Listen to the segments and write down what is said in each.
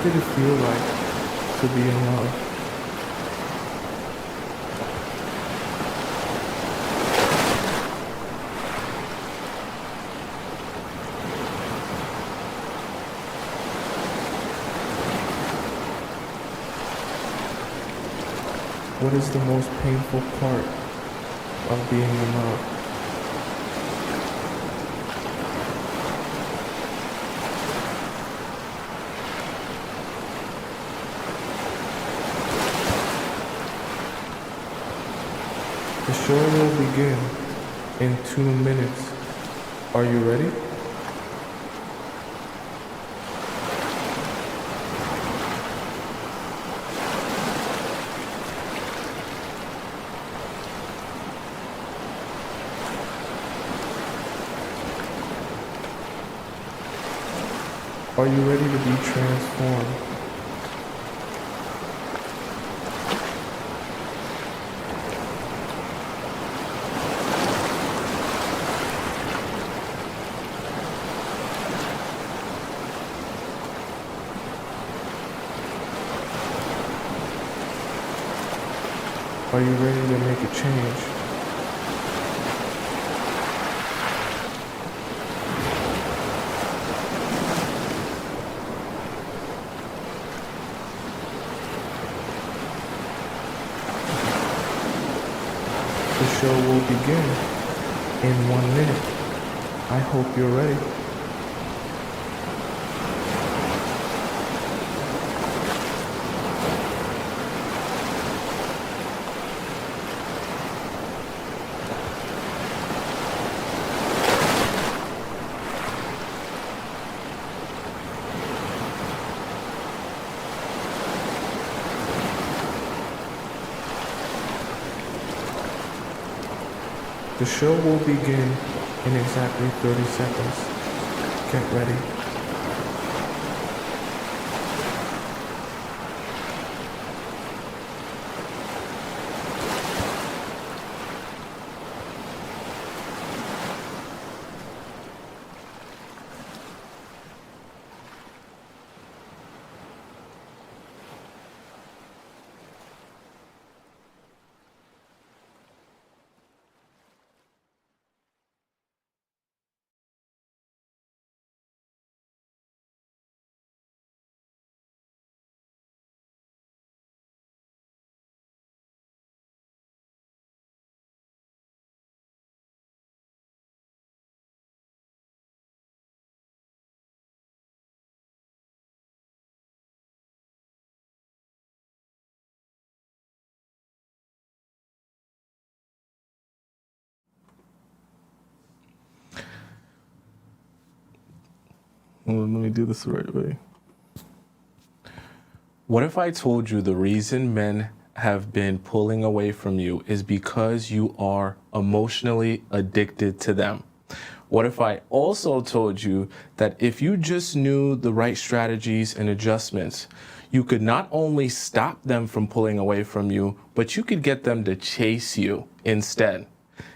did it feel like to be in love? What is the most painful part of being in love? The show will begin in 2 minutes. Are you ready? Are you ready to be transformed? Are you ready to make a change? The show will begin in 1 minute. I hope you're ready. The show will begin in exactly 30 seconds. Get ready. Well, let me do this the right way. What if I told you the reason men have been pulling away from you is because you are emotionally addicted to them? What if I also told you that if you just knew the right strategies and adjustments, you could not only stop them from pulling away from you, but you could get them to chase you instead?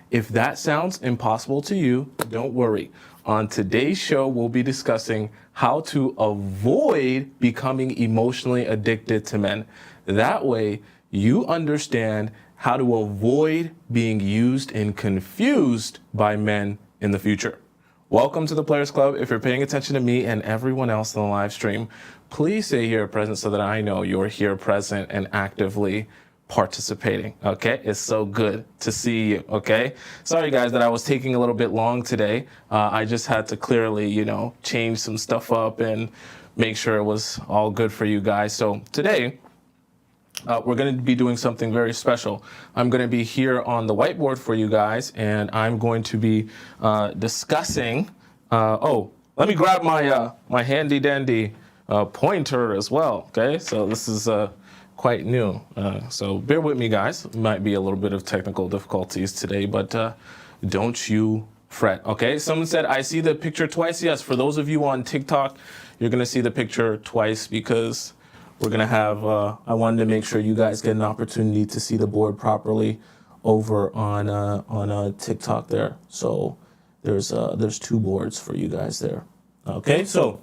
If that sounds impossible to you, don't worry. On today's show, we'll be discussing how to avoid becoming emotionally addicted to men. That way, you understand how to avoid being used and confused by men in the future. Welcome to the Players Club. If you're paying attention to me and everyone else on the live stream, please say here present so that I know you're here present and actively participating. Okay, it's so good to see you. Okay, sorry guys that I was taking a little bit long today. I just had to clearly, change some stuff up and make sure it was all good for you guys. So today we're going to be doing something very special. I'm going to be here on the whiteboard for you guys, and I'm going to be discussing. Let me grab my handy dandy pointer as well. Okay, so this is quite new. So bear with me, guys. Might be a little bit of technical difficulties today, but don't you fret. Okay, someone said, I see the picture twice. Yes, for those of you on TikTok, you're going to see the picture twice because we're going to have, I wanted to make sure you guys get an opportunity to see the board properly over on TikTok there. So there's 2 boards for you guys there. Okay, so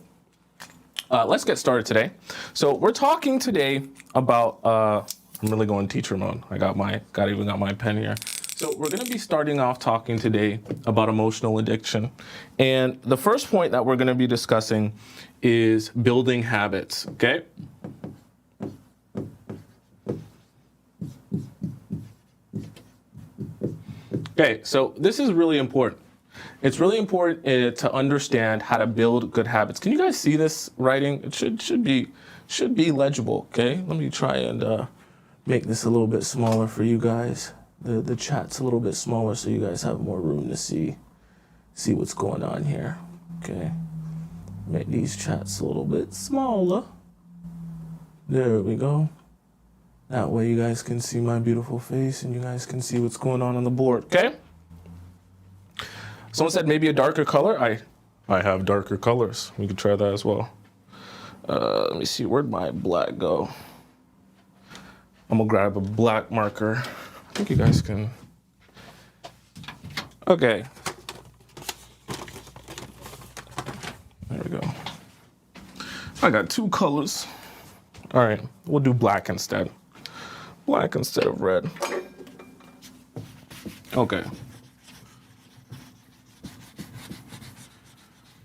Let's get started today. So we're talking today about, I'm really going teacher mode. I got my pen here. So we're going to be starting off talking today about emotional addiction. And the first point that we're going to be discussing is building habits, okay? Okay, so this is really important. It's really important to understand how to build good habits. Can you guys see this writing? It should be legible, okay? Let me try and make this a little bit smaller for you guys. The chat's a little bit smaller so you guys have more room to see what's going on here, okay? Make these chats a little bit smaller. There we go. That way you guys can see my beautiful face and you guys can see what's going on the board, okay? Someone said maybe a darker color. I have darker colors. We could try that as well. Let me see, where'd my black go? I'm gonna grab a black marker. I think you guys can. Okay. There we go. I got two colors. All right, we'll do black instead. Black instead of red. Okay.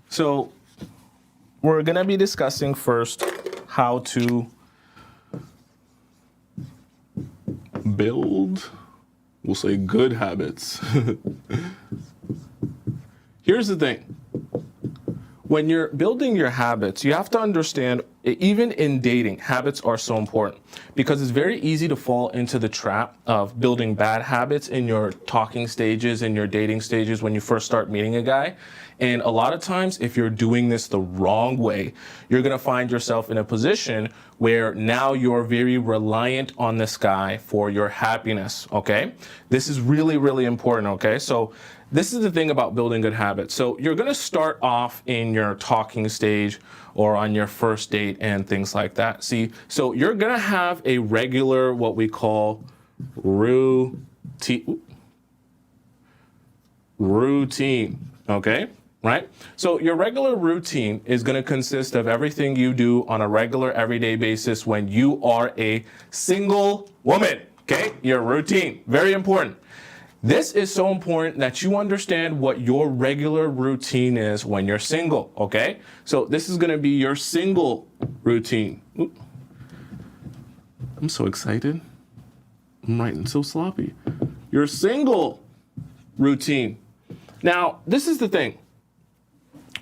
So we're going to be discussing first how to build, we'll say, good habits. Here's the thing. When you're building your habits, you have to understand, even in dating, habits are so important because it's very easy to fall into the trap of building bad habits in your talking stages, in your dating stages when you first start meeting a guy. And a lot of times, if you're doing this the wrong way, you're going to find yourself in a position where now you're very reliant on this guy for your happiness, okay? This is really, really important, okay? So this is the thing about building good habits. So you're going to start off in your talking stage or on your first date and things like that. See, so you're going to have a regular, what we call routine, okay? Right? So your regular routine is going to consist of everything you do on a regular everyday basis when you are a single woman, okay? Your routine, very important. This is so important that you understand what your regular routine is when you're single, okay? So this is going to be your single routine. Ooh. I'm so excited. I'm writing so sloppy. Your single routine. Now, this is the thing.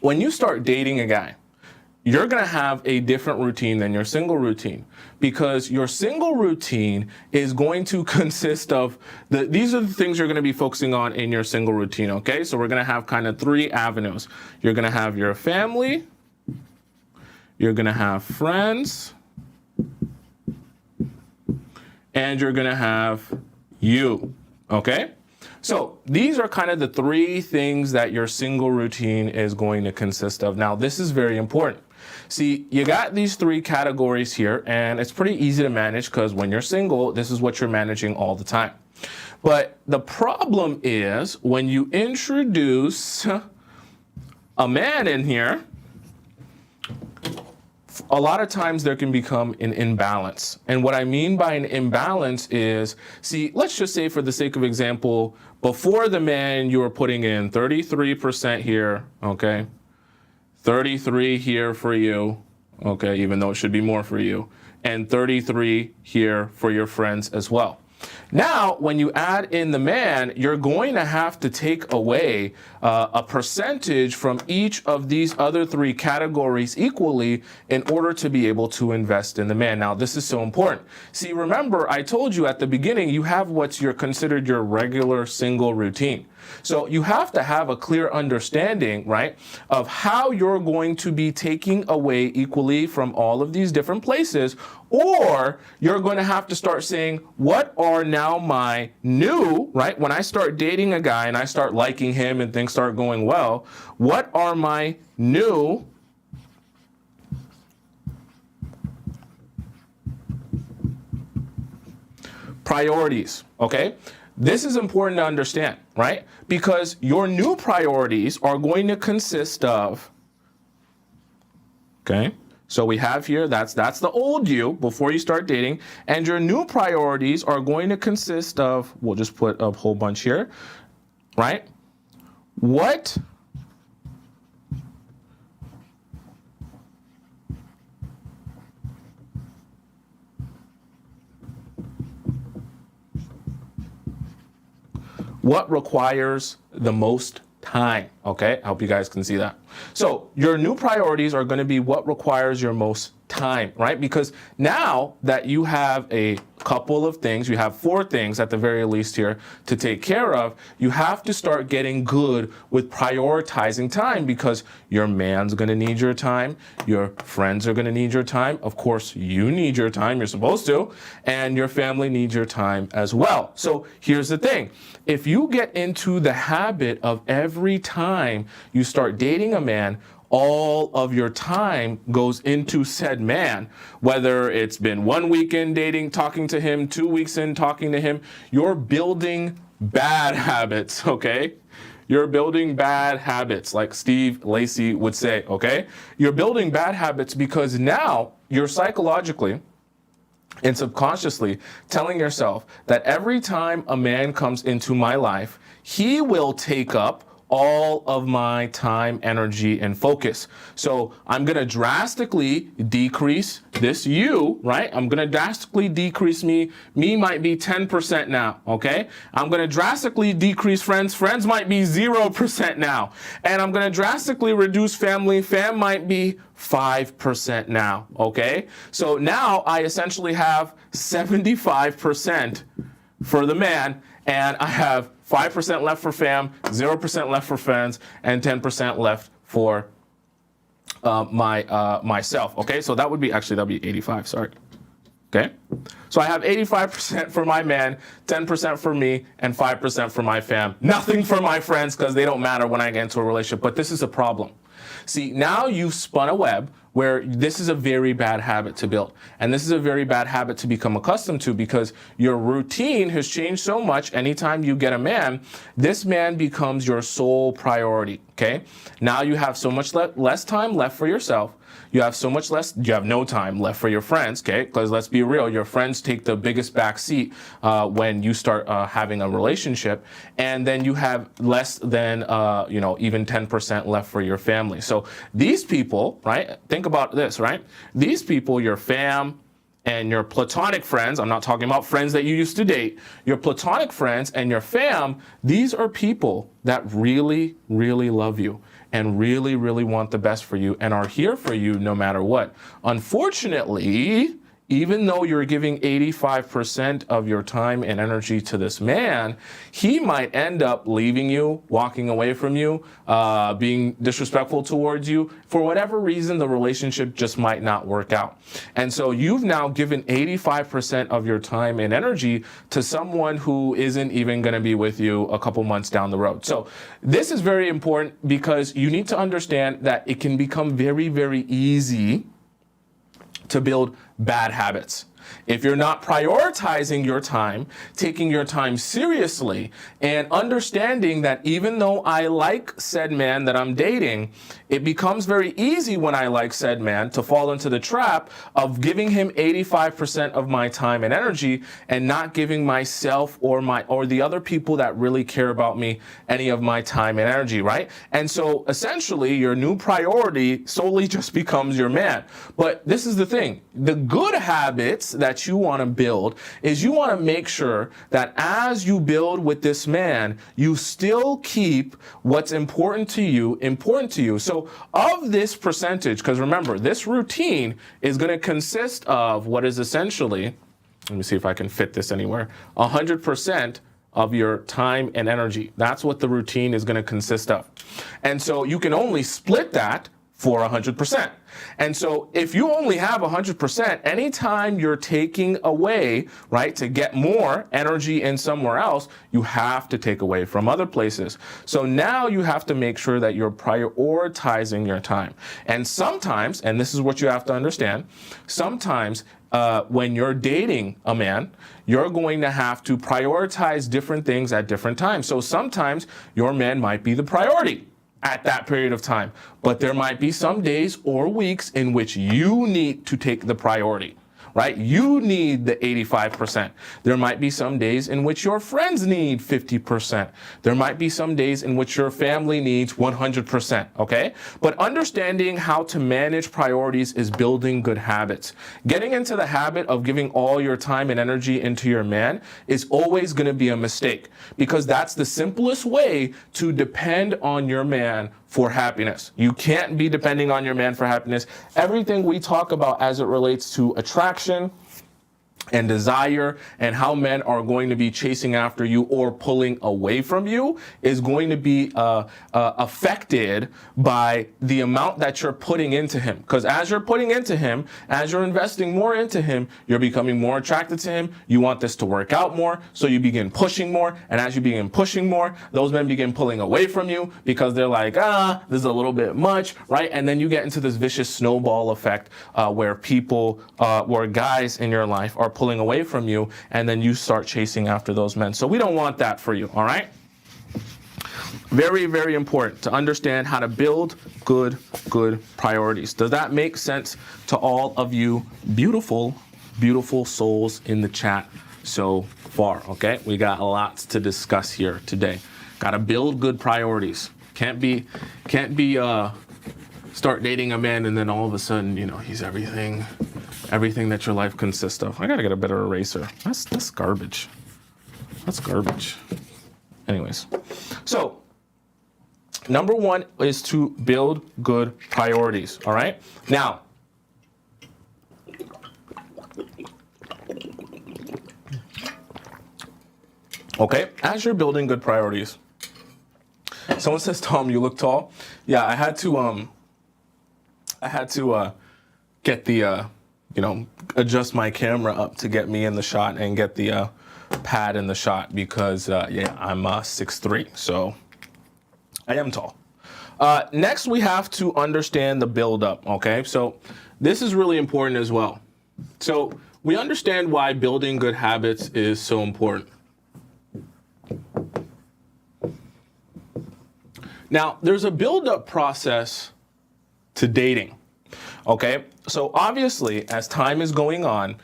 When you start dating a guy, you're going to have a different routine than your single routine because your single routine is going to consist of these are the things you're going to be focusing on in your single routine, okay? So we're going to have kind of three avenues. You're going to have your family, you're going to have friends, and you're going to have you, okay? So these are kind of the three things that your single routine is going to consist of. Now, this is very important. See, you got these three categories here, and it's pretty easy to manage because when you're single, this is what you're managing all the time. But the problem is when you introduce a man in here, a lot of times there can become an imbalance. And what I mean by an imbalance is, see, let's just say for the sake of example, before the man you were putting in 33% here, okay? 33 here for you, okay, even though it should be more for you, and 33 here for your friends as well. Now, when you add in the man, you're going to have to take away a percentage from each of these other three categories equally in order to be able to invest in the man. Now, this is so important. See, remember, I told you at the beginning, you have what's considered your regular single routine. So you have to have a clear understanding, right, of how you're going to be taking away equally from all of these different places, or you're going to have to start saying, what are now my new, right, when I start dating a guy and I start liking him and things start going well, what are my new priorities, okay? This is important to understand, right? Because your new priorities are going to consist of, okay? So we have here, that's the old you before you start dating. And your new priorities are going to consist of, we'll just put a whole bunch here, right? What requires the most time? Okay, I hope you guys can see that. So your new priorities are going to be what requires your most time, right? Because now that you have a couple of things, you have 4 things at the very least here to take care of, you have to start getting good with prioritizing time, because your man's going to need your time, your friends are going to need your time, of course you need your time, you're supposed to, and your family needs your time as well. So here's the thing, if you get into the habit of every time you start dating a man, all of your time goes into said man, whether it's been 1 weekend dating, talking to him, 2 weeks in talking to him, you're building bad habits, okay? You're building bad habits, like Steve Lacy would say, okay? You're building bad habits because now you're psychologically and subconsciously telling yourself that every time a man comes into my life, he will take up all of my time, energy, and focus. So I'm gonna drastically decrease this you, right? I'm gonna drastically decrease me. Me might be 10% now, okay? I'm gonna drastically decrease friends. Friends might be 0% now. And I'm gonna drastically reduce family. Fam might be 5% now, okay? So now I essentially have 75% for the man, and I have 5% left for fam, 0% left for friends, and 10% left for myself. Okay, so that would be, actually that'd be 85, sorry. Okay, so I have 85% for my man, 10% for me, and 5% for my fam. Nothing for my friends, because they don't matter when I get into a relationship. But this is a problem. See, now you've spun a web where this is a very bad habit to build. And this is a very bad habit to become accustomed to, because your routine has changed so much. Anytime you get a man, this man becomes your sole priority, okay? Now you have so much less time left for yourself. You have so much less, you have no time left for your friends, okay? Because let's be real, your friends take the biggest back seat when you start having a relationship. And then you have less than, even 10% left for your family. So these people, right? Think about this, right? These people, your fam, and your platonic friends, I'm not talking about friends that you used to date, your platonic friends and your fam, these are people that really, really love you and really, really want the best for you and are here for you no matter what. Unfortunately, even though you're giving 85% of your time and energy to this man, he might end up leaving you, walking away from you, being disrespectful towards you. For whatever reason, the relationship just might not work out. And so you've now given 85% of your time and energy to someone who isn't even going to be with you a couple months down the road. So this is very important, because you need to understand that it can become very, very easy to build bad habits. If you're not prioritizing your time, taking your time seriously, and understanding that even though I like said man that I'm dating, it becomes very easy when I like said man to fall into the trap of giving him 85% of my time and energy and not giving myself or the other people that really care about me any of my time and energy, right? And so essentially your new priority solely just becomes your man. But this is the thing, the good habits that you want to build is you want to make sure that as you build with this man, you still keep what's important to you. So of this percentage, because remember, this routine is going to consist of what is essentially, let me see if I can fit this anywhere, 100% of your time and energy. That's what the routine is going to consist of. And so you can only split that for 100%. And so if you only have 100%, anytime you're taking away, right, to get more energy in somewhere else, you have to take away from other places. So now you have to make sure that you're prioritizing your time. And sometimes, and this is what you have to understand, sometimes when you're dating a man, you're going to have to prioritize different things at different times. So sometimes your man might be the priority. at that period of time. But there might be some days or weeks in which you need to take the priority, right? You need the 85%. There might be some days in which your friends need 50%. There might be some days in which your family needs 100%, okay? But understanding how to manage priorities is building good habits. Getting into the habit of giving all your time and energy into your man is always going to be a mistake, because that's the simplest way to depend on your man for happiness. You can't be depending on your man for happiness. Everything we talk about as it relates to attraction and desire and how men are going to be chasing after you or pulling away from you is going to be affected by the amount that you're putting into him. Because as you're putting into him, as you're investing more into him, you're becoming more attracted to him. You want this to work out more, so you begin pushing more. And as you begin pushing more, those men begin pulling away from you because they're like, this is a little bit much, right? And then you get into this vicious snowball effect where where guys in your life are pulling away from you, and then you start chasing after those men. So we don't want that for you, all right? Very, very important to understand how to build good priorities. Does that make sense to all of you beautiful, beautiful souls in the chat so far, okay? We got lots to discuss here today. Got to build good priorities. Can't be start dating a man and then all of a sudden, he's everything that your life consists of. I gotta get a better eraser. That's garbage. That's garbage. Anyways, so number one is to build good priorities. All right. Now, okay, as you're building good priorities, someone says, "Tom, you look tall." Yeah, I had to get the adjust my camera up to get me in the shot and get the pad in the shot because I'm 6'3", so I am tall. Next, we have to understand the build-up. Okay, so this is really important as well. So we understand why building good habits is so important. Now, there's a build-up process to dating. Okay, so obviously, as time is going on,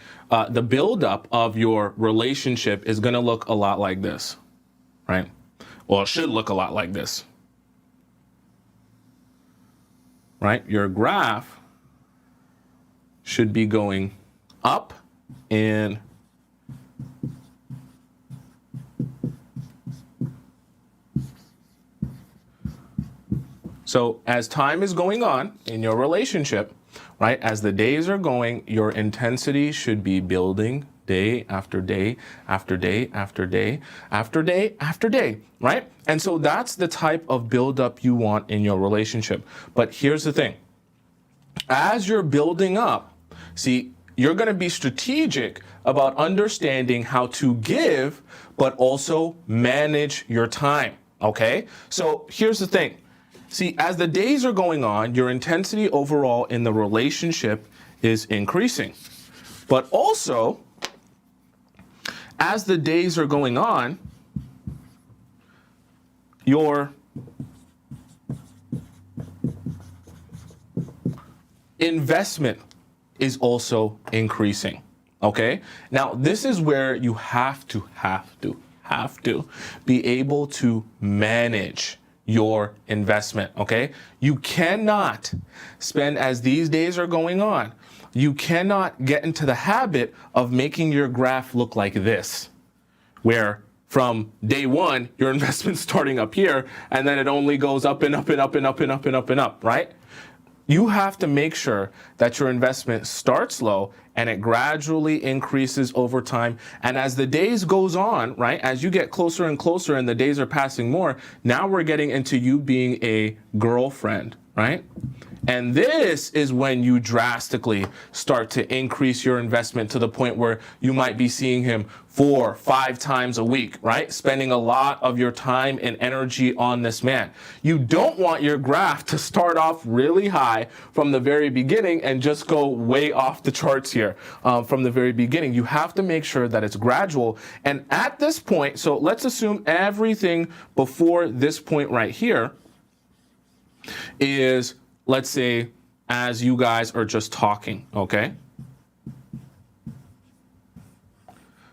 the buildup of your relationship is going to look a lot like this, right? Well, it should look a lot like this, right? Your graph should be going up and so as time is going on in your relationship, right, as the days are going, your intensity should be building day after day after day after day after day after day, right? And so that's the type of buildup you want in your relationship. But here's the thing. As you're building up, see, you're going to be strategic about understanding how to give, but also manage your time, okay? So here's the thing. See, as the days are going on, your intensity overall in the relationship is increasing. But also, as the days are going on, your investment is also increasing, okay? Now, this is where you have to be able to manage your investment, okay? You cannot spend, as these days are going on, you cannot get into the habit of making your graph look like this, where from day one, your investment's starting up here, and then it only goes up and up and up and up and up and up and up, right? You have to make sure that your investment starts low and it gradually increases over time. And as the days goes on, right, as you get closer and closer and the days are passing more, now we're getting into you being a girlfriend, right? And this is when you drastically start to increase your investment to the point where you might be seeing him 4 or 5 times a week, right? Spending a lot of your time and energy on this man. You don't want your graph to start off really high from the very beginning and just go way off the charts here from the very beginning. You have to make sure that it's gradual. And at this point, so let's assume everything before this point right here, is, let's say, as you guys are just talking, okay?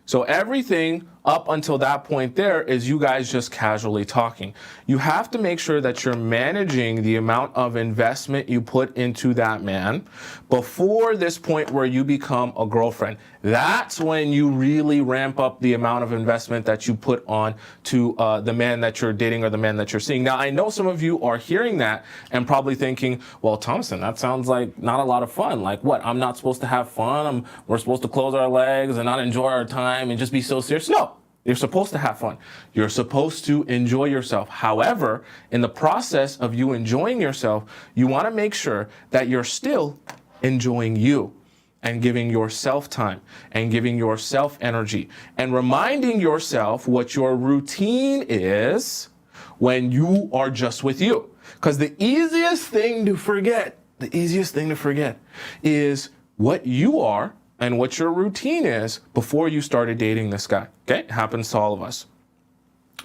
So everything up until that point there is you guys just casually talking. You have to make sure that you're managing the amount of investment you put into that man before this point where you become a girlfriend. That's when you really ramp up the amount of investment that you put on to the man that you're dating or the man that you're seeing. Now, I know some of you are hearing that and probably thinking, well, Tomisin, that sounds like not a lot of fun. Like what? I'm not supposed to have fun. We're supposed to close our legs and not enjoy our time and just be so serious. No. You're supposed to have fun. You're supposed to enjoy yourself. However, in the process of you enjoying yourself, you want to make sure that you're still enjoying you and giving yourself time and giving yourself energy and reminding yourself what your routine is when you are just with you. Because the easiest thing to forget is what you are and what your routine is before you started dating this guy. Okay? It happens to all of us.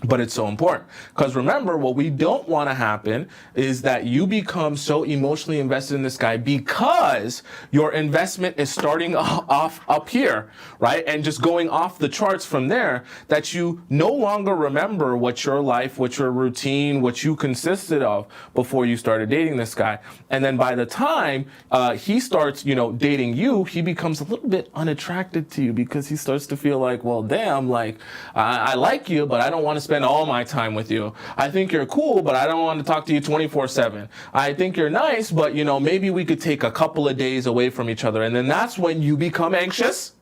But it's so important because remember, what we don't want to happen is that you become so emotionally invested in this guy because your investment is starting off up here, right? And just going off the charts from there, that you no longer remember what your life, what your routine, what you consisted of before you started dating this guy. And then by the time he starts, dating you, he becomes a little bit unattracted to you because he starts to feel like, well, damn, like I like you, but I don't want to spend all my time with you. I think you're cool, but I don't want to talk to you 24/7. I think you're nice, but maybe we could take a couple of days away from each other. And then that's when you become anxious.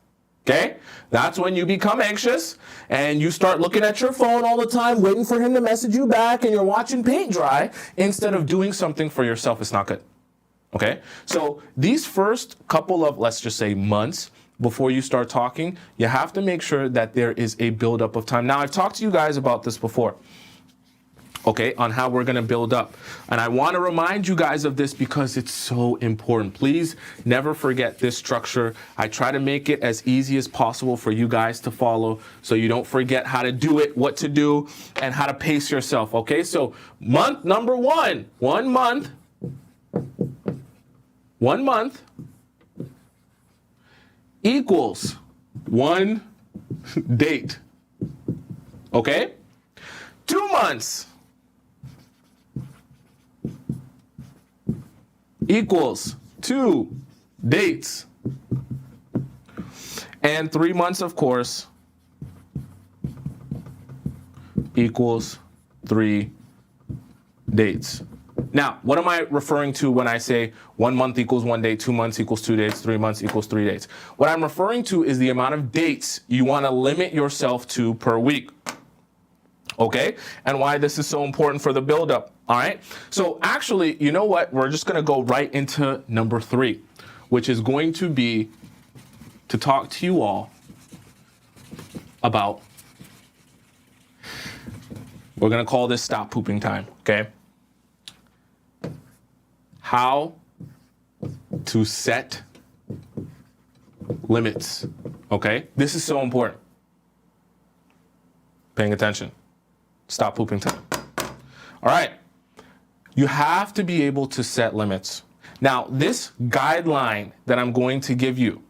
Okay? That's when you become anxious and you start looking at your phone all the time, waiting for him to message you back, and you're watching paint dry instead of doing something for yourself. It's not good. Okay? So these first couple of, let's just say, months before you start talking, you have to make sure that there is a buildup of time. Now, I've talked to you guys about this before, okay, on how we're going to build up. And I want to remind you guys of this because it's so important. Please never forget this structure. I try to make it as easy as possible for you guys to follow so you don't forget how to do it, what to do, and how to pace yourself, okay? So month number 1, 1 month equals 1 date, okay? 2 months equals 2 dates. And 3 months, of course, equals 3 dates. Now, what am I referring to when I say 1 month equals 1 date, 2 months equals 2 dates, 3 months equals 3 dates? What I'm referring to is the amount of dates you want to limit yourself to per week. Okay? And why this is so important for the buildup. All right? So actually, you know what? We're just going to go right into number 3, which is going to be to talk to you all about, we're going to call this stop pooping time. Okay? How to set limits, okay? This is so important. Paying attention. Stop pooping time. All right. You have to be able to set limits. Now, this guideline that I'm going to give you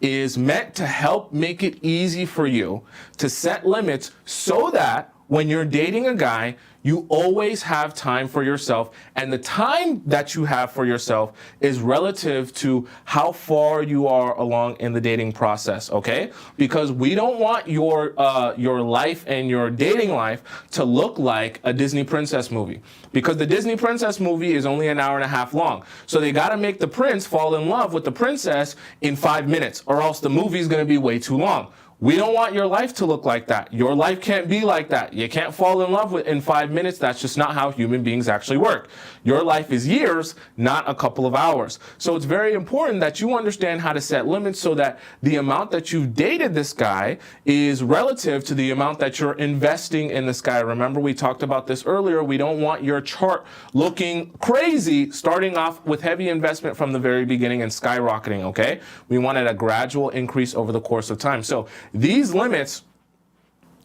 is meant to help make it easy for you to set limits so that when you're dating a guy, you always have time for yourself, and the time that you have for yourself is relative to how far you are along in the dating process, okay? Because we don't want your life and your dating life to look like a Disney princess movie, because the Disney princess movie is only an hour and a half long. So they got to make the prince fall in love with the princess in 5 minutes, or else the movie is going to be way too long. We don't want your life to look like that. Your life can't be like that. You can't fall in love in 5 minutes. That's just not how human beings actually work. Your life is years, not a couple of hours. So it's very important that you understand how to set limits so that the amount that you've dated this guy is relative to the amount that you're investing in this guy. Remember, we talked about this earlier. We don't want your chart looking crazy, starting off with heavy investment from the very beginning and skyrocketing, okay? We wanted a gradual increase over the course of time. So these limits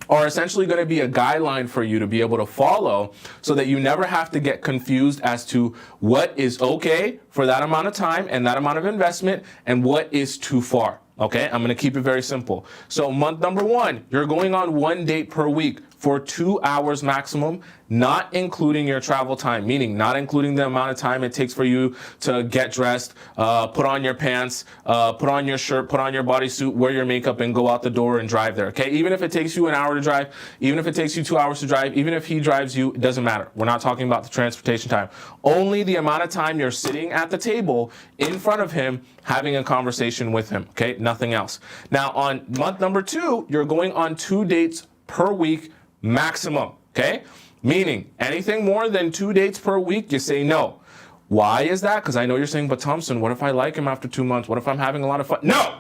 are essentially going to be a guideline for you to be able to follow so that you never have to get confused as to what is okay for that amount of time and that amount of investment and what is too far. Okay, I'm going to keep it very simple. So month number 1, you're going on 1 date per week for 2 hours maximum, not including your travel time, meaning not including the amount of time it takes for you to get dressed, put on your pants, put on your shirt, put on your bodysuit, wear your makeup, and go out the door and drive there. Okay, even if it takes you an hour to drive, even if it takes you 2 hours to drive, even if he drives you, it doesn't matter. We're not talking about the transportation time. Only the amount of time you're sitting at the table in front of him having a conversation with him. Okay, nothing else. Now on month number 2, you're going on 2 dates per week maximum. Okay, meaning anything more than 2 dates per week, you say no. Why is that? Because I know you're saying, but Thompson, what if I like him after 2 months? What if I'm having a lot of fun? No!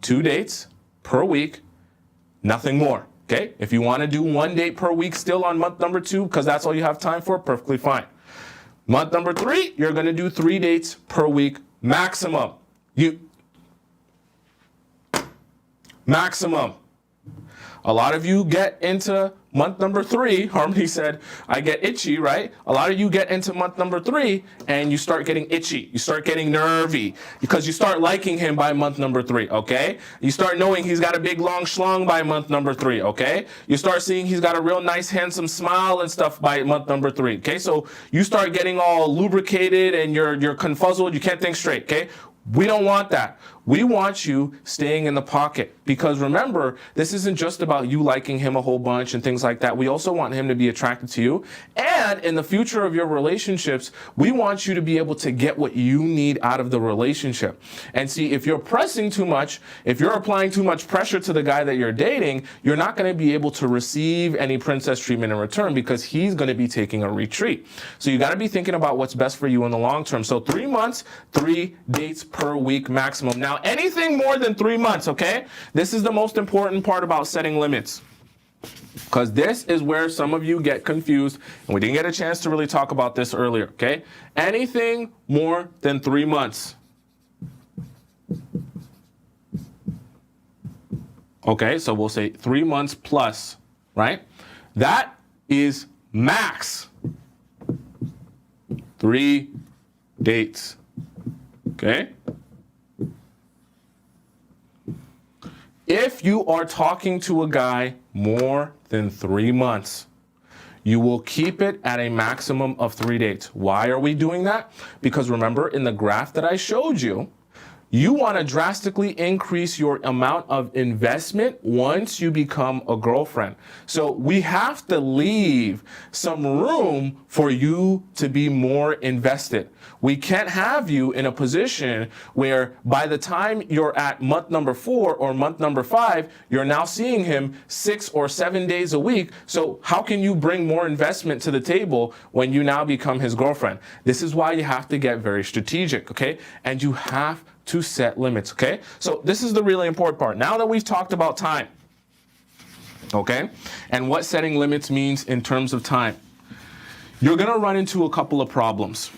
2 dates per week, nothing more. Okay? If you want to do 1 date per week still on month number 2, because that's all you have time for, perfectly fine. Month number 3, you're going to do 3 dates per week maximum. Maximum. A lot of you get into month number 3. Harmony said, I get itchy, right? A lot of you get into month number 3 and you start getting itchy. You start getting nervy because you start liking him by month number 3, okay? You start knowing he's got a big long schlong by month number 3, okay? You start seeing he's got a real nice handsome smile and stuff by month number 3, okay? So you start getting all lubricated and you're confuzzled. You can't think straight, okay? We don't want that. We want you staying in the pocket because remember, this isn't just about you liking him a whole bunch and things like that. We also want him to be attracted to you. And in the future of your relationships, we want you to be able to get what you need out of the relationship. And see, if you're pressing too much, if you're applying too much pressure to the guy that you're dating, you're not going to be able to receive any princess treatment in return because he's going to be taking a retreat. So you got to be thinking about what's best for you in the long term. So 3 months, 3 dates per week maximum. Now, anything more than 3 months, okay? This is the most important part about setting limits. Because this is where some of you get confused, and we didn't get a chance to really talk about this earlier, okay? Anything more than 3 months. Okay, so we'll say 3 months plus, right? That is max 3 dates, okay? If you are talking to a guy more than 3 months, you will keep it at a maximum of 3 dates. Why are we doing that? Because remember in the graph that I showed you, you want to drastically increase your amount of investment once you become a girlfriend. So we have to leave some room for you to be more invested. We can't have you in a position where by the time you're at month number 4 or month number 5, you're now seeing him 6 or 7 days a week. So how can you bring more investment to the table when you now become his girlfriend? This is why you have to get very strategic, okay? And you have to set limits, okay? So this is the really important part. Now that we've talked about time, okay, and what setting limits means in terms of time, you're gonna run into a couple of problems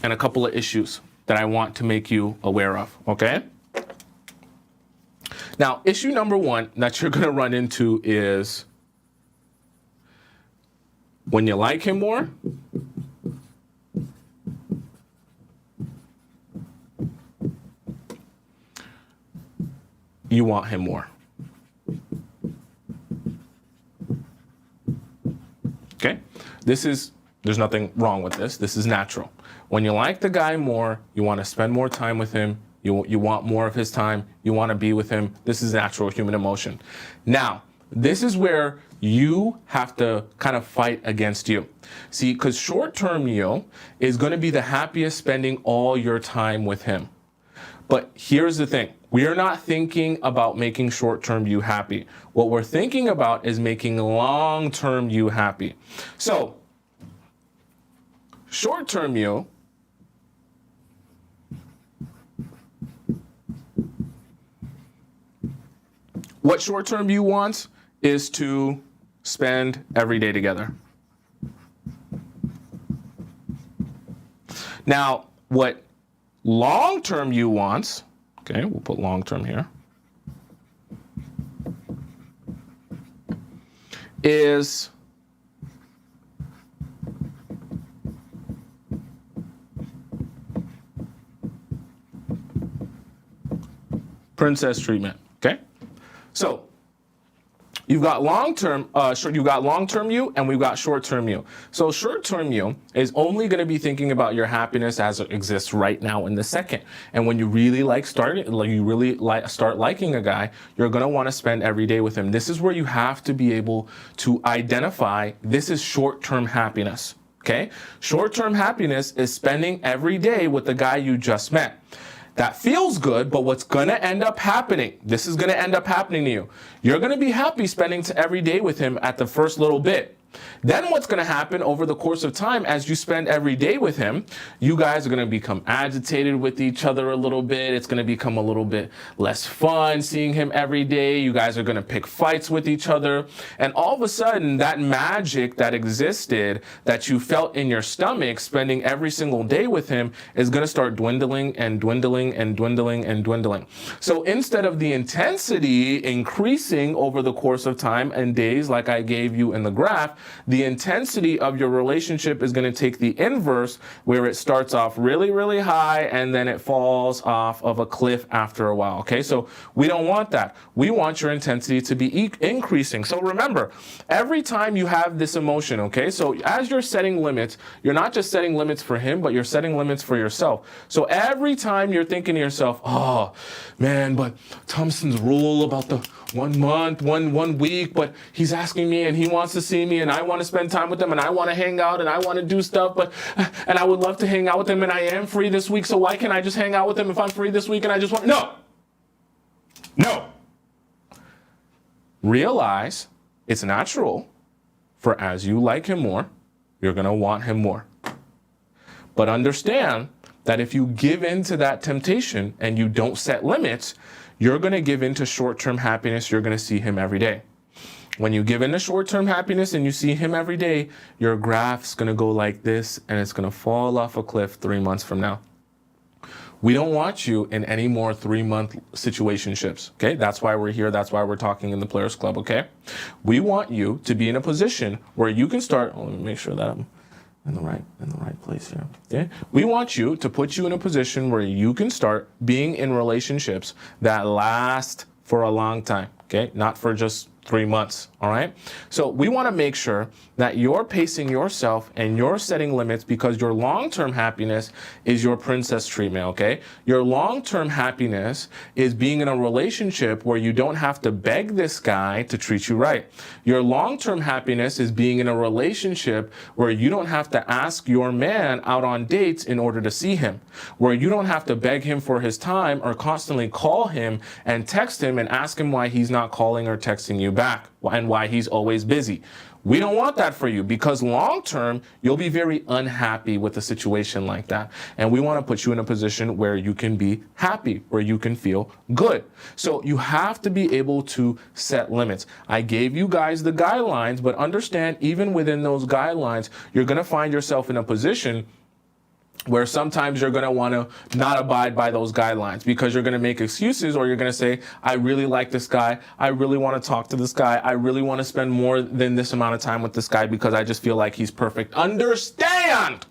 and a couple of issues that I want to make you aware of, okay? Now, issue number 1 that you're gonna run into is when you like him more, you want him more. Okay? There's nothing wrong with this. This is natural. When you like the guy more, you want to spend more time with him. You want more of his time. You want to be with him. This is natural human emotion. Now, this is where you have to kind of fight against you. See, because short-term you is going to be the happiest spending all your time with him. But here's the thing. We are not thinking about making short-term you happy. What we're thinking about is making long-term you happy. So, short-term you what short-term you wants is to spend every day together. Now, what long-term you wants, okay, we'll put long-term here. is princess treatment, okay? So you've got long-term you and we've got short-term you. So short-term you is only going to be thinking about your happiness as it exists right now in the second. And when you really start liking a guy, you're going to want to spend every day with him. This is where you have to be able to identify this is short-term happiness. Okay? Short-term happiness is spending every day with the guy you just met. That feels good, but what's going to end up happening, this is going to end up happening to you. You're going to be happy spending every day with him at the first little bit. Then what's going to happen over the course of time as you spend every day with him, you guys are going to become agitated with each other a little bit. It's going to become a little bit less fun seeing him every day. You guys are going to pick fights with each other. And all of a sudden, that magic that existed, that you felt in your stomach spending every single day with him, is going to start dwindling and dwindling and dwindling and dwindling. So instead of the intensity increasing over the course of time and days like I gave you in the graph, the intensity of your relationship is going to take the inverse, where it starts off really, really high and then it falls off of a cliff after a while. Okay, so we don't want that. We want your intensity to be increasing. So remember, every time you have this emotion, okay, so as you're setting limits, you're not just setting limits for him, but you're setting limits for yourself. So every time you're thinking to yourself, oh man, but Tomisin's rule about the 1 month, one week, but he's asking me and he wants to see me and I want to spend time with him and I want to hang out and I want to do stuff, and I would love to hang out with him and I am free this week, so why can't I just hang out with him if I'm free this week and I just want, no. Realize it's natural for as you like him more, you're going to want him more. But understand that if you give in to that temptation and you don't set limits, you're going to give in to short-term happiness. You're going to see him every day. When you give in to short-term happiness and you see him every day, your graph's going to go like this and it's going to fall off a cliff 3 months from now. We don't want you in any more 3-month situationships, okay? That's why we're here. That's why we're talking in the Players Club, okay? We want you to be in a position where you can start, let me make sure that I'm in the right place here. Okay? We want you to put you in a position where you can start being in relationships that last for a long time, okay? Not for just 3 months, all right? So we want to make sure that you're pacing yourself and you're setting limits, because your long-term happiness is your princess treatment, okay? Your long-term happiness is being in a relationship where you don't have to beg this guy to treat you right. Your long-term happiness is being in a relationship where you don't have to ask your man out on dates in order to see him, where you don't have to beg him for his time or constantly call him and text him and ask him why he's not calling or texting you back and why he's always busy. We don't want that for you, because long term, you'll be very unhappy with a situation like that. And we want to put you in a position where you can be happy, where you can feel good. So you have to be able to set limits. I gave you guys the guidelines, but understand, even within those guidelines, you're going to find yourself in a position where sometimes you're going to want to not abide by those guidelines, because you're going to make excuses, or you're going to say, I really like this guy. I really want to talk to this guy. I really want to spend more than this amount of time with this guy because I just feel like he's perfect. Understand.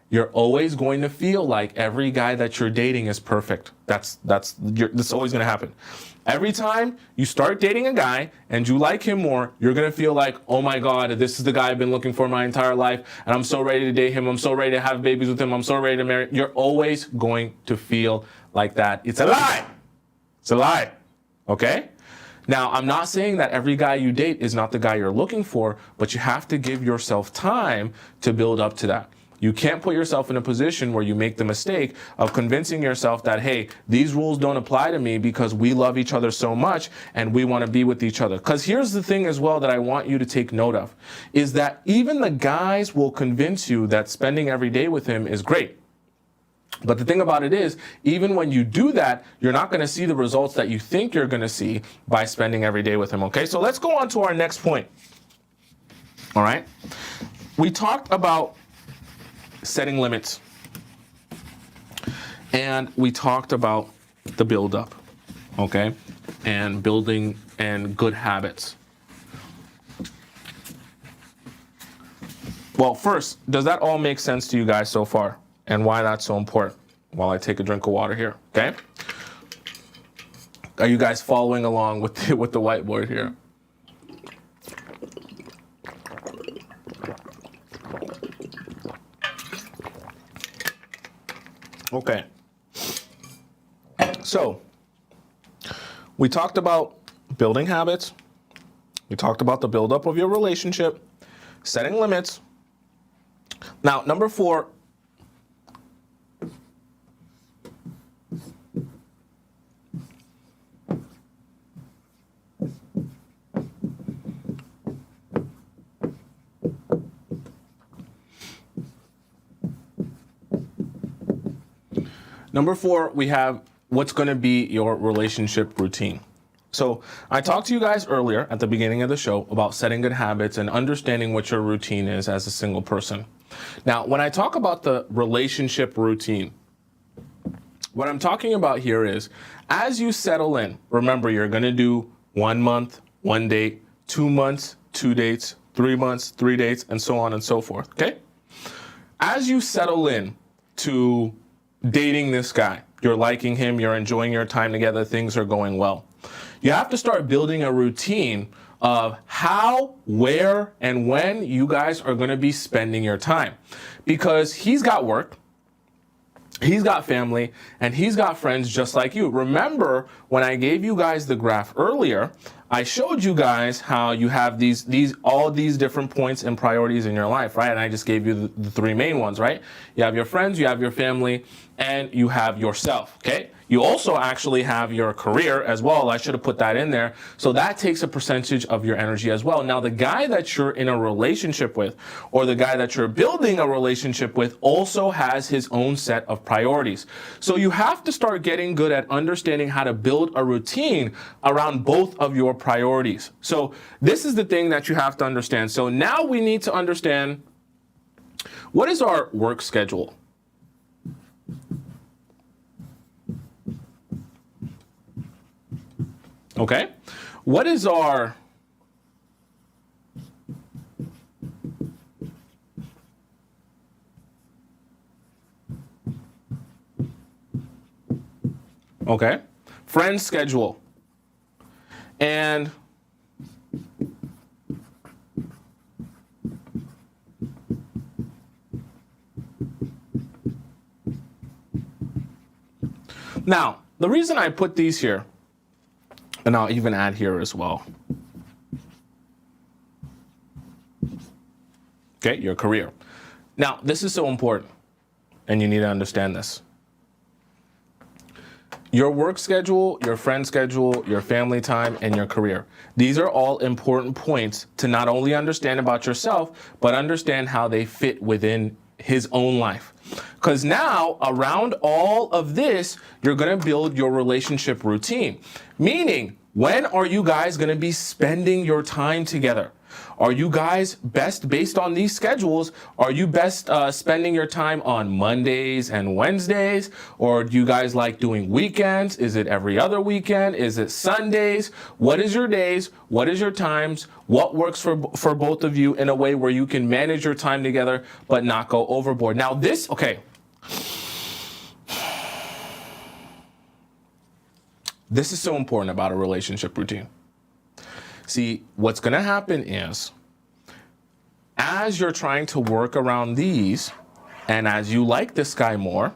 You're always going to feel like every guy that you're dating is perfect. That's always going to happen. Every time you start dating a guy and you like him more, you're going to feel like, oh my God, this is the guy I've been looking for my entire life, and I'm so ready to date him. I'm so ready to have babies with him. I'm so ready to marry. You're always going to feel like that. It's a lie. It's a lie. Okay? Now, I'm not saying that every guy you date is not the guy you're looking for, but you have to give yourself time to build up to that. You can't put yourself in a position where you make the mistake of convincing yourself that, hey, these rules don't apply to me because we love each other so much and we want to be with each other. Because here's the thing as well that I want you to take note of, is that even the guys will convince you that spending every day with him is great. But the thing about it is, even when you do that, you're not going to see the results that you think you're going to see by spending every day with him. Okay, so let's go on to our next point. All right. We talked about setting limits, and we talked about the build-up. okay, and building and good habits. Well, first, does that all make sense to you guys so far? And why that's so important? While I take a drink of water here, okay? Are you guys following along with the whiteboard here? Okay. So, we talked about building habits. We talked about the buildup of your relationship, setting limits. Now, number 4, we have what's going to be your relationship routine. So I talked to you guys earlier at the beginning of the show about setting good habits and understanding what your routine is as a single person. Now, when I talk about the relationship routine, what I'm talking about here is as you settle in, remember you're going to do 1 month, 1 date, 2 months, 2 dates, 3 months, 3 dates, and so on and so forth, okay? As you settle in to dating this guy, you're liking him, you're enjoying your time together, things are going well. You have to start building a routine of how, where, and when you guys are going to be spending your time. Because he's got work, he's got family, and he's got friends just like you. Remember when I gave you guys the graph earlier, I showed you guys how you have all these different points and priorities in your life, right? And I just gave you the 3 main ones, right? You have your friends, you have your family, and you have yourself, okay? You also actually have your career as well. I should have put that in there. So that takes a percentage of your energy as well. Now, the guy that you're in a relationship with or the guy that you're building a relationship with also has his own set of priorities. So you have to start getting good at understanding how to build a routine around both of your priorities. So this is the thing that you have to understand. So now we need to understand, what is our work schedule? Okay, what is our friend schedule? And now, the reason I put these here, and I'll even add here as well. Okay, your career. Now, this is so important, and you need to understand this. Your work schedule, your friend schedule, your family time, and your career. These are all important points to not only understand about yourself, but understand how they fit within his own life. Because now, around all of this, you're going to build your relationship routine. Meaning, when are you guys going to be spending your time together? Are you guys best, based on these schedules, are you best spending your time on Mondays and Wednesdays? Or do you guys like doing weekends? Is it every other weekend? Is it Sundays? What is your days? What is your times? What works for both of you in a way where you can manage your time together but not go overboard? Now this, okay. This is so important about a relationship routine. See, what's going to happen is, as you're trying to work around these, and as you like this guy more,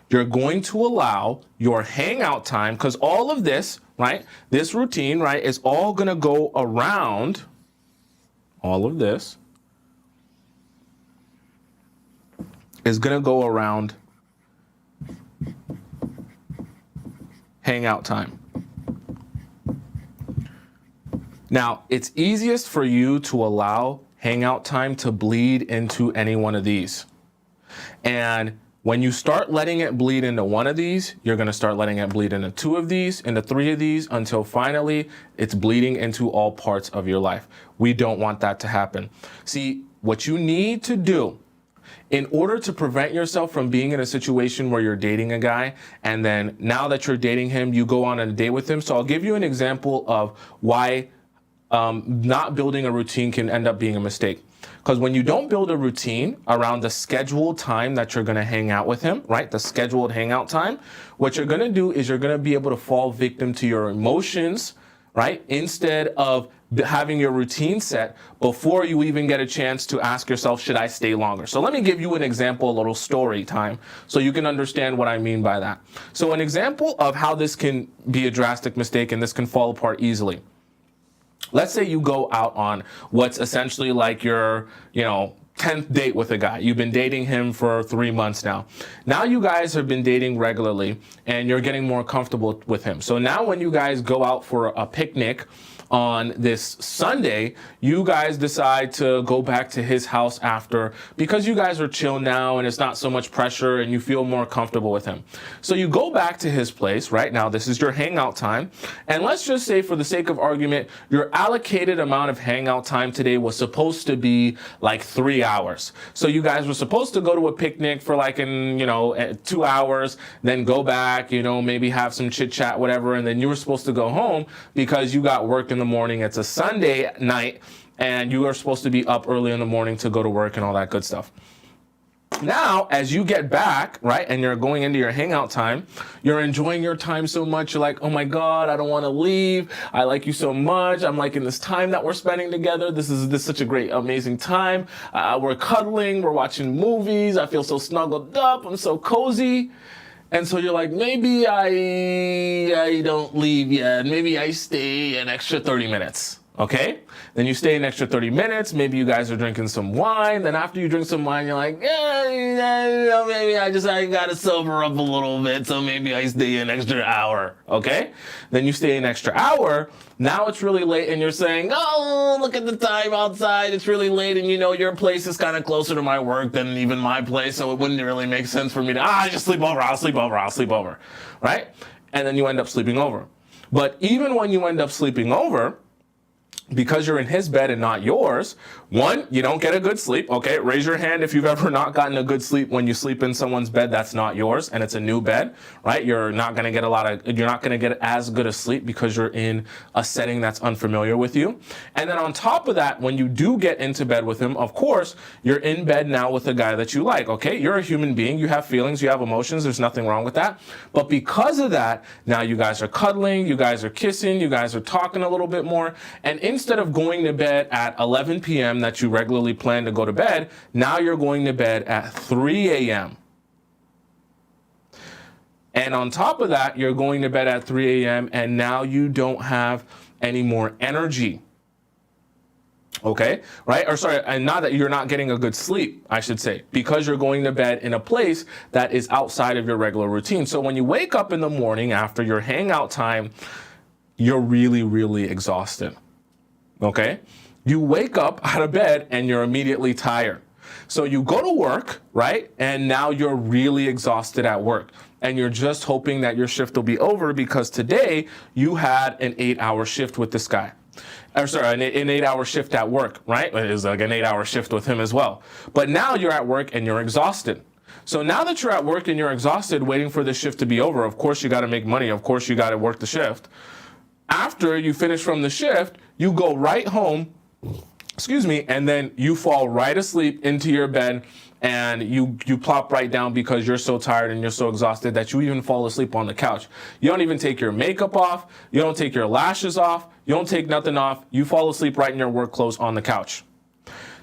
you're going to allow your hangout time, because all of this, right, this routine, right, is all going to go around, all of this is going to go around hangout time. Now, it's easiest for you to allow hangout time to bleed into any one of these. And when you start letting it bleed into one of these, you're going to start letting it bleed into 2 of these, into 3 of these, until finally it's bleeding into all parts of your life. We don't want that to happen. See, what you need to do in order to prevent yourself from being in a situation where you're dating a guy and then now that you're dating him, you go on a date with him. So I'll give you an example of why not building a routine can end up being a mistake. Because when you don't build a routine around the scheduled time that you're going to hang out with him, right? The scheduled hangout time, what you're going to do is you're going to be able to fall victim to your emotions, right? Instead of having your routine set before you even get a chance to ask yourself, should I stay longer? So let me give you an example, a little story time, so you can understand what I mean by that. So an example of how this can be a drastic mistake and this can fall apart easily. Let's say you go out on what's essentially like your, 10th date with a guy. You've been dating him for 3 months now. Now you guys have been dating regularly and you're getting more comfortable with him. So now when you guys go out for a picnic on this Sunday, you guys decide to go back to his house after because you guys are chill now and it's not so much pressure and you feel more comfortable with him. So you go back to his place, right? Now this is your hangout time. And let's just say for the sake of argument, your allocated amount of hangout time today was supposed to be like 3 hours. So you guys were supposed to go to a picnic for like 2 hours, then go back, maybe have some chit chat, whatever. And then you were supposed to go home because you got work in the morning. It's a Sunday night and you are supposed to be up early in the morning to go to work and all that good stuff. Now, as you get back, right, and you're going into your hangout time, you're enjoying your time so much. You're like, oh my God, I don't want to leave. I like you so much. I'm liking this time that we're spending together. This is such a great, amazing time. We're cuddling. We're watching movies. I feel so snuggled up. I'm so cozy. And so you're like, maybe I don't leave yet. Maybe I stay an extra 30 minutes. Okay? Then you stay an extra 30 minutes. Maybe you guys are drinking some wine. Then after you drink some wine, you're like, maybe I gotta sober up a little bit. So maybe I stay an extra hour. Okay? Then you stay an extra hour. Now it's really late and you're saying, oh, look at the time outside. It's really late and your place is kind of closer to my work than even my place. So it wouldn't really make sense for me to, just sleep over. I'll sleep over. Right? And then you end up sleeping over. But even when you end up sleeping over, because you're in his bed and not yours, one, you don't get a good sleep. Okay, raise your hand if you've ever not gotten a good sleep when you sleep in someone's bed that's not yours and it's a new bed, right? You're not going to get as good a sleep because you're in a setting that's unfamiliar with you. And then on top of that, when you do get into bed with him, of course, you're in bed now with a guy that you like. Okay, you're a human being. You have feelings, you have emotions. There's nothing wrong with that. But because of that, now you guys are cuddling, you guys are kissing, you guys are talking a little bit more. And instead of going to bed at 11 p.m. that you regularly plan to go to bed, now you're going to bed at 3 a.m. And on top of that, you're going to bed at 3 a.m. and now you don't have any more energy. Okay, right? Or sorry, and not that you're not getting a good sleep, I should say, because you're going to bed in a place that is outside of your regular routine. So when you wake up in the morning after your hangout time, you're really, really exhausted. Okay? You wake up out of bed and you're immediately tired. So you go to work, right? And now you're really exhausted at work. And you're just hoping that your shift will be over because today you had an 8-hour shift with this guy. Or sorry, an 8-hour shift at work, right? It is like an 8-hour shift with him as well. But now you're at work and you're exhausted. So now that you're at work and you're exhausted waiting for the shift to be over, of course you got to make money. Of course you got to work the shift. After you finish from the shift, you go right home, and then you fall right asleep into your bed and you plop right down because you're so tired and you're so exhausted that you even fall asleep on the couch. You don't even take your makeup off. You don't take your lashes off. You don't take nothing off. You fall asleep right in your work clothes on the couch.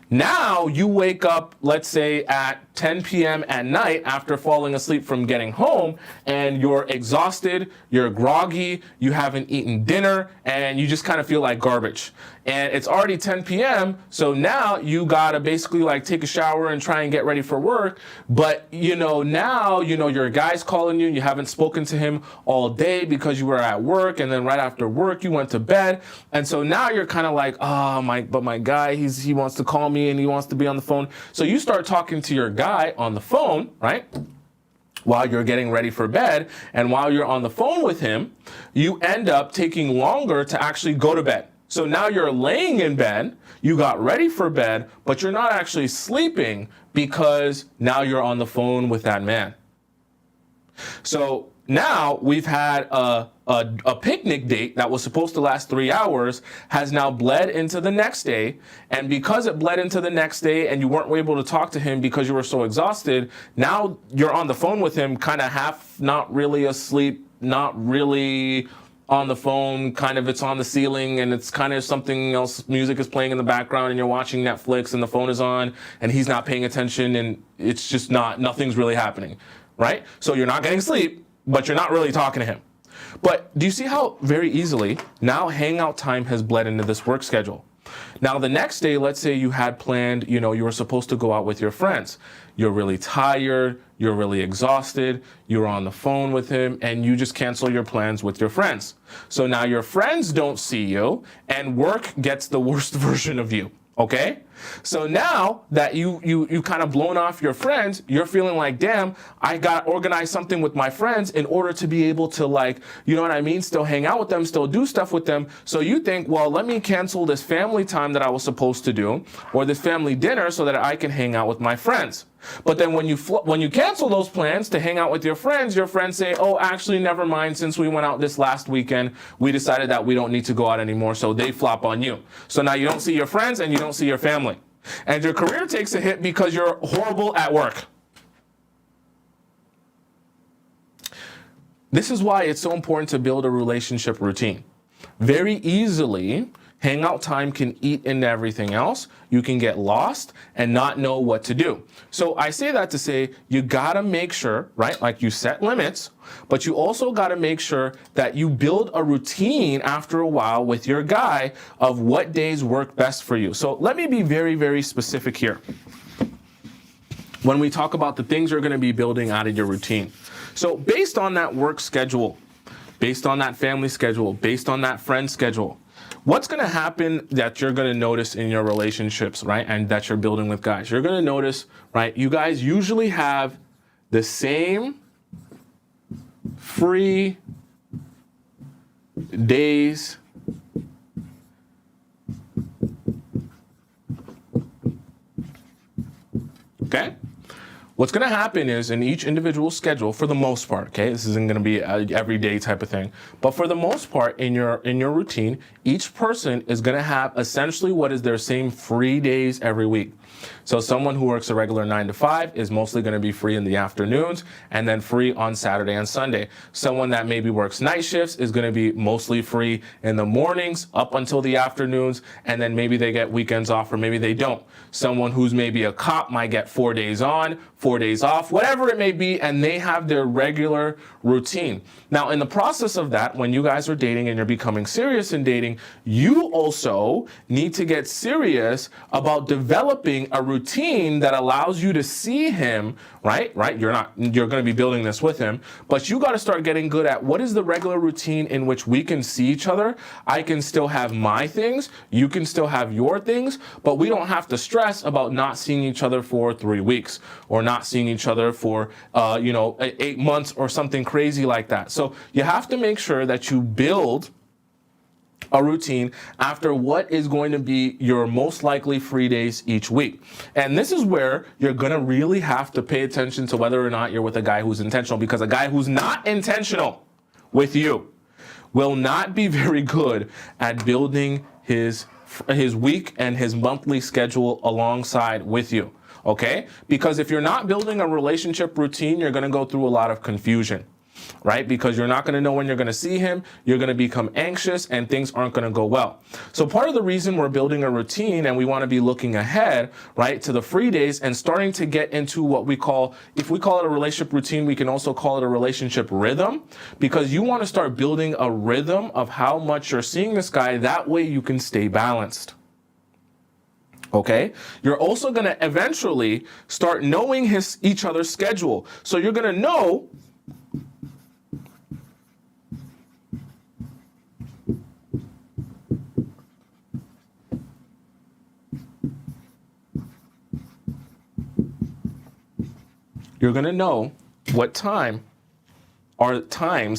Now you wake up, let's say at 10 p.m. at night after falling asleep from getting home, and you're exhausted, you're groggy, you haven't eaten dinner, and you just kind of feel like garbage. And it's already 10 p.m., so now you gotta basically like take a shower and try and get ready for work. But now your guy's calling you, you haven't spoken to him all day because you were at work, and then right after work you went to bed. And so now you're kind of like, my guy, he wants to call me and he wants to be on the phone. So you start talking to your guy on the phone, right? While you're getting ready for bed, and while you're on the phone with him, you end up taking longer to actually go to bed. So now you're laying in bed, you got ready for bed, but you're not actually sleeping because now you're on the phone with that man. So now we've had a picnic date that was supposed to last 3 hours has now bled into the next day. And because it bled into the next day and you weren't able to talk to him because you were so exhausted, now you're on the phone with him kind of half, not really asleep, not really on the phone, kind of it's on the ceiling and it's kind of something else, music is playing in the background and you're watching Netflix and the phone is on and he's not paying attention and it's just nothing's really happening, right? So you're not getting sleep, but you're not really talking to him. But do you see how very easily now hangout time has bled into this work schedule? Now the next day, let's say you had planned, you were supposed to go out with your friends. You're really tired, you're really exhausted, you're on the phone with him, and you just cancel your plans with your friends. So now your friends don't see you, and work gets the worst version of you. Okay? So now that you kind of blown off your friends, you're feeling like, damn, I got to organize something with my friends in order to be able to, like, you know what I mean? Still hang out with them, still do stuff with them. So you think, well, let me cancel this family time that I was supposed to do or this family dinner so that I can hang out with my friends. But then when you cancel those plans to hang out with your friends say, oh, actually, never mind. Since we went out this last weekend, we decided that we don't need to go out anymore. So they flop on you. So now you don't see your friends and you don't see your family. And your career takes a hit because you're horrible at work. This is why it's so important to build a relationship routine. Very easily, hangout time can eat into everything else. You can get lost and not know what to do. So I say that to say you gotta make sure, right? Like you set limits, but you also gotta make sure that you build a routine after a while with your guy of what days work best for you. So let me be very, very specific here. When we talk about the things you're gonna be building out of your routine. So based on that work schedule, based on that family schedule, based on that friend schedule, what's going to happen that you're going to notice in your relationships, right? And that you're building with guys. You're going to notice, right? You guys usually have the same free days okay? What's going to happen is in each individual schedule, for the most part, okay, this isn't going to be an everyday type of thing, but for the most part in your routine, each person is going to have essentially what is their same free days every week. So someone who works a regular 9 to 5 is mostly going to be free in the afternoons and then free on Saturday and Sunday. Someone that maybe works night shifts is going to be mostly free in the mornings up until the afternoons, and then maybe they get weekends off or maybe they don't. Someone who's maybe a cop might get 4 days on, 4 days off, whatever it may be, and they have their regular routine. Now, in the process of that, when you guys are dating and you're becoming serious in dating, you also need to get serious about developing a routine that allows you to see him, right? You're going to be building this with him, but you got to start getting good at what is the regular routine in which we can see each other. I can still have my things, you can still have your things, but we don't have to stress about not seeing each other for 3 weeks or not seeing each other for 8 months or something crazy like that. So you have to make sure that you build a routine after what is going to be your most likely free days each week. And this is where you're going to really have to pay attention to whether or not you're with a guy who's intentional, because a guy who's not intentional with you will not be very good at building his week and his monthly schedule alongside with you. Okay? Because if you're not building a relationship routine, you're going to go through a lot of confusion, right? Because you're not going to know when you're going to see him, you're going to become anxious, and things aren't going to go well. So part of the reason we're building a routine and we want to be looking ahead, right, to the free days and starting to get into what we call, if we call it a relationship routine, we can also call it a relationship rhythm, because you want to start building a rhythm of how much you're seeing this guy. That way you can stay balanced. Okay, you're also going to eventually start knowing each other's schedule. So you're going to know what times,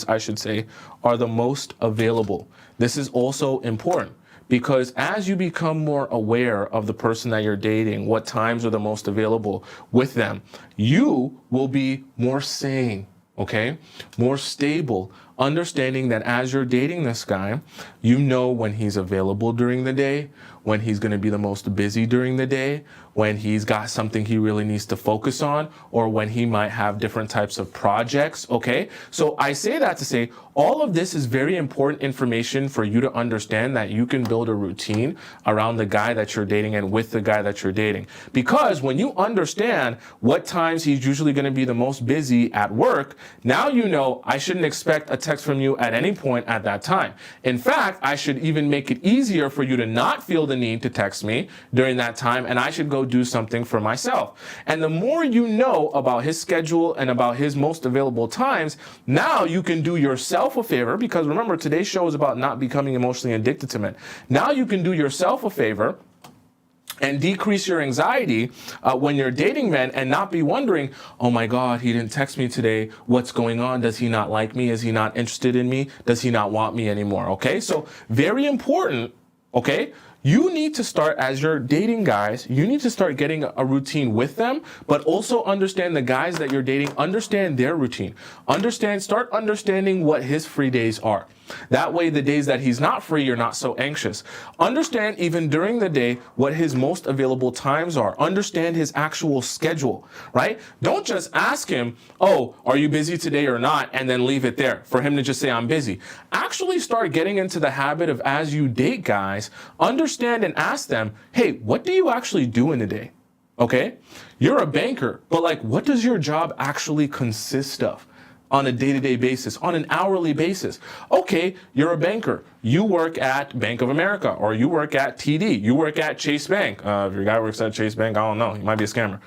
I should say, are the most available. This is also important Because as you become more aware of the person that you're dating, what times are the most available with them, you will be more sane, okay? More stable, understanding that as you're dating this guy, you know when he's available during the day, when he's going to be the most busy during the day, when he's got something he really needs to focus on, or when he might have different types of projects, okay? So I say that to say all of this is very important information for you to understand that you can build a routine around the guy that you're dating and with the guy that you're dating. Because when you understand what times he's usually going to be the most busy at work, now you know I shouldn't expect a text from you at any point at that time. In fact, I should even make it easier for you to not feel the need to text me during that time, and I should go do something for myself. And the more you know about his schedule and about his most available times, now you can do yourself a favor, because remember, today's show is about not becoming emotionally addicted to men. Now you can do yourself a favor and decrease your anxiety when you're dating men, and not be wondering, oh my God, he didn't text me today. What's going on? Does he not like me? Is he not interested in me? Does he not want me anymore? Okay, so very important, okay? You need to start, as you're dating guys, you need to start getting a routine with them, but also understand the guys that you're dating, understand their routine. Start understanding what his free days are. That way, the days that he's not free, you're not so anxious. Understand even during the day what his most available times are. Understand his actual schedule, right? Don't just ask him, oh, are you busy today or not? And then leave it there for him to just say, I'm busy. Actually start getting into the habit of, as you date guys, understand and ask them, hey, what do you actually do in a day? Okay? You're a banker, but like, what does your job actually consist of? On a day-to-day basis, on an hourly basis. Okay, you're a banker. You work at Bank of America, or you work at TD. You work at Chase Bank. If your guy works at Chase Bank, I don't know. He might be a scammer.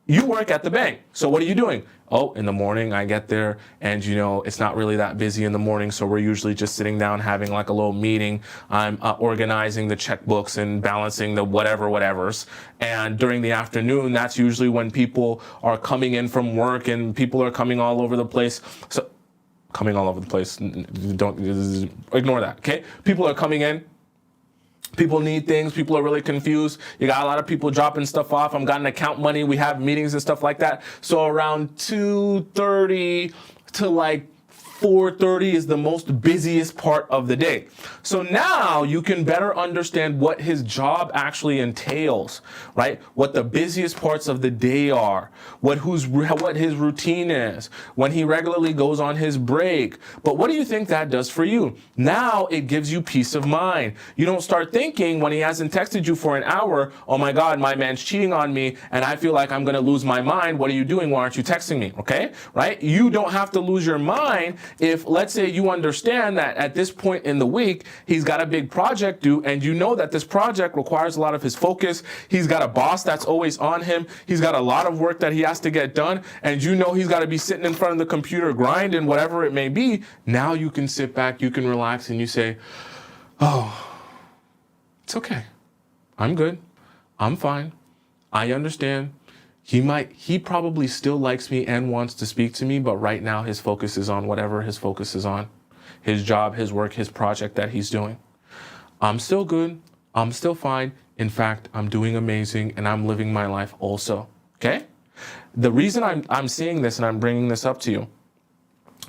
You work at the bank. So what are you doing? Oh, in the morning I get there, and you know, it's not really that busy in the morning, so we're usually just sitting down having like a little meeting. I'm organizing the checkbooks and balancing the whatevers. And during the afternoon, that's usually when people are coming in from work, and people are coming all over the place. So coming all over the place, don't ignore that, okay? People are coming in. People need things. People are really confused. You got a lot of people dropping stuff off. I'm got an account money. We have meetings and stuff like that. So around 2:30 to like 4:30 is the most busiest part of the day. So now you can better understand what his job actually entails, right? What the busiest parts of the day are, what his routine is, when he regularly goes on his break. But what do you think that does for you? Now it gives you peace of mind. You don't start thinking when he hasn't texted you for an hour, oh my God, my man's cheating on me and I feel like I'm going to lose my mind. What are you doing? Why aren't you texting me? Okay, right? You don't have to lose your mind if, let's say, you understand that at this point in the week, he's got a big project due, and you know that this project requires a lot of his focus. He's got a boss that's always on him. He's got a lot of work that he has to get done, and you know he's got to be sitting in front of the computer grinding, whatever it may be. Now you can sit back, you can relax, and you say, oh, it's okay. I'm good. I'm fine. I understand. He probably still likes me and wants to speak to me, but right now his focus is on whatever his focus is on. His job, his work, his project that he's doing. I'm still good. I'm still fine. In fact, I'm doing amazing, and I'm living my life also. Okay? The reason I'm seeing this and I'm bringing this up to you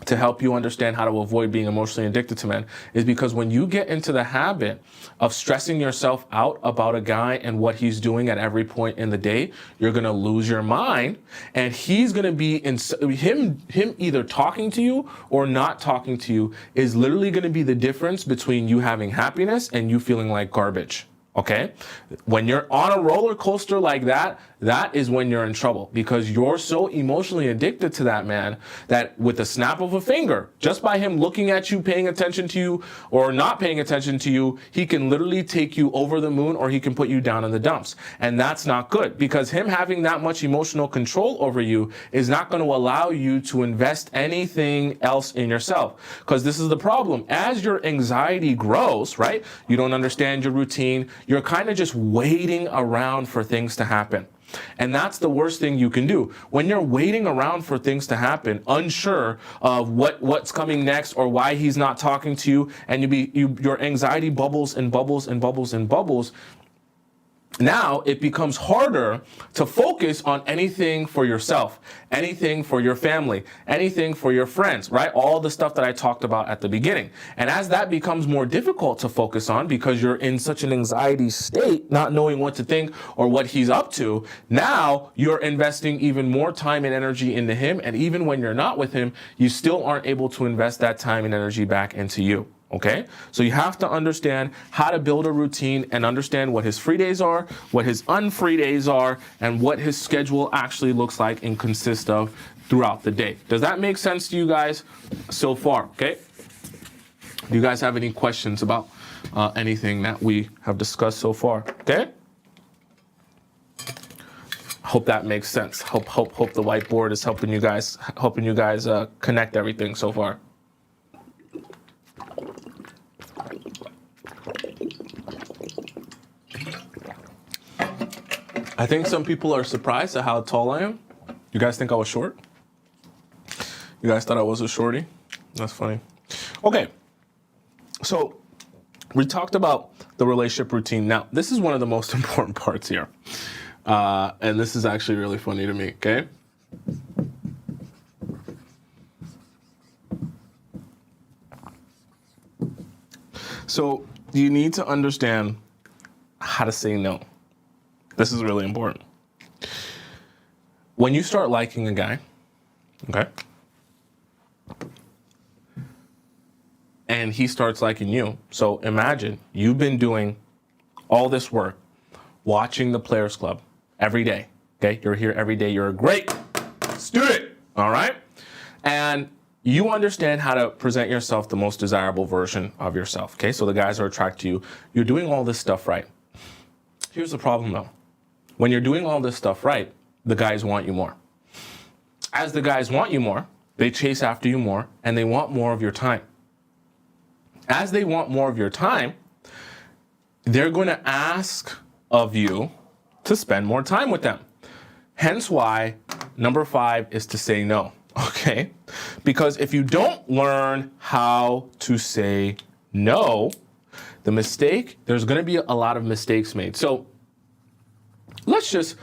to help you understand how to avoid being emotionally addicted to men is because when you get into the habit of stressing yourself out about a guy and what he's doing at every point in the day, you're going to lose your mind, and he's going to be him either talking to you or not talking to you is literally going to be the difference between you having happiness and you feeling like garbage. Okay? When you're on a roller coaster like that, that is when you're in trouble, because you're so emotionally addicted to that man that with the snap of a finger, just by him looking at you, paying attention to you, or not paying attention to you, he can literally take you over the moon, or he can put you down in the dumps. And that's not good, because him having that much emotional control over you is not going to allow you to invest anything else in yourself. Because this is the problem. As your anxiety grows, right? You don't understand your routine. You're kind of just waiting around for things to happen. And that's the worst thing you can do. When you're waiting around for things to happen, unsure of what's coming next or why he's not talking to you, and your anxiety bubbles and bubbles and bubbles and bubbles, now it becomes harder to focus on anything for yourself, anything for your family, anything for your friends, right? All the stuff that I talked about at the beginning. And as that becomes more difficult to focus on because you're in such an anxiety state, not knowing what to think or what he's up to, now you're investing even more time and energy into him. And even when you're not with him, you still aren't able to invest that time and energy back into you. Okay, so you have to understand how to build a routine and understand what his free days are, what his unfree days are, and what his schedule actually looks like and consists of throughout the day. Does that make sense to you guys so far? Okay. Do you guys have any questions about anything that we have discussed so far? Okay. Hope that makes sense. Hope the whiteboard is helping you guys connect everything so far. I think some people are surprised at how tall I am. You guys think I was short? You guys thought I was a shorty? That's funny. Okay, so we talked about the relationship routine. Now, this is one of the most important parts here. And this is actually really funny to me, okay? So you need to understand how to say no. This is really important. When you start liking a guy, okay, and he starts liking you, so imagine you've been doing all this work, watching the Players Club every day, okay? You're here every day. You're a great student, all right? And you understand how to present yourself the most desirable version of yourself, okay? So the guys are attracted to you. You're doing all this stuff right. Here's the problem, though. When you're doing all this stuff right, the guys want you more. As the guys want you more, they chase after you more, and they want more of your time. As they want more of your time, they're going to ask of you to spend more time with them. Hence why number 5 is to say no, okay? Because if you don't learn how to say no, there's going to be a lot of mistakes made. So let's just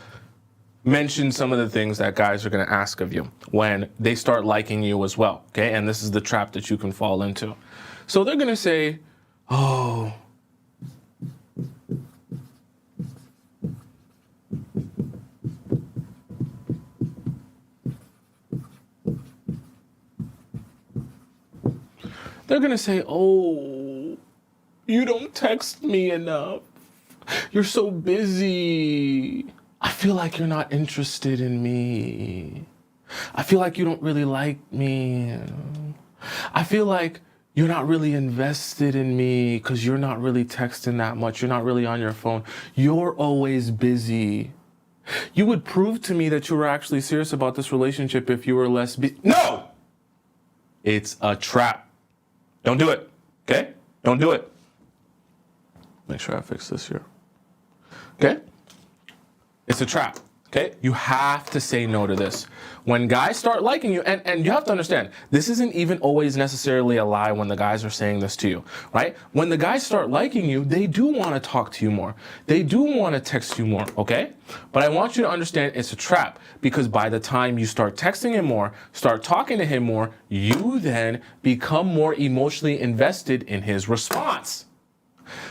mention some of the things that guys are going to ask of you when they start liking you as well, okay? And this is the trap that you can fall into. So they're going to say, oh, they're going to say, oh, you don't text me enough. You're so busy. I feel like you're not interested in me. I feel like you don't really like me. I feel like you're not really invested in me because you're not really texting that much. You're not really on your phone. You're always busy. You would prove to me that you were actually serious about this relationship if you were less busy. No! It's a trap. Don't do it, okay? Don't do it. Make sure I fix this here. Okay? It's a trap, okay? You have to say no to this. When guys start liking you, and you have to understand, this isn't even always necessarily a lie when the guys are saying this to you, right? When the guys start liking you, they do want to talk to you more. They do want to text you more, okay? But I want you to understand it's a trap because by the time you start texting him more, start talking to him more, you then become more emotionally invested in his response.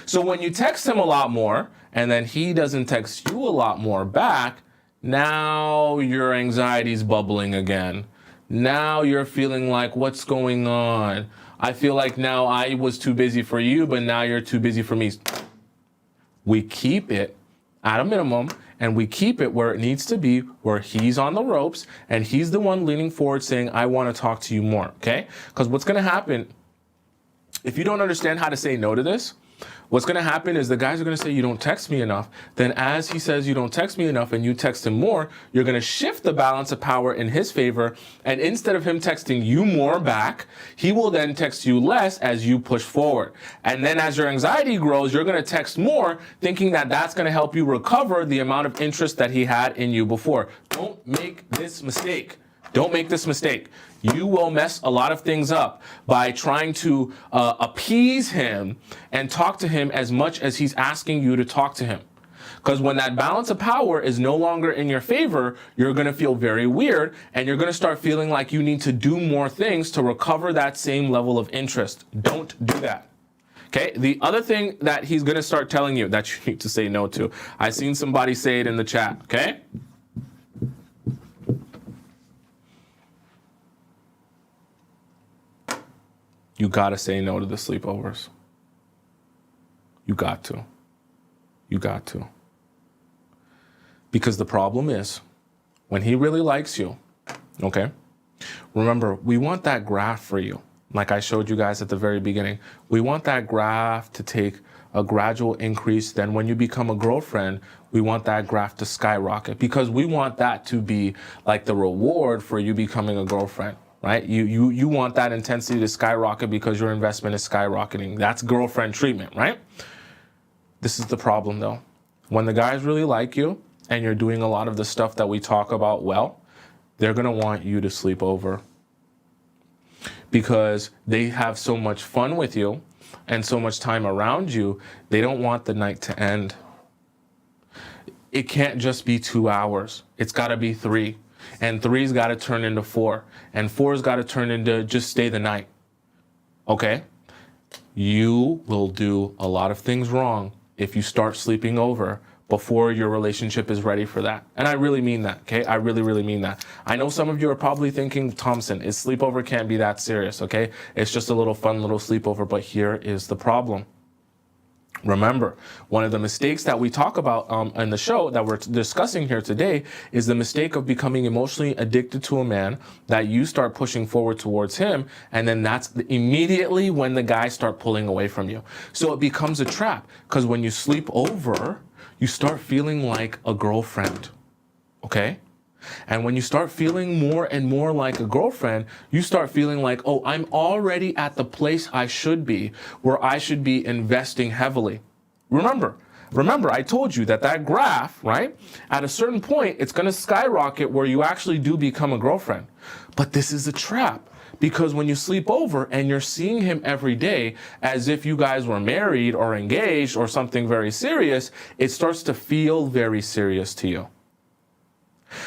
So when you text him a lot more and then he doesn't text you a lot more back, now your anxiety's bubbling again. Now you're feeling like, what's going on? I feel like now I was too busy for you, but now you're too busy for me. We keep it at a minimum and we keep it where it needs to be, where he's on the ropes and he's the one leaning forward saying, I want to talk to you more, okay? Because what's going to happen, if you don't understand how to say no to this, What's going to happen is the guys are going to say, you don't text me enough. Then as he says, you don't text me enough and you text him more, you're going to shift the balance of power in his favor. And instead of him texting you more back, he will then text you less as you push forward. And then as your anxiety grows, you're going to text more, thinking that that's going to help you recover the amount of interest that he had in you before. Don't make this mistake. Don't make this mistake. You will mess a lot of things up by trying to appease him and talk to him as much as he's asking you to talk to him. Because when that balance of power is no longer in your favor, you're going to feel very weird and you're going to start feeling like you need to do more things to recover that same level of interest. Don't do that. Okay, the other thing that he's going to start telling you that you need to say no to. I seen somebody say it in the chat, okay? You gotta say no to the sleepovers. You got to. You got to. Because the problem is, when he really likes you, okay? Remember, we want that graph for you. Like I showed you guys at the very beginning. We want that graph to take a gradual increase. Then when you become a girlfriend, we want that graph to skyrocket because we want that to be like the reward for you becoming a girlfriend. Right? You want that intensity to skyrocket because your investment is skyrocketing. That's girlfriend treatment, right? This is the problem though. When the guys really like you and you're doing a lot of the stuff that we talk about well, they're going to want you to sleep over because they have so much fun with you and so much time around you. They don't want the night to end. It can't just be 2 hours. It's got to be 3. And 3's got to turn into 4. And 4's got to turn into just stay the night. Okay? You will do a lot of things wrong if you start sleeping over before your relationship is ready for that. And I really mean that, okay? I really, really mean that. I know some of you are probably thinking, Thompson, sleepover can't be that serious, okay? It's just a little fun little sleepover, but here is the problem. Remember, one of the mistakes that we talk about in the show that we're discussing here today is the mistake of becoming emotionally addicted to a man that you start pushing forward towards him. And then that's immediately when the guys start pulling away from you. So it becomes a trap because when you sleep over, you start feeling like a girlfriend. Okay? And when you start feeling more and more like a girlfriend, you start feeling like, oh, I'm already at the place I should be, where I should be investing heavily. Remember, I told you that graph, right? At a certain point, it's going to skyrocket where you actually do become a girlfriend. But this is a trap. Because when you sleep over and you're seeing him every day as if you guys were married or engaged or something very serious, it starts to feel very serious to you.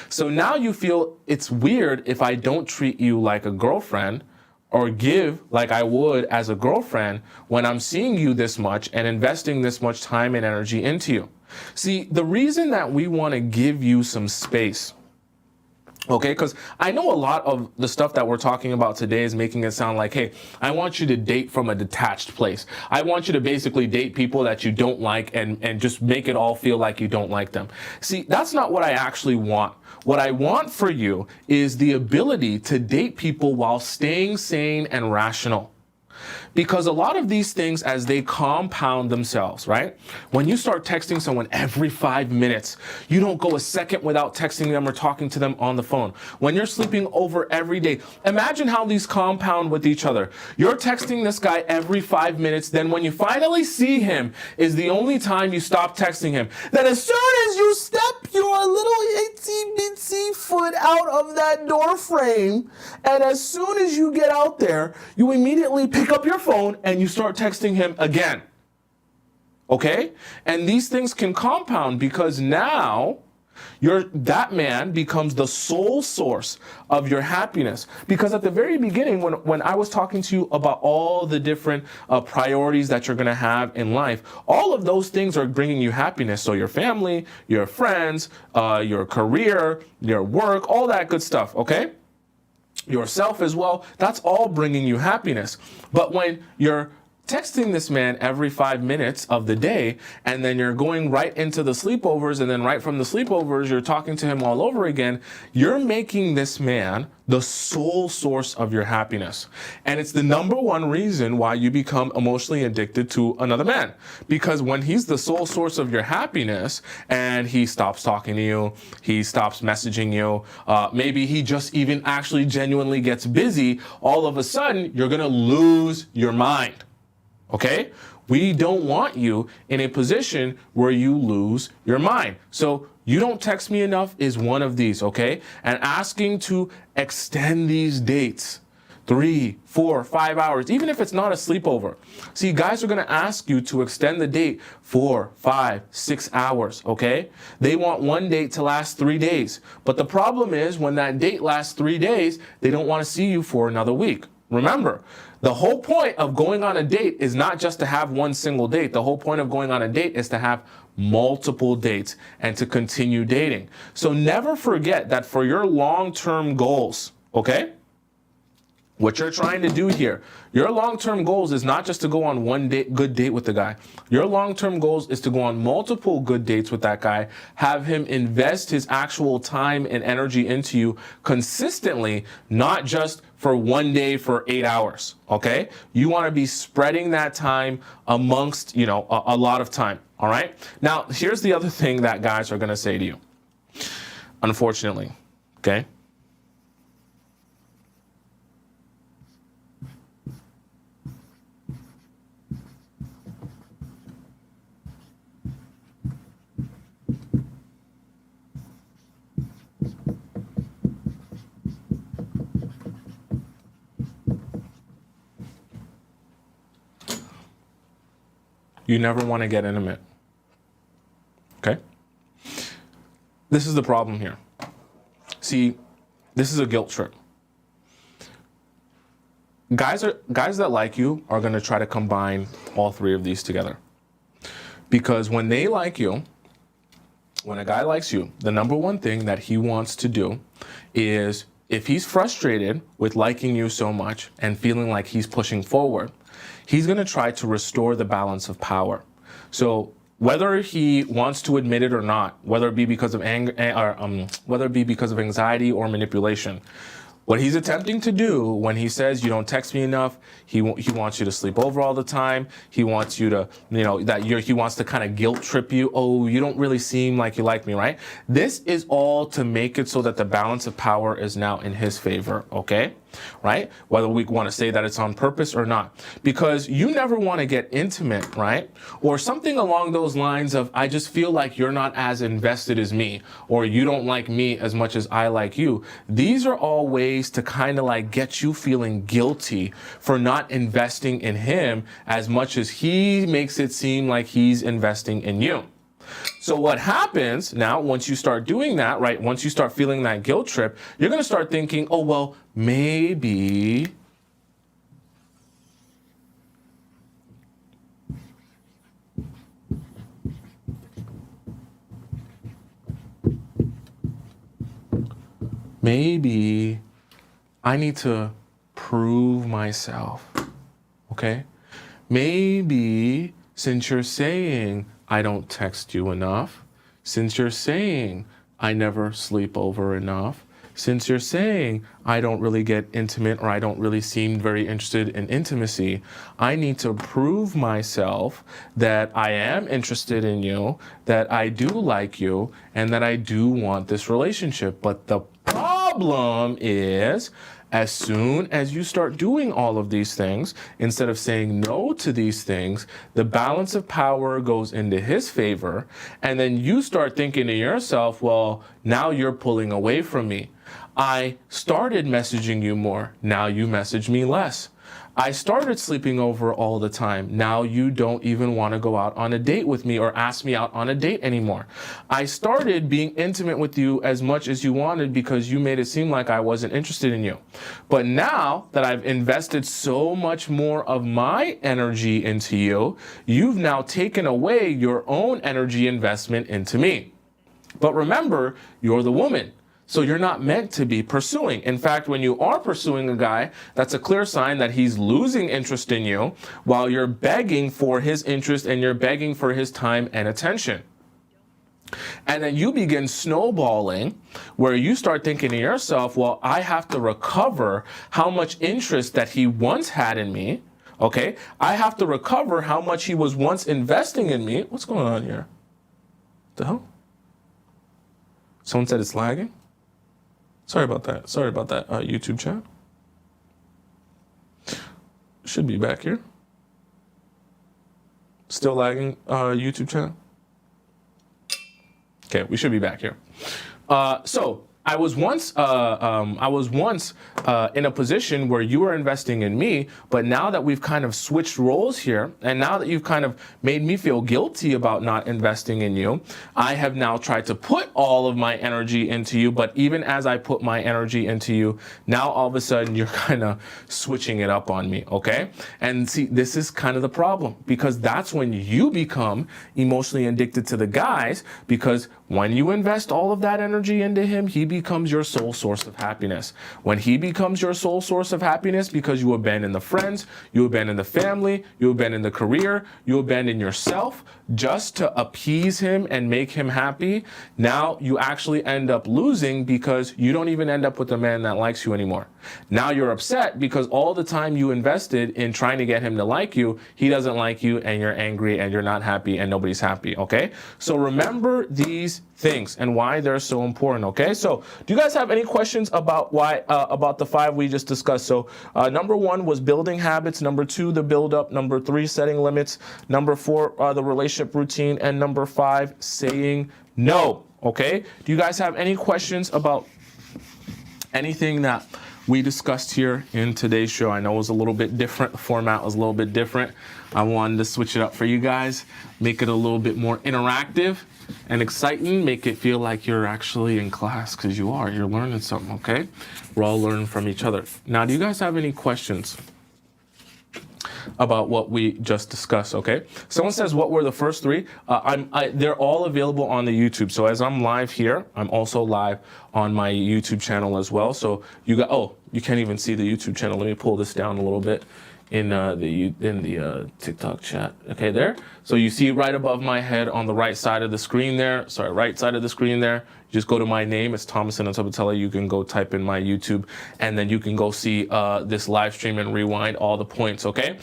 So now you feel it's weird if I don't treat you like a girlfriend or give like I would as a girlfriend when I'm seeing you this much and investing this much time and energy into you. See, the reason that we want to give you some space, okay, because I know a lot of the stuff that we're talking about today is making it sound like, hey, I want you to date from a detached place. I want you to basically date people that you don't like and just make it all feel like you don't like them. See, that's not what I actually want. What I want for you is the ability to date people while staying sane and rational. Because a lot of these things, as they compound themselves, right? When you start texting someone every 5 minutes, you don't go a second without texting them or talking to them on the phone. When you're sleeping over every day, imagine how these compound with each other. You're texting this guy every 5 minutes, then when you finally see him is the only time you stop texting him. Then as soon as you step your little itsy-bitsy foot out of that door frame, and as soon as you get out there, you immediately pick up your phone and you start texting him again. Okay? And these things can compound because now that man becomes the sole source of your happiness. Because at the very beginning, when I was talking to you about all the different priorities that you're going to have in life, all of those things are bringing you happiness. So your family, your friends, your career, your work, all that good stuff. Okay? Yourself as well, that's all bringing you happiness. But when you're texting this man every 5 minutes of the day, and then you're going right into the sleepovers, and then right from the sleepovers, you're talking to him all over again, you're making this man the sole source of your happiness. And it's the number one reason why you become emotionally addicted to another man. Because when he's the sole source of your happiness and he stops talking to you, he stops messaging you, maybe he just even actually genuinely gets busy, all of a sudden you're gonna lose your mind. Okay? We don't want you in a position where you lose your mind. So you don't text me enough is one of these, okay? And asking to extend these dates, 3, 4, 5 hours, even if it's not a sleepover. See, guys are gonna ask you to extend the date 4, 5, 6 hours, okay? They want one date to last 3 days. But the problem is when that date lasts 3 days, they don't wanna see you for another week. Remember, the whole point of going on a date is not just to have one single date. The whole point of going on a date is to have multiple dates and to continue dating. So never forget that for your long-term goals, okay? What you're trying to do here, your long-term goals is not just to go on one good date with the guy. Your long-term goals is to go on multiple good dates with that guy, have him invest his actual time and energy into you consistently, not just for one day for 8 hours, okay? You want to be spreading that time amongst, a lot of time, all right? Now, here's the other thing that guys are going to say to you, unfortunately, okay? You never want to get intimate, okay? This is the problem here. See, this is a guilt trip. Guys that like you are going to try to combine all three of these together. Because when they like you, when a guy likes you, the number one thing that he wants to do is, if he's frustrated with liking you so much and feeling like he's pushing forward, he's going to try to restore the balance of power. So whether he wants to admit it or not, whether it be because of anger, whether it be because of anxiety or manipulation, what he's attempting to do when he says you don't text me enough, he wants you to sleep over all the time. He wants you to, he wants to kind of guilt trip you. Oh, you don't really seem like you like me, right? This is all to make it so that the balance of power is now in his favor, okay? Right? Whether we want to say that it's on purpose or not. Because you never want to get intimate, right? Or something along those lines of, I just feel like you're not as invested as me, or you don't like me as much as I like you. These are all ways to kind of like get you feeling guilty for not investing in him as much as he makes it seem like he's investing in you. So what happens now, once you start doing that, right, once you start feeling that guilt trip, you're going to start thinking, oh, well, maybe I need to prove myself, okay? Maybe since you're saying I don't text you enough, since you're saying I never sleep over enough, since you're saying I don't really get intimate or I don't really seem very interested in intimacy, I need to prove myself that I am interested in you, that I do like you, and that I do want this relationship. But the problem is, as soon as you start doing all of these things, instead of saying no to these things, the balance of power goes into his favor. And then you start thinking to yourself, well, now you're pulling away from me. I started messaging you more. Now you message me less. I started sleeping over all the time. Now you don't even want to go out on a date with me or ask me out on a date anymore. I started being intimate with you as much as you wanted because you made it seem like I wasn't interested in you. But now that I've invested so much more of my energy into you, you've now taken away your own energy investment into me. But remember, you're the woman. So you're not meant to be pursuing. In fact, when you are pursuing a guy, that's a clear sign that he's losing interest in you while you're begging for his interest and you're begging for his time and attention. And then you begin snowballing where you start thinking to yourself, well, I have to recover how much interest that he once had in me. Okay, I have to recover how much he was once investing in me. What's going on here? What the hell? Someone said it's lagging? Sorry about that. Sorry about that, YouTube chat. Should be back here. Still lagging, YouTube chat? Okay, we should be back here. So I was once in a position where you were investing in me, but now that we've kind of switched roles here, and now that you've kind of made me feel guilty about not investing in you, I have now tried to put all of my energy into you, but even as I put my energy into you, now all of a sudden you're kind of switching it up on me, okay? And see, this is kind of the problem, because that's when you become emotionally addicted to the guys, because when you invest all of that energy into him, he becomes your sole source of happiness. When he becomes your sole source of happiness because you abandon the friends, you abandon the family, you abandon the career, you abandon yourself just to appease him and make him happy, now you actually end up losing because you don't even end up with a man that likes you anymore. Now you're upset because all the time you invested in trying to get him to like you, he doesn't like you and you're angry and you're not happy and nobody's happy, okay? So remember these things and why they're so important, okay? So do you guys have any questions about why about the 5 we just discussed? So number 1 was building habits, number 2 the build up, number 3 setting limits, number 4 the relationship routine, and number 5 saying no, okay? Do you guys have any questions about anything that we discussed here in today's show? I know it was a little bit different. The format was a little bit different. I wanted to switch it up for you guys, make it a little bit more interactive and exciting, make it feel like you're actually in class, because you are. You're learning something, okay? We're all learning from each other. Now, do you guys have any questions about what we just discussed, okay? Someone says, what were the first 3? They're all available on the YouTube. So as I'm live here, I'm also live on my YouTube channel as well. So you got, oh, you can't even see the YouTube channel. Let me pull this down a little bit in the TikTok chat. Okay, there. So you see right above my head on the right side of the screen there, right side of the screen there, just go to my name. It's Tomisin Atobatele. You can go type in my YouTube, and then you can go see this live stream and rewind all the points, okay?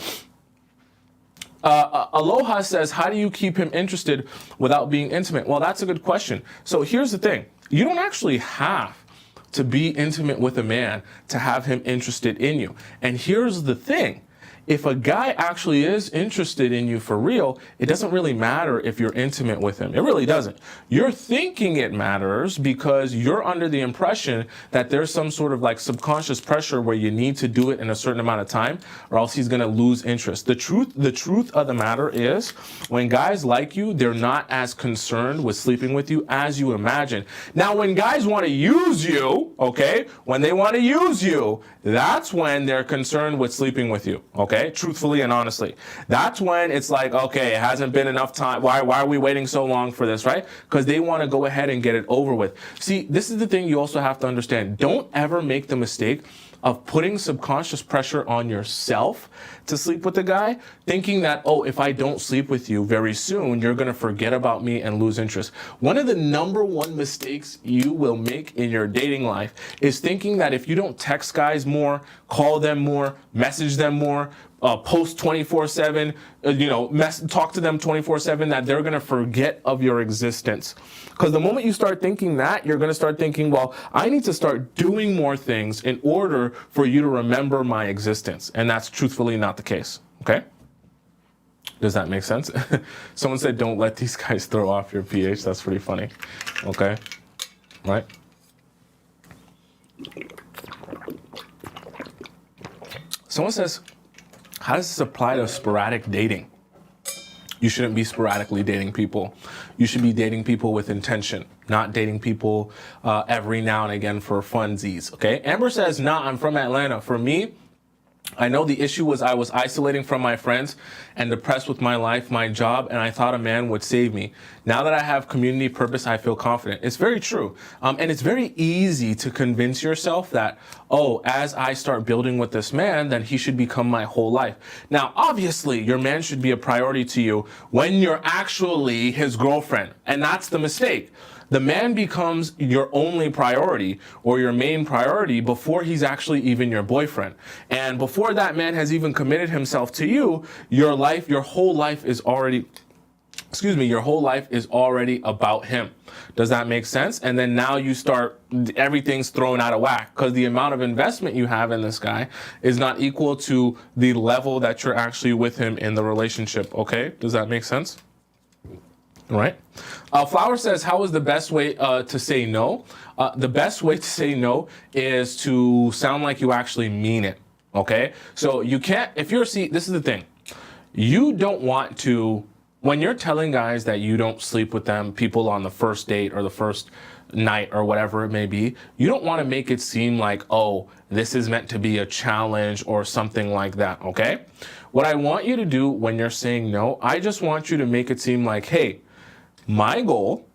Aloha says, how do you keep him interested without being intimate? Well, that's a good question. So here's the thing. You don't actually have to be intimate with a man to have him interested in you. And here's the thing. If a guy actually is interested in you for real, it doesn't really matter if you're intimate with him. It really doesn't. You're thinking it matters because you're under the impression that there's some sort of like subconscious pressure where you need to do it in a certain amount of time or else he's going to lose interest. The truth of the matter is when guys like you, they're not as concerned with sleeping with you as you imagine. Now, when guys want to use you, okay, when they want to use you, that's when they're concerned with sleeping with you, okay? Truthfully and honestly. That's when it's like, okay, it hasn't been enough time. Why are we waiting so long for this, right? Because they want to go ahead and get it over with. See, this is the thing you also have to understand. Don't ever make the mistake of putting subconscious pressure on yourself to sleep with a guy, thinking that, oh, if I don't sleep with you very soon, you're going to forget about me and lose interest. One of the number 1 mistakes you will make in your dating life is thinking that if you don't text guys more, call them more, message them more, post 24/7, talk to them 24/7, that they're going to forget of your existence. Because the moment you start thinking that, you're going to start thinking, well, I need to start doing more things in order for you to remember my existence. And that's truthfully not the case. Okay? Does that make sense? Someone said, don't let these guys throw off your pH. That's pretty funny. Okay? Right? Someone says, how does this apply to sporadic dating? You shouldn't be sporadically dating people. You should be dating people with intention, not dating people every now and again for funsies, okay? Amber says, nah, I'm from Atlanta. For me, I know the issue was I was isolating from my friends and depressed with my life, my job, and I thought a man would save me. Now that I have community purpose, I feel confident. It's very true. And it's very easy to convince yourself that, oh, as I start building with this man, then he should become my whole life. Now, obviously, your man should be a priority to you when you're actually his girlfriend. And that's the mistake. The man becomes your only priority or your main priority before he's actually even your boyfriend. And before that man has even committed himself to you, your whole life is already about him. Does that make sense? And then now everything's thrown out of whack because the amount of investment you have in this guy is not equal to the level that you're actually with him in the relationship. Okay? Does that make sense? All right. Flower says, how is the best way to say no? The best way to say no is to sound like you actually mean it. Okay. So you can't, this is the thing. You don't want to, when you're telling guys that you don't sleep with them, people on the first date or the first night or whatever it may be, you don't want to make it seem like, oh, this is meant to be a challenge or something like that. Okay. What I want you to do when you're saying no, I just want you to make it seem like, hey, my goal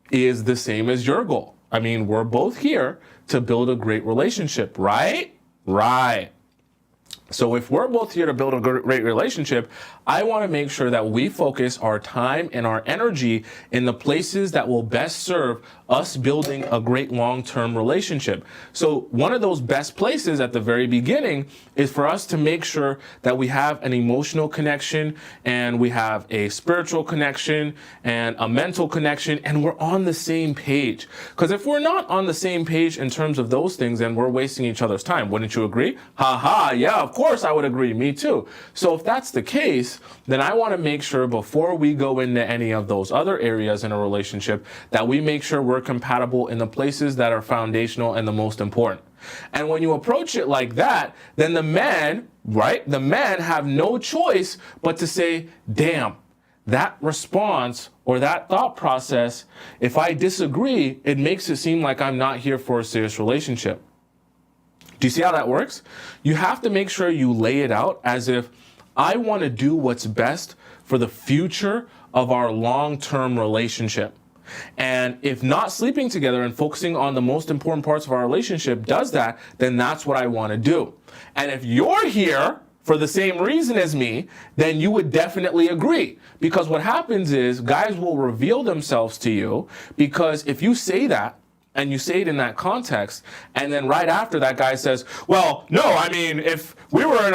is the same as your goal. I mean, we're both here to build a great relationship, right? Right. So if we're both here to build a great relationship, I want to make sure that we focus our time and our energy in the places that will best serve us building a great long-term relationship. So one of those best places at the very beginning is for us to make sure that we have an emotional connection and we have a spiritual connection and a mental connection and we're on the same page. Because if we're not on the same page in terms of those things, then we're wasting each other's time. Wouldn't you agree? Yeah, of course I would agree. Me too. So if that's the case, then I want to make sure before we go into any of those other areas in a relationship that we make sure we're compatible in the places that are foundational and the most important. And when you approach it like that, then the men have no choice but to say, damn, that response or that thought process, if I disagree, it makes it seem like I'm not here for a serious relationship. Do you see how that works? You have to make sure you lay it out as if I want to do what's best for the future of our long-term relationship. And if not sleeping together and focusing on the most important parts of our relationship does that, then that's what I want to do. And if you're here for the same reason as me, then you would definitely agree. Because what happens is guys will reveal themselves to you because if you say that, and you say it in that context, and then right after that guy says, well, no, I mean, if we were in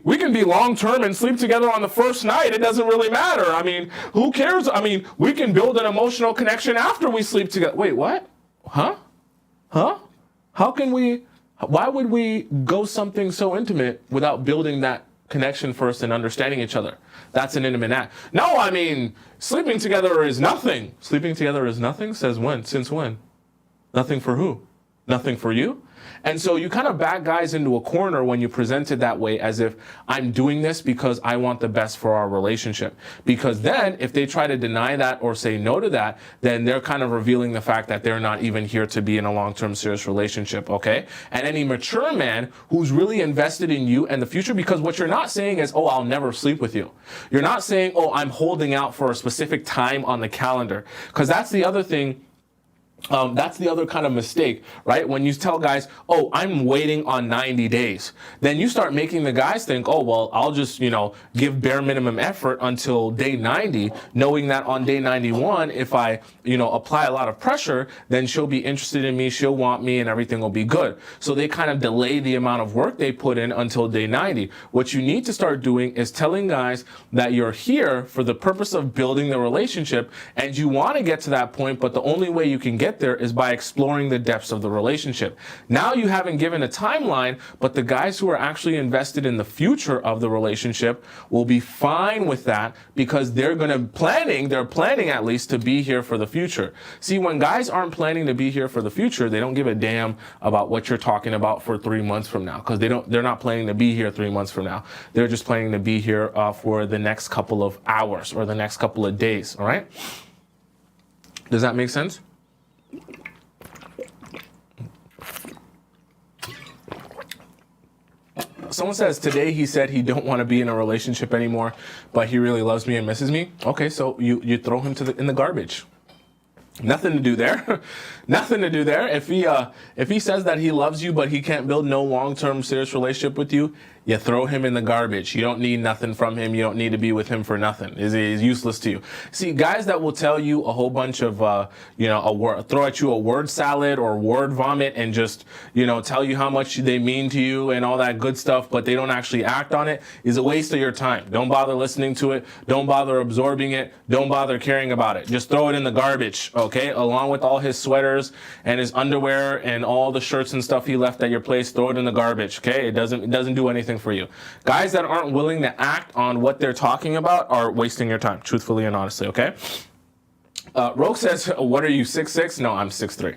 we can be long-term and sleep together on the first night. It doesn't really matter. I mean, who cares? I mean, we can build an emotional connection after we sleep together. Wait, what? Huh? Why would we go something so intimate without building that connection first and understanding each other? That's an intimate act. No, I mean, sleeping together is nothing. Sleeping together is nothing? Says when? Since when? Nothing for who? Nothing for you? And so you kind of back guys into a corner when you present it that way as if I'm doing this because I want the best for our relationship. Because then if they try to deny that or say no to that, then they're kind of revealing the fact that they're not even here to be in a long-term serious relationship, okay? And any mature man who's really invested in you and the future, because what you're not saying is, oh, I'll never sleep with you. You're not saying, oh, I'm holding out for a specific time on the calendar. Because that's the other thing. That's the other kind of mistake, right? When you tell guys, oh, I'm waiting on 90 days, then you start making the guys think, oh, well, I'll just, give bare minimum effort until day 90, knowing that on day 91, if I, apply a lot of pressure, then she'll be interested in me, she'll want me, and everything will be good. So they kind of delay the amount of work they put in until day 90. What you need to start doing is telling guys that you're here for the purpose of building the relationship, and you want to get to that point, but the only way you can get there is by exploring the depths of the relationship. Now you haven't given a timeline, but the guys who are actually invested in the future of the relationship will be fine with that because they're planning at least to be here for the future. See, when guys aren't planning to be here for the future, they don't give a damn about what you're talking about for 3 months from now because they're not planning to be here 3 months from now. They're just planning to be here for the next couple of hours or the next couple of days, all right? Does that make sense? Someone says, today he said he don't want to be in a relationship anymore, but he really loves me and misses me. Okay, so you throw him in the garbage. Nothing to do there. Nothing to do there. If he says that he loves you, but he can't build no long-term serious relationship with you, you throw him in the garbage. You don't need nothing from him. You don't need to be with him for nothing. He's useless to you. See, guys that will tell you a whole bunch of, throw at you a word salad or word vomit and just, tell you how much they mean to you and all that good stuff, but they don't actually act on it, is a waste of your time. Don't bother listening to it. Don't bother absorbing it. Don't bother caring about it. Just throw it in the garbage, okay? Along with all his sweaters and his underwear and all the shirts and stuff he left at your place, throw it in the garbage, okay? It doesn't do anything for you. Guys that aren't willing to act on what they're talking about are wasting your time, truthfully and honestly, okay? Roke says, what are you, 6'6"? No, I'm 6'3".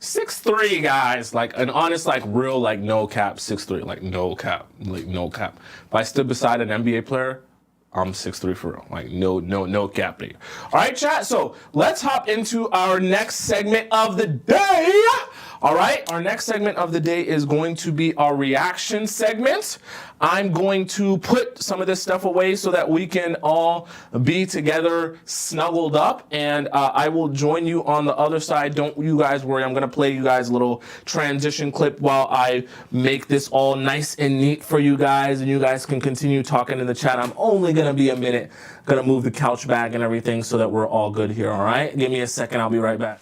6'3", guys, like an honest, like real, like no cap, 6'3", like no cap. If I stood beside an NBA player, I'm 6'3" for real. Like no cap there. All right, chat. So let's hop into our next segment of the day. All right, our next segment of the day is going to be our reaction segment. I'm going to put some of this stuff away so that we can all be together, snuggled up, and I will join you on the other side. Don't you guys worry. I'm going to play you guys a little transition clip while I make this all nice and neat for you guys, and you guys can continue talking in the chat. I'm only going to be a minute. Going to move the couch bag and everything so that we're all good here, all right? Give me a second. I'll be right back.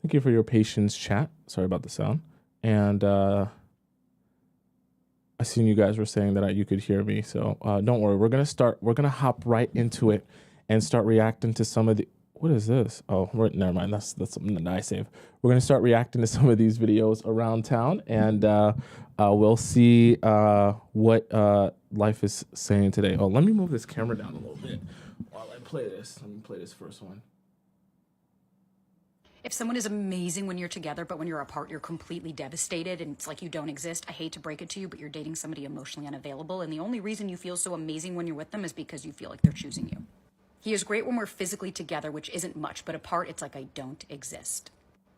Thank you for your patience, chat. Sorry about the sound. And I seen you guys were saying that you could hear me. So don't worry. We're going to hop right into it and start reacting to some of the, what is this? Oh, never mind. That's something that I saved. We're going to start reacting to some of these videos around town, and we'll see what life is saying today. Oh, let me move this camera down a little bit while I play this. Let me play this first one. If someone is amazing when you're together, but when you're apart, you're completely devastated and it's like you don't exist, I hate to break it to you, but you're dating somebody emotionally unavailable. And the only reason you feel so amazing when you're with them is because you feel like they're choosing you. He is great when we're physically together, which isn't much, but apart, it's like I don't exist.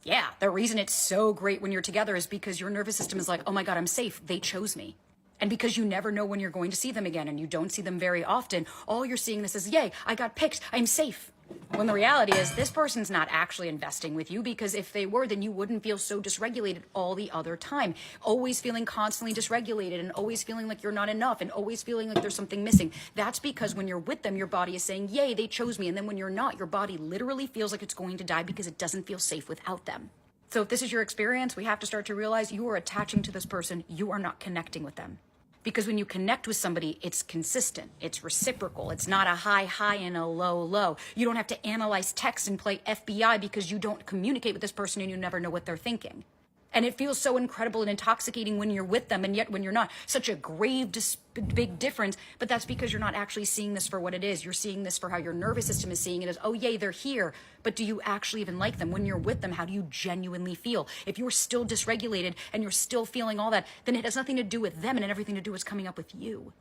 Yeah, the reason it's so great when you're together is because your nervous system is like, oh my God, I'm safe. They chose me. And because you never know when you're going to see them again and you don't see them very often, all you're seeing this is, yay, I got picked, I'm safe. When the reality is this person's not actually investing with you, because if they were, then you wouldn't feel so dysregulated all the other time. Always feeling constantly dysregulated and always feeling like you're not enough and always feeling like there's something missing. That's because when you're with them, your body is saying, yay, they chose me. And then when you're not, your body literally feels like it's going to die because it doesn't feel safe without them. So if this is your experience, we have to start to realize you are attaching to this person. You are not connecting with them. Because when you connect with somebody, it's consistent, it's reciprocal, it's not a high and a low. You don't have to analyze text and play FBI because you don't communicate with this person and you never know what they're thinking. And it feels so incredible and intoxicating when you're with them, and yet when you're not, such a big difference. But that's because you're not actually seeing this for what it is. You're seeing this for how your nervous system is seeing it as, oh yay, they're here. But do you actually even like them? When you're with them, how do you genuinely feel? If you're still dysregulated and you're still feeling all that, then it has nothing to do with them and everything to do with coming up with you.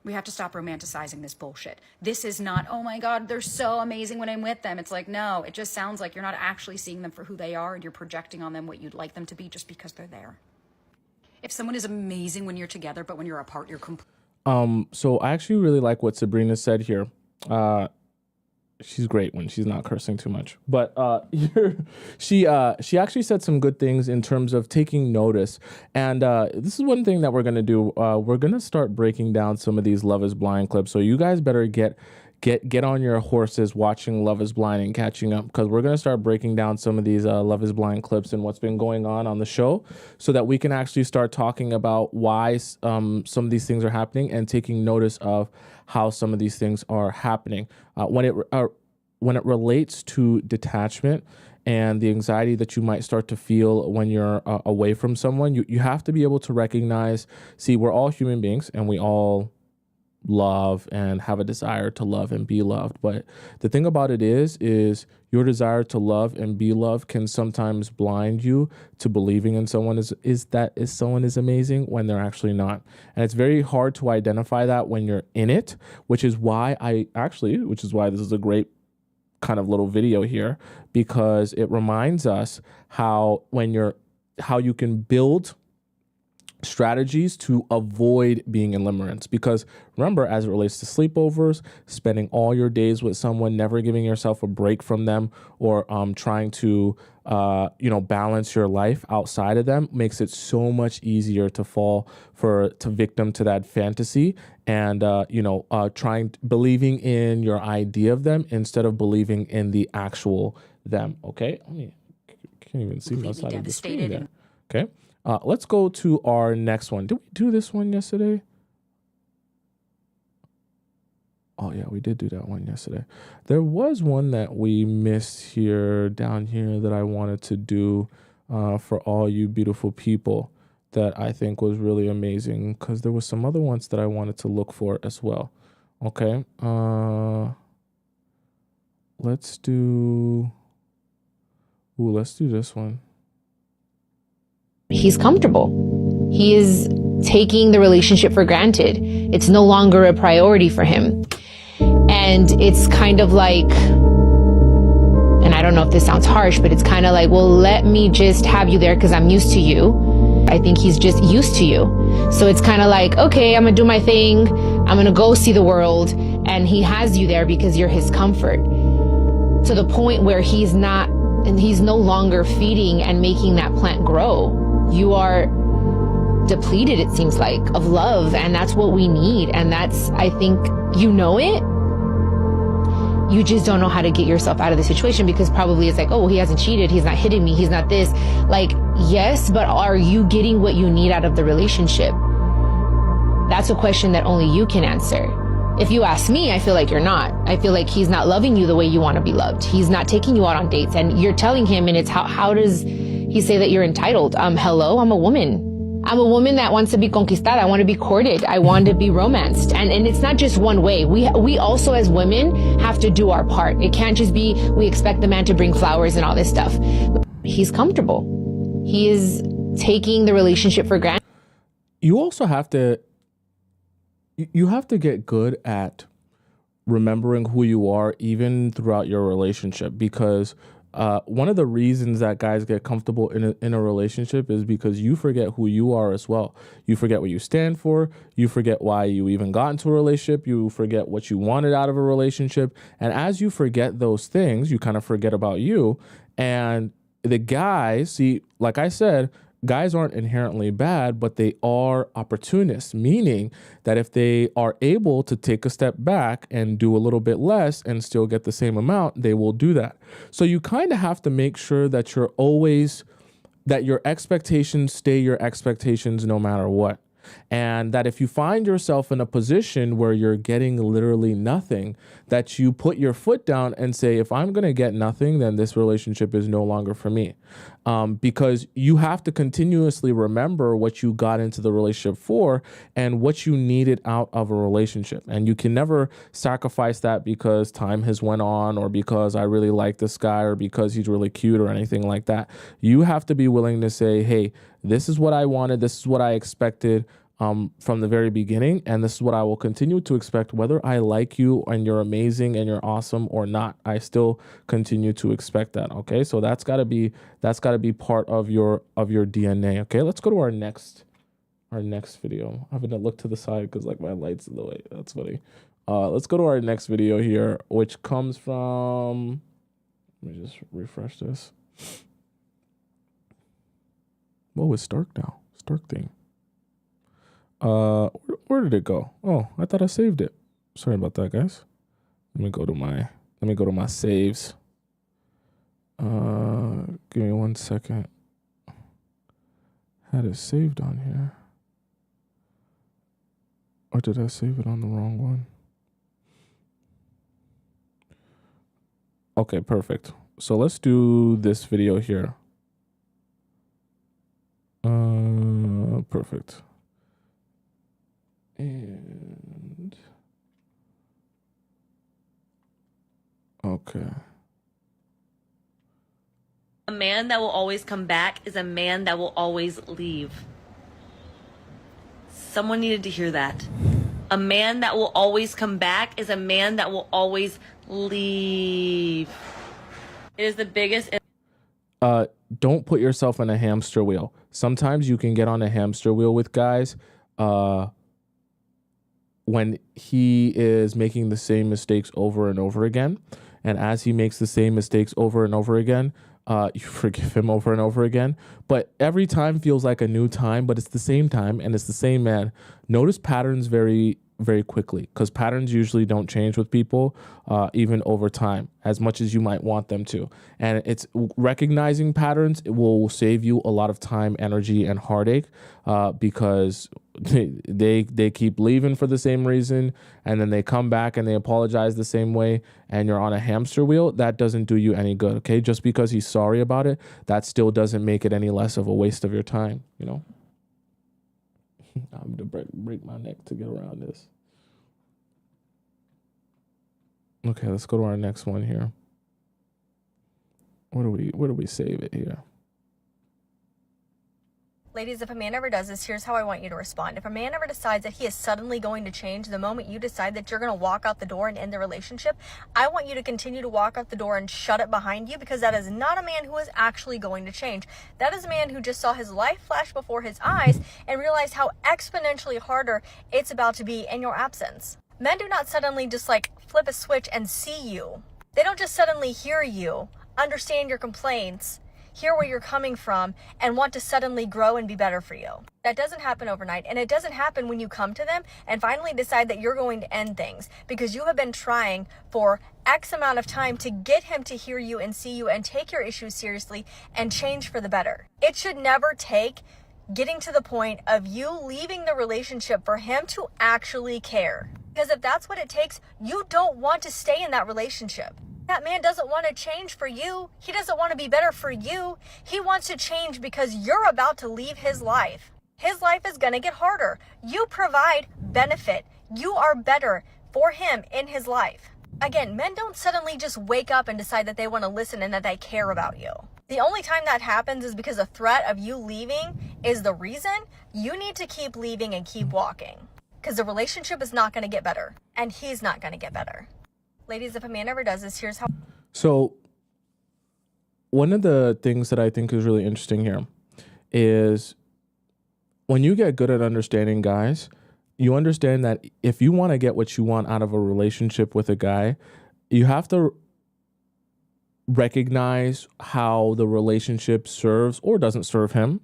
We have to stop romanticizing this bullshit. This is not, oh my God, they're so amazing when I'm with them. It's like, no, it just sounds like you're not actually seeing them for who they are and you're projecting on them what you'd like them to be just because they're there. If someone is amazing when you're together, but when you're apart, you're So I actually really like what Sabrina said here. She's great when she's not cursing too much, but she actually said some good things in terms of taking notice. And this is one thing that we're gonna do. We're gonna start breaking down some of these Love Is Blind clips. So you guys better get on your horses watching Love Is Blind and catching up, because we're gonna start breaking down some of these Love Is Blind clips and what's been going on the show, so that we can actually start talking about why some of these things are happening and taking notice of how some of these things are happening. When it relates to detachment and the anxiety that you might start to feel when you're away from someone, you have to be able to recognize, see, we're all human beings and we all love and have a desire to love and be loved. But the thing about it is your desire to love and be loved can sometimes blind you to believing in someone someone is amazing when they're actually not. And it's very hard to identify that when you're in it, which is why this is a great kind of little video here, because it reminds us how you can build strategies to avoid being in limerence. Because remember, as it relates to sleepovers, spending all your days with someone, never giving yourself a break from them, or trying to balance your life outside of them, makes it so much easier to fall victim to that fantasy and believing in your idea of them instead of believing in the actual them. Okay, can't even see my side of the screen there. Okay. Let's go to our next one. Did we do this one yesterday? Oh, yeah, we did do that one yesterday. There was one that we missed down here that I wanted to do for all you beautiful people that I think was really amazing, because there was some other ones that I wanted to look for as well. Okay. Let's do this one. He's comfortable. He is taking the relationship for granted. It's no longer a priority for him. And it's kind of like, and I don't know if this sounds harsh, but it's kind of like, well, let me just have you there because I'm used to you. I think he's just used to you. So it's kind of like, okay, I'm gonna do my thing. I'm gonna go see the world. And he has you there because you're his comfort. To the point where he's no longer feeding and making that plant grow. You are depleted, it seems like, of love, and that's what we need. And that's, I think, you know it. You just don't know how to get yourself out of the situation because probably it's like, oh, well, he hasn't cheated. He's not hitting me. He's not this. Like, yes, but are you getting what you need out of the relationship? That's a question that only you can answer. If you ask me, I feel like you're not. I feel like he's not loving you the way you want to be loved. He's not taking you out on dates, and you're telling him, and it's how does he say that you're entitled? Hello, I'm a woman. I'm a woman that wants to be conquistada. I want to be courted. I want to be romanced. And it's not just one way. We also as women have to do our part. It can't just be we expect the man to bring flowers and all this stuff. He's comfortable. He is taking the relationship for granted. You also have to get good at remembering who you are even throughout your relationship, because one of the reasons that guys get comfortable in a relationship is because you forget who you are as well. You forget what you stand for. You forget why you even got into a relationship. You forget what you wanted out of a relationship. And as you forget those things, you kind of forget about you. And the guys, see, like I said, guys aren't inherently bad, but they are opportunists, meaning that if they are able to take a step back and do a little bit less and still get the same amount, they will do that. So you kind of have to make sure that that your expectations stay your expectations no matter what. And that if you find yourself in a position where you're getting literally nothing, that you put your foot down and say, if I'm going to get nothing, then this relationship is no longer for me. Because you have to continuously remember what you got into the relationship for and what you needed out of a relationship. And you can never sacrifice that because time has went on, or because I really like this guy, or because he's really cute, or anything like that. You have to be willing to say, hey, this is what I wanted. This is what I expected from the very beginning. And this is what I will continue to expect, whether I like you and you're amazing and you're awesome or not. I still continue to expect that. Okay. So that's gotta be part of your DNA. Okay. Let's go to our next video. I'm gonna look to the side because like my light's in the way. That's funny. Let's go to our next video here, which comes from, let me just refresh this. Whoa, it's dark now. It's dark thing. Where did it go? Oh, I thought I saved it. Sorry about that, guys. Let me go to my saves. Give me 1 second. Had it saved on here. Or did I save it on the wrong one? Okay, perfect. So let's do this video here. Perfect. And okay. A man that will always come back is a man that will always leave. Someone needed to hear that. A man that will always come back is a man that will always leave. It is the biggest. Don't put yourself in a hamster wheel. Sometimes you can get on a hamster wheel with guys when he is making the same mistakes over and over again. And as he makes the same mistakes over and over again, you forgive him over and over again. But every time feels like a new time, but it's the same time and it's the same man. Notice patterns very, very quickly, because patterns usually don't change with people, even over time, as much as you might want them to. And it's recognizing patterns. It will save you a lot of time, energy, and heartache, because they keep leaving for the same reason, and then they come back and they apologize the same way, and you're on a hamster wheel. That doesn't do you any good. Okay, just because he's sorry about it, that still doesn't make it any less of a waste of your time, you know. I'm gonna break my neck to get around this. Okay, let's go to our next one here. Where do we save it here? Ladies, if a man ever does this, here's how I want you to respond. If a man ever decides that he is suddenly going to change the moment you decide that you're going to walk out the door and end the relationship, I want you to continue to walk out the door and shut it behind you, because that is not a man who is actually going to change. That is a man who just saw his life flash before his eyes and realized how exponentially harder it's about to be in your absence. Men do not suddenly just like flip a switch and see you. They don't just suddenly hear you, understand your complaints, hear where you're coming from, and want to suddenly grow and be better for you. That doesn't happen overnight, and it doesn't happen when you come to them and finally decide that you're going to end things because you have been trying for X amount of time to get him to hear you and see you and take your issues seriously and change for the better. It should never take getting to the point of you leaving the relationship for him to actually care. Because if that's what it takes, you don't want to stay in that relationship. That man doesn't want to change for you. He doesn't want to be better for you. He wants to change because you're about to leave his life. His life is going to get harder. You provide benefit. You are better for him in his life. Again, men don't suddenly just wake up and decide that they want to listen and that they care about you. The only time that happens is because a threat of you leaving is the reason. You need to keep leaving and keep walking. Because the relationship is not going to get better. And he's not going to get better. Ladies, if a man ever does this, here's how. So one of the things that I think is really interesting here is when you get good at understanding guys, you understand that if you want to get what you want out of a relationship with a guy, you have to recognize how the relationship serves or doesn't serve him,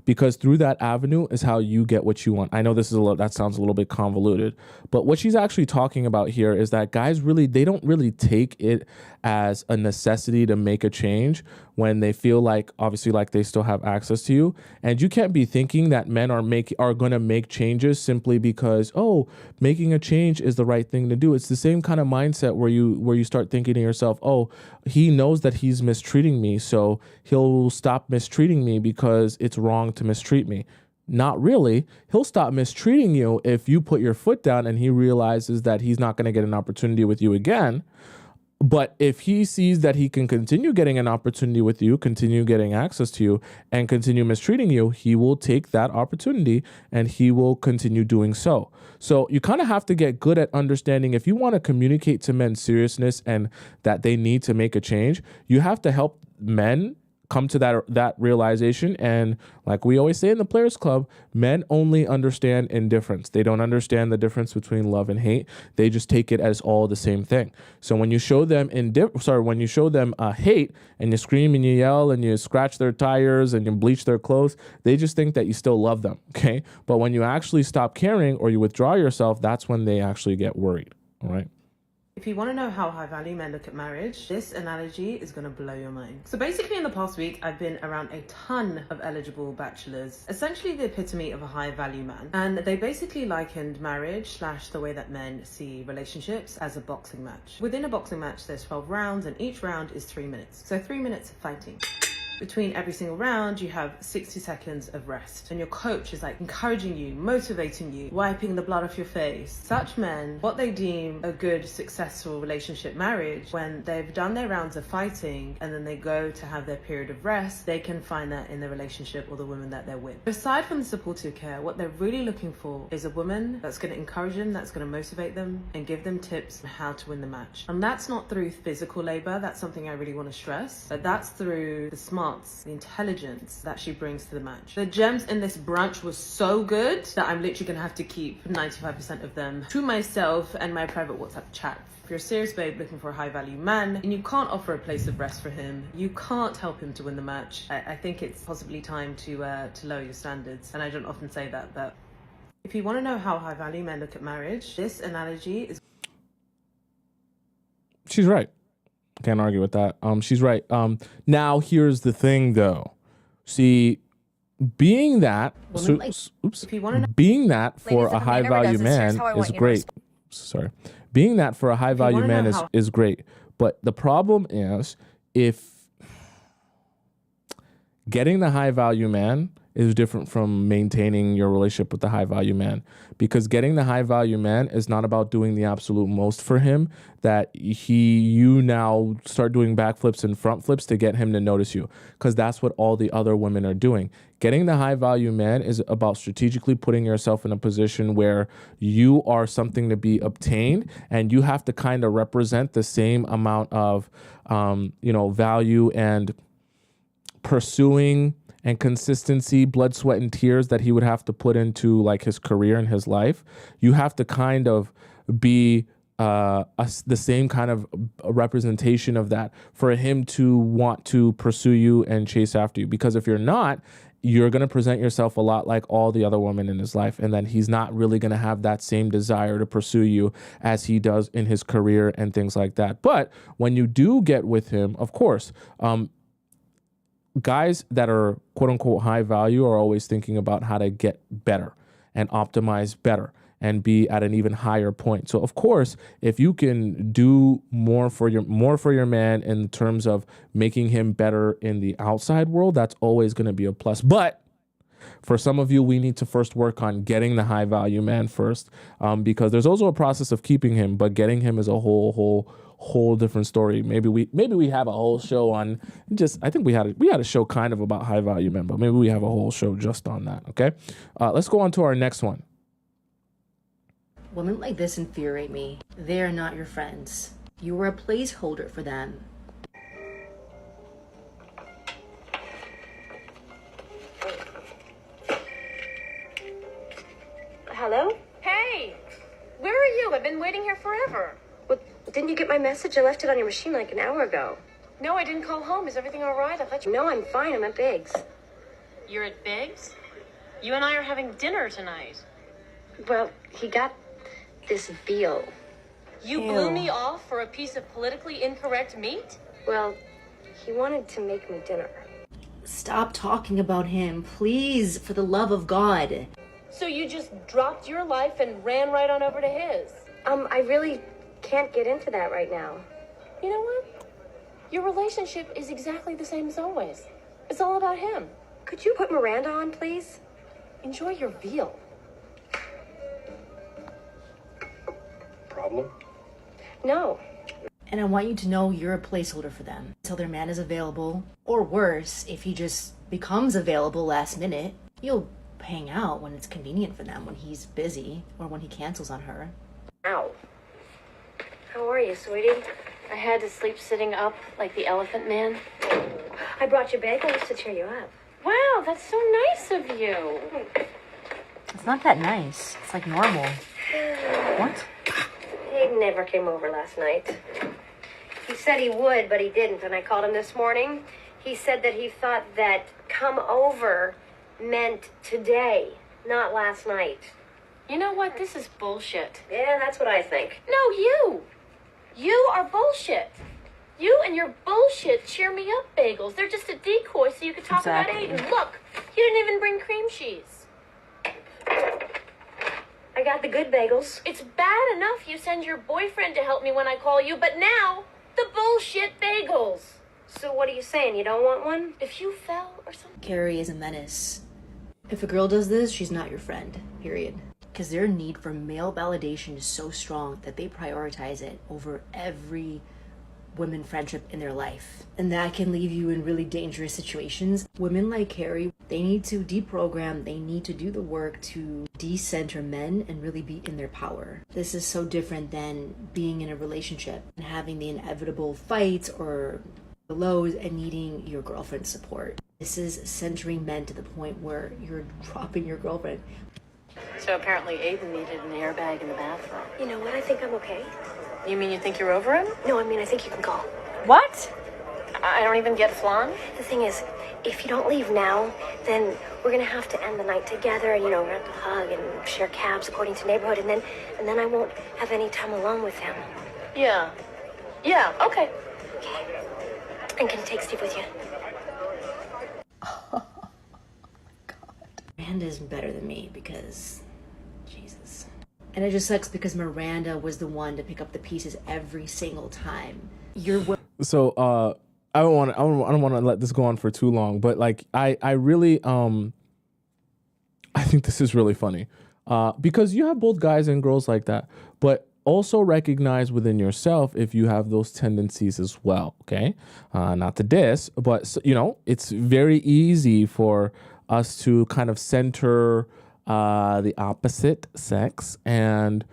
because through that avenue is how you get what you want. I know this is that sounds a little bit convoluted, but what she's actually talking about here is that guys they don't really take it as a necessity to make a change when they feel like, obviously, like they still have access to you. And you can't be thinking that men are going to make changes simply because, oh, making a change is the right thing to do. It's the same kind of mindset where you start thinking to yourself, oh, he knows that he's mistreating me, so he'll stop mistreating me because it's wrong to mistreat me. Not really. He'll stop mistreating you if you put your foot down and he realizes that he's not going to get an opportunity with you again. But if he sees that he can continue getting an opportunity with you, continue getting access to you, and continue mistreating you, he will take that opportunity and he will continue doing so. So you kind of have to get good at understanding, if you want to communicate to men seriousness and that they need to make a change, you have to help men come to that realization. And like we always say in the Players Club, men only understand indifference. They don't understand the difference between love and hate. They just take it as all the same thing. So when you show them hate and you scream and you yell and you scratch their tires and you bleach their clothes, they just think that you still love them. Okay. But when you actually stop caring or you withdraw yourself, that's when they actually get worried. All right. If you want to know how high value men look at marriage, this analogy is going to blow your mind. So basically in the past week, I've been around a ton of eligible bachelors, essentially the epitome of a high value man. And they basically likened marriage / the way that men see relationships as a boxing match. Within a boxing match, there's 12 rounds and each round is 3 minutes. So 3 minutes of fighting. Between every single round, you have 60 seconds of rest. And your coach is like encouraging you, motivating you, wiping the blood off your face. Such men, what they deem a good, successful relationship marriage, when they've done their rounds of fighting and then they go to have their period of rest, they can find that in the relationship or the woman that they're with. Aside from the supportive care, what they're really looking for is a woman that's going to encourage them, that's going to motivate them and give them tips on how to win the match. And that's not through physical labor. That's something I really want to stress. But that's through the smart, the intelligence that she brings to the match. The gems in this brunch was so good that I'm literally gonna have to keep 95% of them to myself and my private WhatsApp chat. If you're a serious babe looking for a high value man and you can't offer a place of rest for him, you can't help him to win the match, I think it's possibly time to lower your standards. And I don't often say that, but if you want to know how high value men look at marriage, this analogy is... She's right. Can't argue with that. She's right. Now here's the thing, though. See, being that being that for a high value man is great. Sorry, being that for a high value man is great. But the problem is, if getting the high value man is different from maintaining your relationship with the high value man, because getting the high value man is not about doing the absolute most for him, that you now start doing backflips and front flips to get him to notice you, because that's what all the other women are doing. Getting the high value man is about strategically putting yourself in a position where you are something to be obtained, and you have to kind of represent the same amount of value and pursuing and consistency, blood, sweat, and tears that he would have to put into like his career and his life. You have to kind of be the same kind of representation of that for him to want to pursue you and chase after you. Because if you're not, you're going to present yourself a lot like all the other women in his life. And then he's not really going to have that same desire to pursue you as he does in his career and things like that. But when you do get with him, of course, guys that are quote unquote high value are always thinking about how to get better and optimize better and be at an even higher point. So of course, if you can do more for your man in terms of making him better in the outside world, that's always going to be a plus. But for some of you, we need to first work on getting the high value man first, because there's also a process of keeping him, but getting him is a whole different story. Maybe we have a whole show on I think we had a show kind of about high value men, but maybe we have a whole show just on that. Okay. Let's go on to our next one. Women like this infuriate me. They are not your friends. You were a placeholder for them. Hello? Hey! Where are you? I've been waiting here forever. Well, didn't you get my message? I left it on your machine like an hour ago. No, I didn't call home. Is everything all right? I thought you... No, I'm fine. I'm at Biggs. You're at Biggs? You and I are having dinner tonight. Well, he got this veal. You blew me off for a piece of politically incorrect meat? Well, he wanted to make me dinner. Stop talking about him, please, for the love of God. So you just dropped your life and ran right on over to his? I really can't get into that right now. You know what? Your relationship is exactly the same as always. It's all about him. Could you put Miranda on, please? Enjoy your veal. Problem? No. And I want you to know you're a placeholder for them until their man is available. Or worse, if he just becomes available last minute, you'll hang out when it's convenient for them, when he's busy or when he cancels on her. Ow. How are you, sweetie? I had to sleep sitting up like the elephant man. I brought you bagels to cheer you up. Wow, that's so nice of you. It's not that nice. It's like normal. What? He never came over last night. He said he would, but he didn't. And I called him this morning. He said that he thought that come over meant today, not last night. You know what? This is bullshit. Yeah, that's what I think. No, you. You are bullshit. You and your bullshit cheer me up bagels. They're just a decoy so you could talk about Exactly. Aiden. Look, you didn't even bring cream cheese. I got the good bagels. It's bad enough you send your boyfriend to help me when I call you, but now, the bullshit bagels. So what are you saying? You don't want one? If you fell or something. Carrie is a menace. If a girl does this, she's not your friend, period. Because their need for male validation is so strong that they prioritize it over every women friendship in their life. And that can leave you in really dangerous situations. Women like Carrie, they need to deprogram, they need to do the work to decenter men and really be in their power. This is so different than being in a relationship and having the inevitable fights or the lows and needing your girlfriend's support. This is centering men to the point where you're dropping your girlfriend. So apparently Aiden needed an airbag in the bathroom. You know what? I think I'm okay. You mean you think you're over him? No, I mean, I think you can call. What? I don't even get flan? The thing is, if you don't leave now, then we're gonna have to end the night together. You know, we're gonna have to hug and share cabs according to neighborhood, and then I won't have any time alone with him. Yeah. Yeah, okay. Okay. And can you take Steve with you? Miranda's better than me because, Jesus. And it just sucks because Miranda was the one to pick up the pieces every single time. So I don't want to let this go on for too long, but like I really I think this is really funny because you have both guys and girls like that, but also recognize within yourself if you have those tendencies as well. Okay, not to diss, but you know, it's very easy for us to kind of center the opposite sex and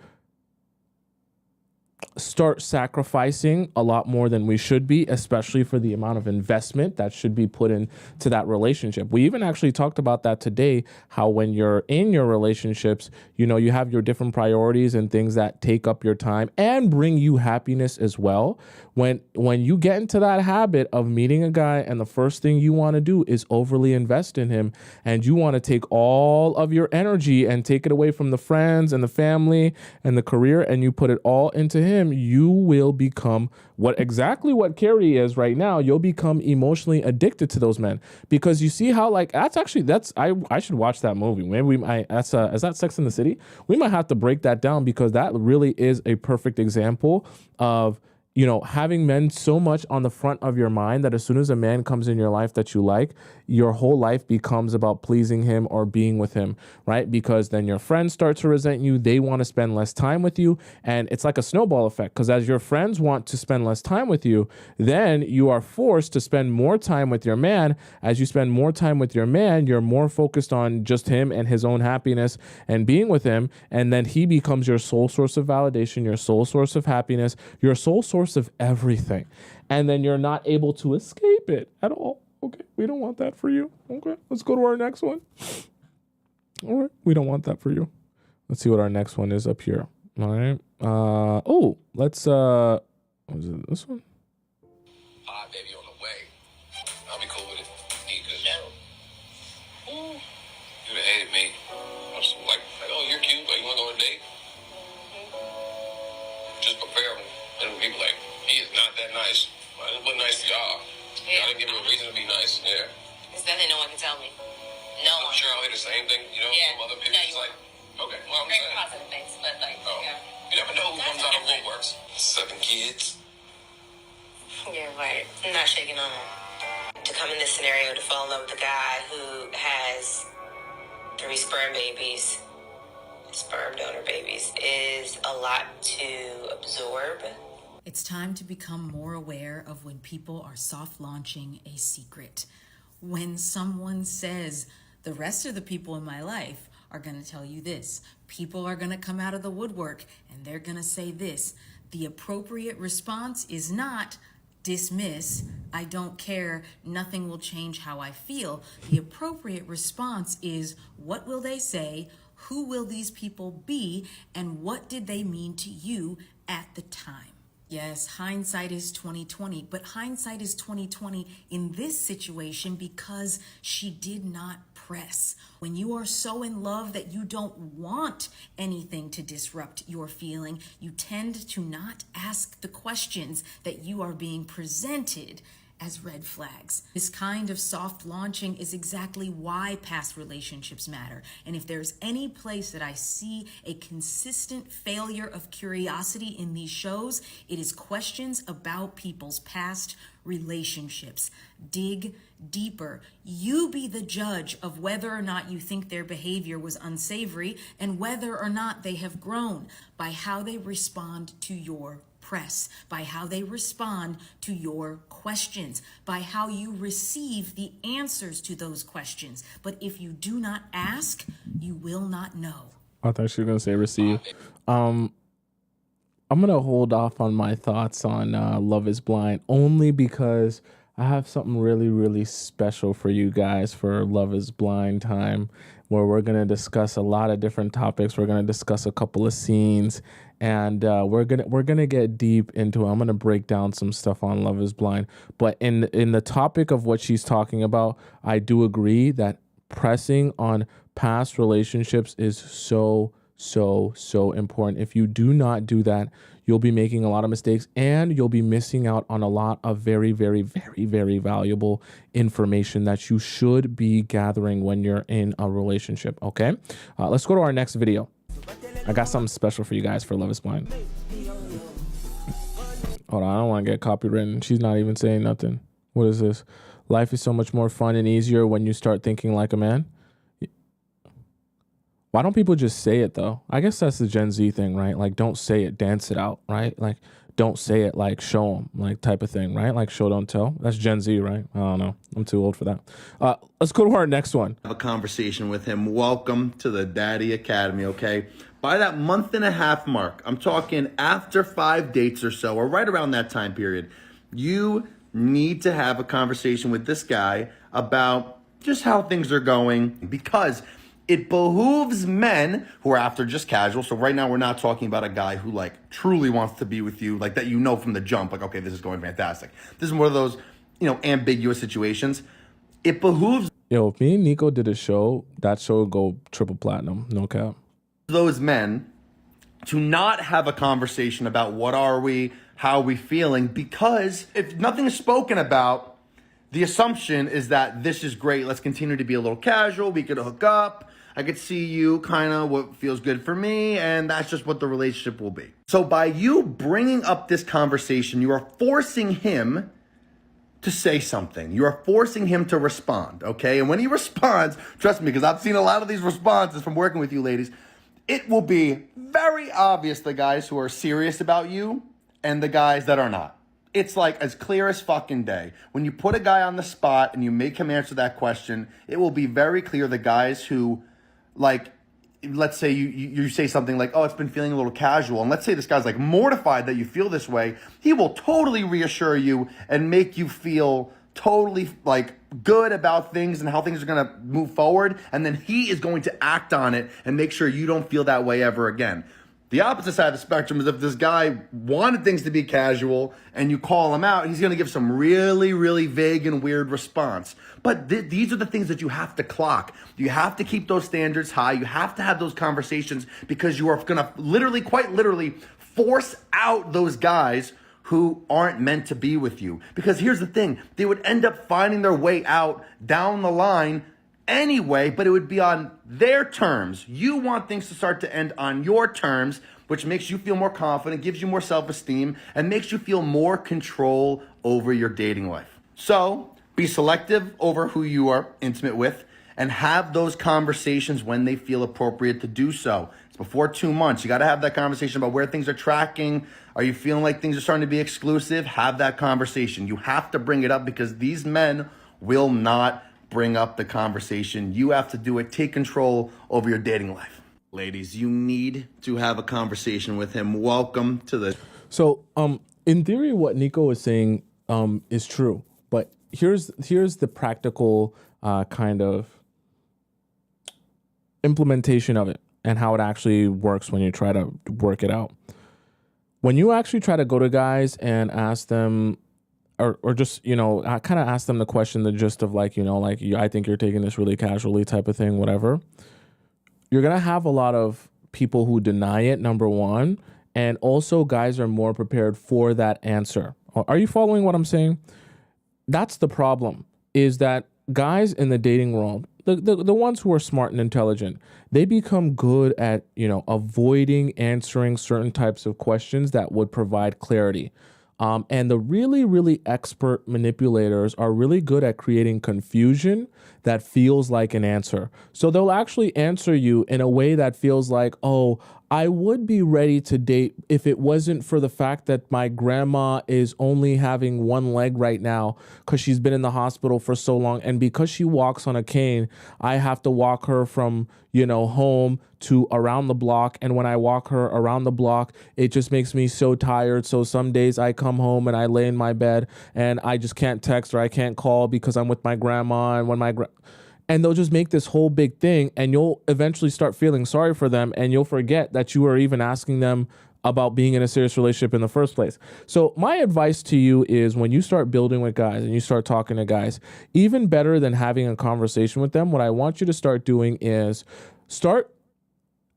start sacrificing a lot more than we should be, especially for the amount of investment that should be put into that relationship. We even actually talked about that today, how when you're in your relationships, you know, you have your different priorities and things that take up your time and bring you happiness as well. When you get into that habit of meeting a guy and the first thing you want to do is overly invest in him, and you want to take all of your energy and take it away from the friends and the family and the career, and you put it all into him, you will become exactly what Carrie is right now. You'll become emotionally addicted to those men, because you see how, like, I should watch that movie. Maybe is that Sex and the City? We might have to break that down, because that really is a perfect example of, you know, having men so much on the front of your mind that as soon as a man comes in your life that you like, your whole life becomes about pleasing him or being with him, right? Because then your friends start to resent you. They want to spend less time with you. And it's like a snowball effect, because as your friends want to spend less time with you, then you are forced to spend more time with your man. As you spend more time with your man, you're more focused on just him and his own happiness and being with him. And then he becomes your sole source of validation, your sole source of happiness, your sole source of everything. And then you're not able to escape it at all. Okay, we don't want that for you. Okay, let's go to our next one. All right, we don't want that for you. Let's see what our next one is up here. All right. Let's what is it? This one? Hi, baby, on the way. I'll be cool with it. Need good now. Ooh. You would have hated me. I was like, oh, you're cute. Like, you want to go on a date? Just prepare them. And people like, he is not that nice. I just wasn't nice to y'all. Yeah. Y'all didn't give me a reason to be nice. Yeah. There's nothing no one can tell me. No I'm one. sure I'll hear the same thing, you know, Yeah. from other people. No, It's you like, okay, well, I'm Very saying. positive things, but like, Oh. yeah. You never know who That's comes out of different. woodworks. 7 kids. Yeah, right. I'm not shaking on it. To come in this scenario to fall in love with a guy who has 3 sperm donor babies, is a lot to absorb. It's time to become more aware of when people are soft launching a secret. When someone says, the rest of the people in my life are going to tell you this, people are going to come out of the woodwork and they're going to say this, the appropriate response is not dismiss, I don't care, nothing will change how I feel. The appropriate response is, what will they say? Who will these people be? And what did they mean to you at the time? Yes, hindsight is 20/20, but hindsight is 20/20 in this situation because she did not press. When you are so in love that you don't want anything to disrupt your feeling, you tend to not ask the questions that you are being presented as red flags. This kind of soft launching is exactly why past relationships matter. And if there's any place that I see a consistent failure of curiosity in these shows, it is questions about people's past relationships. Dig deeper. You be the judge of whether or not you think their behavior was unsavory and whether or not they have grown by how they respond to your press, by how they respond to your questions, by how you receive the answers to those questions. But if you do not ask, you will not know. I thought she was going to say receive. I'm going to hold off on my thoughts on Love is Blind only because I have something really, really special for you guys for Love is Blind time, where we're going to discuss a lot of different topics. We're going to discuss a couple of scenes, and we're gonna get deep into it. I'm going to break down some stuff on Love is Blind. But in the topic of what she's talking about, I do agree that pressing on past relationships is so important. If you do not do that, you'll be making a lot of mistakes and you'll be missing out on a lot of very, very, very, very valuable information that you should be gathering when you're in a relationship. Okay, let's go to our next video. I got something special for you guys for Love is Blind. Hold on, I don't want to get copywritten. She's not even saying nothing. What is this? Life is so much more fun and easier when you start thinking like a man. Why don't people just say it though? I guess that's the Gen Z thing, right? Like, don't say it, dance it out, right? Like, don't say it, like, show them, like, type of thing, right? Like, show, don't tell. That's Gen Z, right? I don't know. I'm too old for that. Let's go to our next one. Have a conversation with him. Welcome to the Daddy Academy, okay? by that month and a half mark, I'm talking after 5 dates or so, or right around that time period, you need to have a conversation with this guy about just how things are going, because it behooves men who are after just casual. So right now we're not talking about a guy who like truly wants to be with you, like that, you know, from the jump, like, okay, this is going fantastic. This is one of those, you know, ambiguous situations. It behooves Yo, if me and Nico did a show, that show would go triple platinum. No cap. those men to not have a conversation about what are we, how are we feeling, because if nothing is spoken about, the assumption is that this is great. Let's continue to be a little casual. We could hook up. I could see you kind of what feels good for me. And that's just what the relationship will be. So by you bringing up this conversation, you are forcing him to say something. You are forcing him to respond, okay? And when he responds, trust me, because I've seen a lot of these responses from working with you ladies, it will be very obvious the guys who are serious about you and the guys that are not. It's like as clear as fucking day. When you put a guy on the spot and you make him answer that question, it will be very clear the guys who, like, let's say you say something like, oh, it's been feeling a little casual. And let's say this guy's like mortified that you feel this way. He will totally reassure you and make you feel totally like good about things and how things are going to move forward. And then he is going to act on it and make sure you don't feel that way ever again. The opposite side of the spectrum is if this guy wanted things to be casual and you call him out, he's going to give some really, really vague and weird response. But these are the things that you have to clock. You have to keep those standards high. You have to have those conversations because you are going to literally, quite literally, force out those guys who aren't meant to be with you. Because here's the thing, they would end up finding their way out down the line anyway, but it would be on their terms. You want things to start to end on your terms, which makes you feel more confident, gives you more self-esteem, and makes you feel more control over your dating life. So be selective over who you are intimate with and have those conversations when they feel appropriate to do so. It's before 2 months. You got to have that conversation about where things are tracking. Are you feeling like things are starting to be exclusive? Have that conversation. You have to bring it up because these men will not bring up the conversation. You have to do it. Take control over your dating life. Ladies, you need to have a conversation with him. Welcome to the... So, in theory, what Nico is saying is true. But here's the practical kind of implementation of it and how it actually works when you try to work it out. When you actually try to go to guys and ask them, or just, you know, I kind of ask them the question, the gist of like, you know, like, I think you're taking this really casually type of thing, whatever. You're going to have a lot of people who deny it, number one. And also guys are more prepared for that answer. Are you following what I'm saying? That's the problem, is that guys in the dating world, the ones who are smart and intelligent, they become good at, you know, avoiding answering certain types of questions that would provide clarity. And the really, really expert manipulators are really good at creating confusion that feels like an answer. So they'll actually answer you in a way that feels like, oh, I would be ready to date if it wasn't for the fact that my grandma is only having one leg right now because she's been in the hospital for so long. And because she walks on a cane, I have to walk her from, you know, home to around the block. And when I walk her around the block, it just makes me so tired. So some days I come home and I lay in my bed and I just can't text or I can't call because I'm with my grandma. And when and they'll just make this whole big thing, and you'll eventually start feeling sorry for them, and you'll forget that you were even asking them about being in a serious relationship in the first place. So my advice to you is, when you start building with guys and you start talking to guys, even better than having a conversation with them, what I want you to start doing is start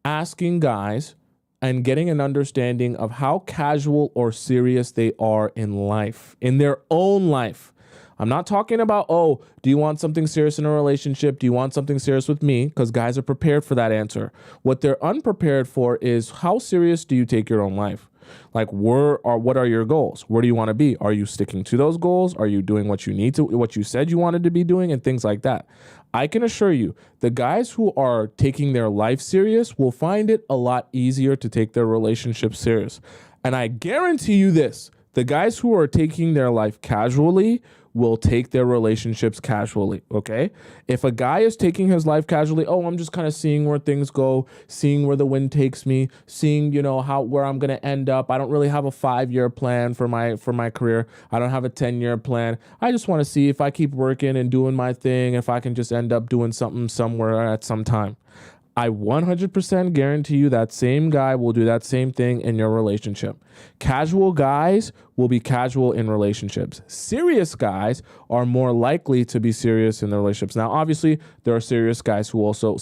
asking guys and getting an understanding of how casual or serious they are in life, in their own life. I'm not talking about, oh, do you want something serious in a relationship? Do you want something serious with me? Because guys are prepared for that answer. What they're unprepared for is, how serious do you take your own life? Like, what are your goals? Where do you want to be? Are you sticking to those goals? Are you doing what you need to, what you said you wanted to be doing, and things like that? I can assure you, the guys who are taking their life serious will find it a lot easier to take their relationship serious. And I guarantee you this, The guys who are taking their life casually will take their relationships casually, okay? If a guy is taking his life casually, oh, I'm just kind of seeing where things go, seeing where the wind takes me, seeing, where I'm going to end up. I don't really have a 5-year plan for my career. I don't have a 10-year plan. I just want to see if I keep working and doing my thing, if I can just end up doing something somewhere at some time. I 100% guarantee you that same guy will do that same thing in your relationship. Casual guys will be casual in relationships. Serious guys are more likely to be serious in their relationships. Now, obviously, there are serious guys who also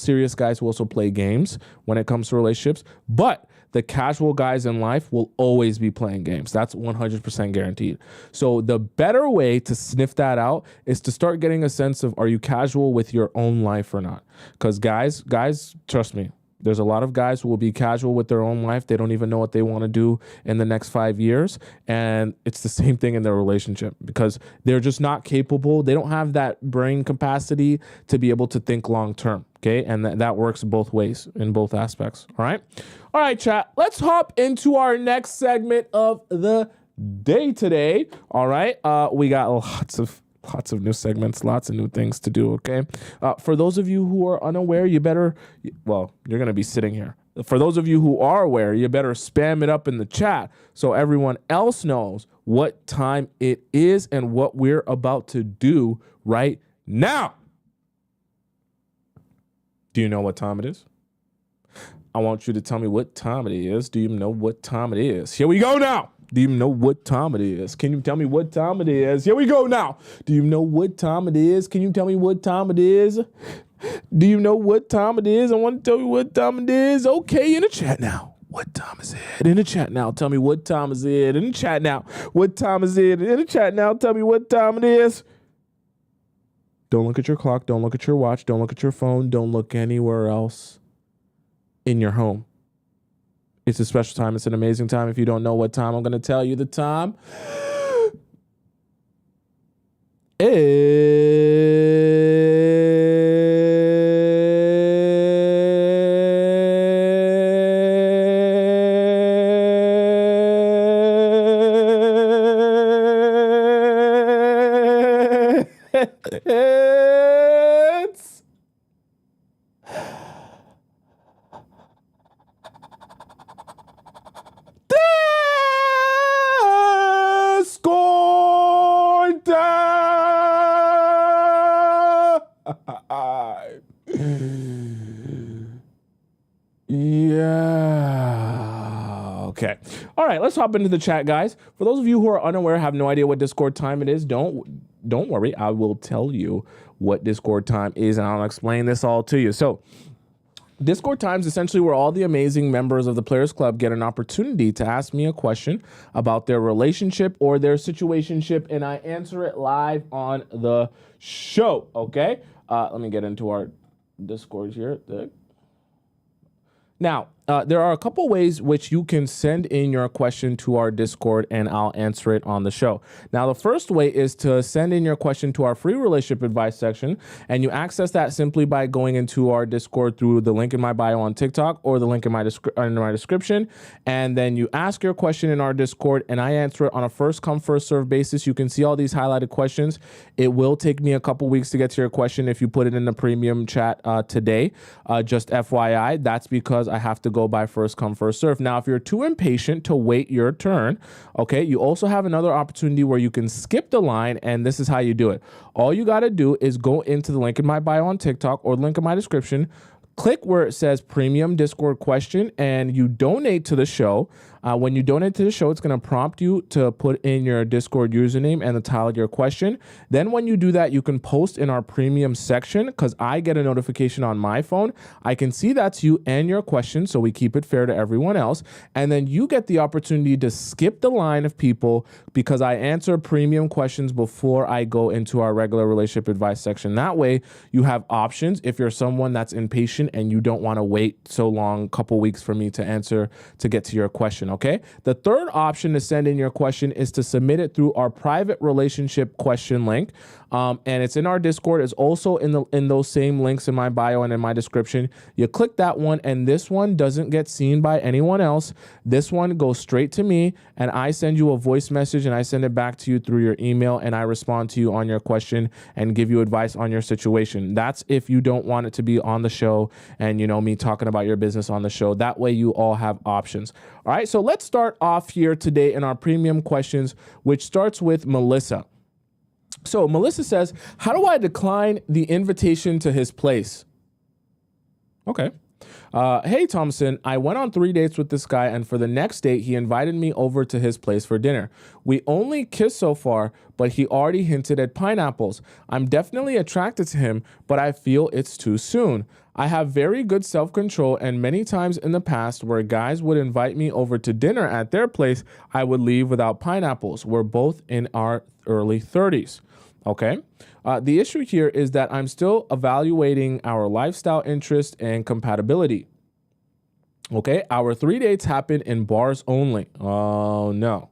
play games when it comes to relationships, but the casual guys in life will always be playing games. That's 100% guaranteed. So the better way to sniff that out is to start getting a sense of, are you casual with your own life or not? Because guys, trust me, there's a lot of guys who will be casual with their own life. They don't even know what they want to do in the next 5 years. And it's the same thing in their relationship because they're just not capable. They don't have that brain capacity to be able to think long term. Okay. And that works both ways in both aspects. All right. All right, chat. Let's hop into our next segment of the day today. All right. We got lots of new segments, lots of new things to do, okay? For those of you who are unaware, you're going to be sitting here. For those of you who are aware, you better spam it up in the chat so everyone else knows what time it is and what we're about to do right now. Do you know what time it is? I want you to tell me what time it is. Do you know what time it is? Here we go now. Do you know what time it is? Can you tell me what time it is? Here we go now. Do you know what time it is? Can you tell me what time it is? Do you know what time it is? I want to tell you what time it is. Okay, in the chat now. What time is it? In the chat now. Tell me what time is it? In the chat now. What time is it? In the chat now. Tell me what time it is. Don't look at your clock. Don't look at your watch. Don't look at your phone. Don't look anywhere else in your home. It's a special time. It's an amazing time. If you don't know what time, I'm going to tell you the time. It's Discord time! Yeah. Okay. All right, let's hop into the chat, guys. For those of you who are unaware, have no idea what Discord time it is, don't worry. I will tell you what Discord time is, and I'll explain this all to you. So, Discord time is essentially where all the amazing members of the Players Club get an opportunity to ask me a question about their relationship or their situationship, and I answer it live on the show, okay? Let me get into our Discord here. Now, there are a couple ways which you can send in your question to our Discord and I'll answer it on the show. Now, the first way is to send in your question to our free relationship advice section, and you access that simply by going into our Discord through the link in my bio on TikTok or the link in my description, and then you ask your question in our Discord and I answer it on a first come first serve basis. You can see all these highlighted questions. It will take me a couple weeks to get to your question if you put it in the premium chat today. Just FYI, that's because I have to go by first come first serve. Now, if you're too impatient to wait your turn, okay, you also have another opportunity where you can skip the line, and this is how you do it. All you got to do is go into the link in my bio on TikTok or the link in my description, click where it says premium Discord question, and you donate to the show. When you donate to the show, it's going to prompt you to put in your Discord username and the title of your question. Then when you do that, you can post in our premium section because I get a notification on my phone. I can see that's you and your question, so we keep it fair to everyone else. And then you get the opportunity to skip the line of people because I answer premium questions before I go into our regular relationship advice section. That way, you have options if you're someone that's impatient information and you don't want to wait so long, couple weeks for me to get to your question, okay? The third option to send in your question is to submit it through our private relationship question link. And it's in our Discord. It's also in those same links in my bio and in my description. You click that one, and this one doesn't get seen by anyone else. This one goes straight to me, and I send you a voice message, and I send it back to you through your email, and I respond to you on your question and give you advice on your situation. That's if you don't want it to be on the show and, you know, me talking about your business on the show. That way you all have options. All right, so let's start off here today in our premium questions, which starts with Melissa. So Melissa says, how do I decline the invitation to his place? Okay. Hey, Tomisin, I went on 3 dates with this guy, and for the next date, he invited me over to his place for dinner. We only kissed so far, but he already hinted at pineapples. I'm definitely attracted to him, but I feel it's too soon. I have very good self-control, and many times in the past where guys would invite me over to dinner at their place, I would leave without pineapples. We're both in our early 30s. Okay. The issue here is that I'm still evaluating our lifestyle interest and compatibility. Okay. Our 3 dates happen in bars only. Oh, no.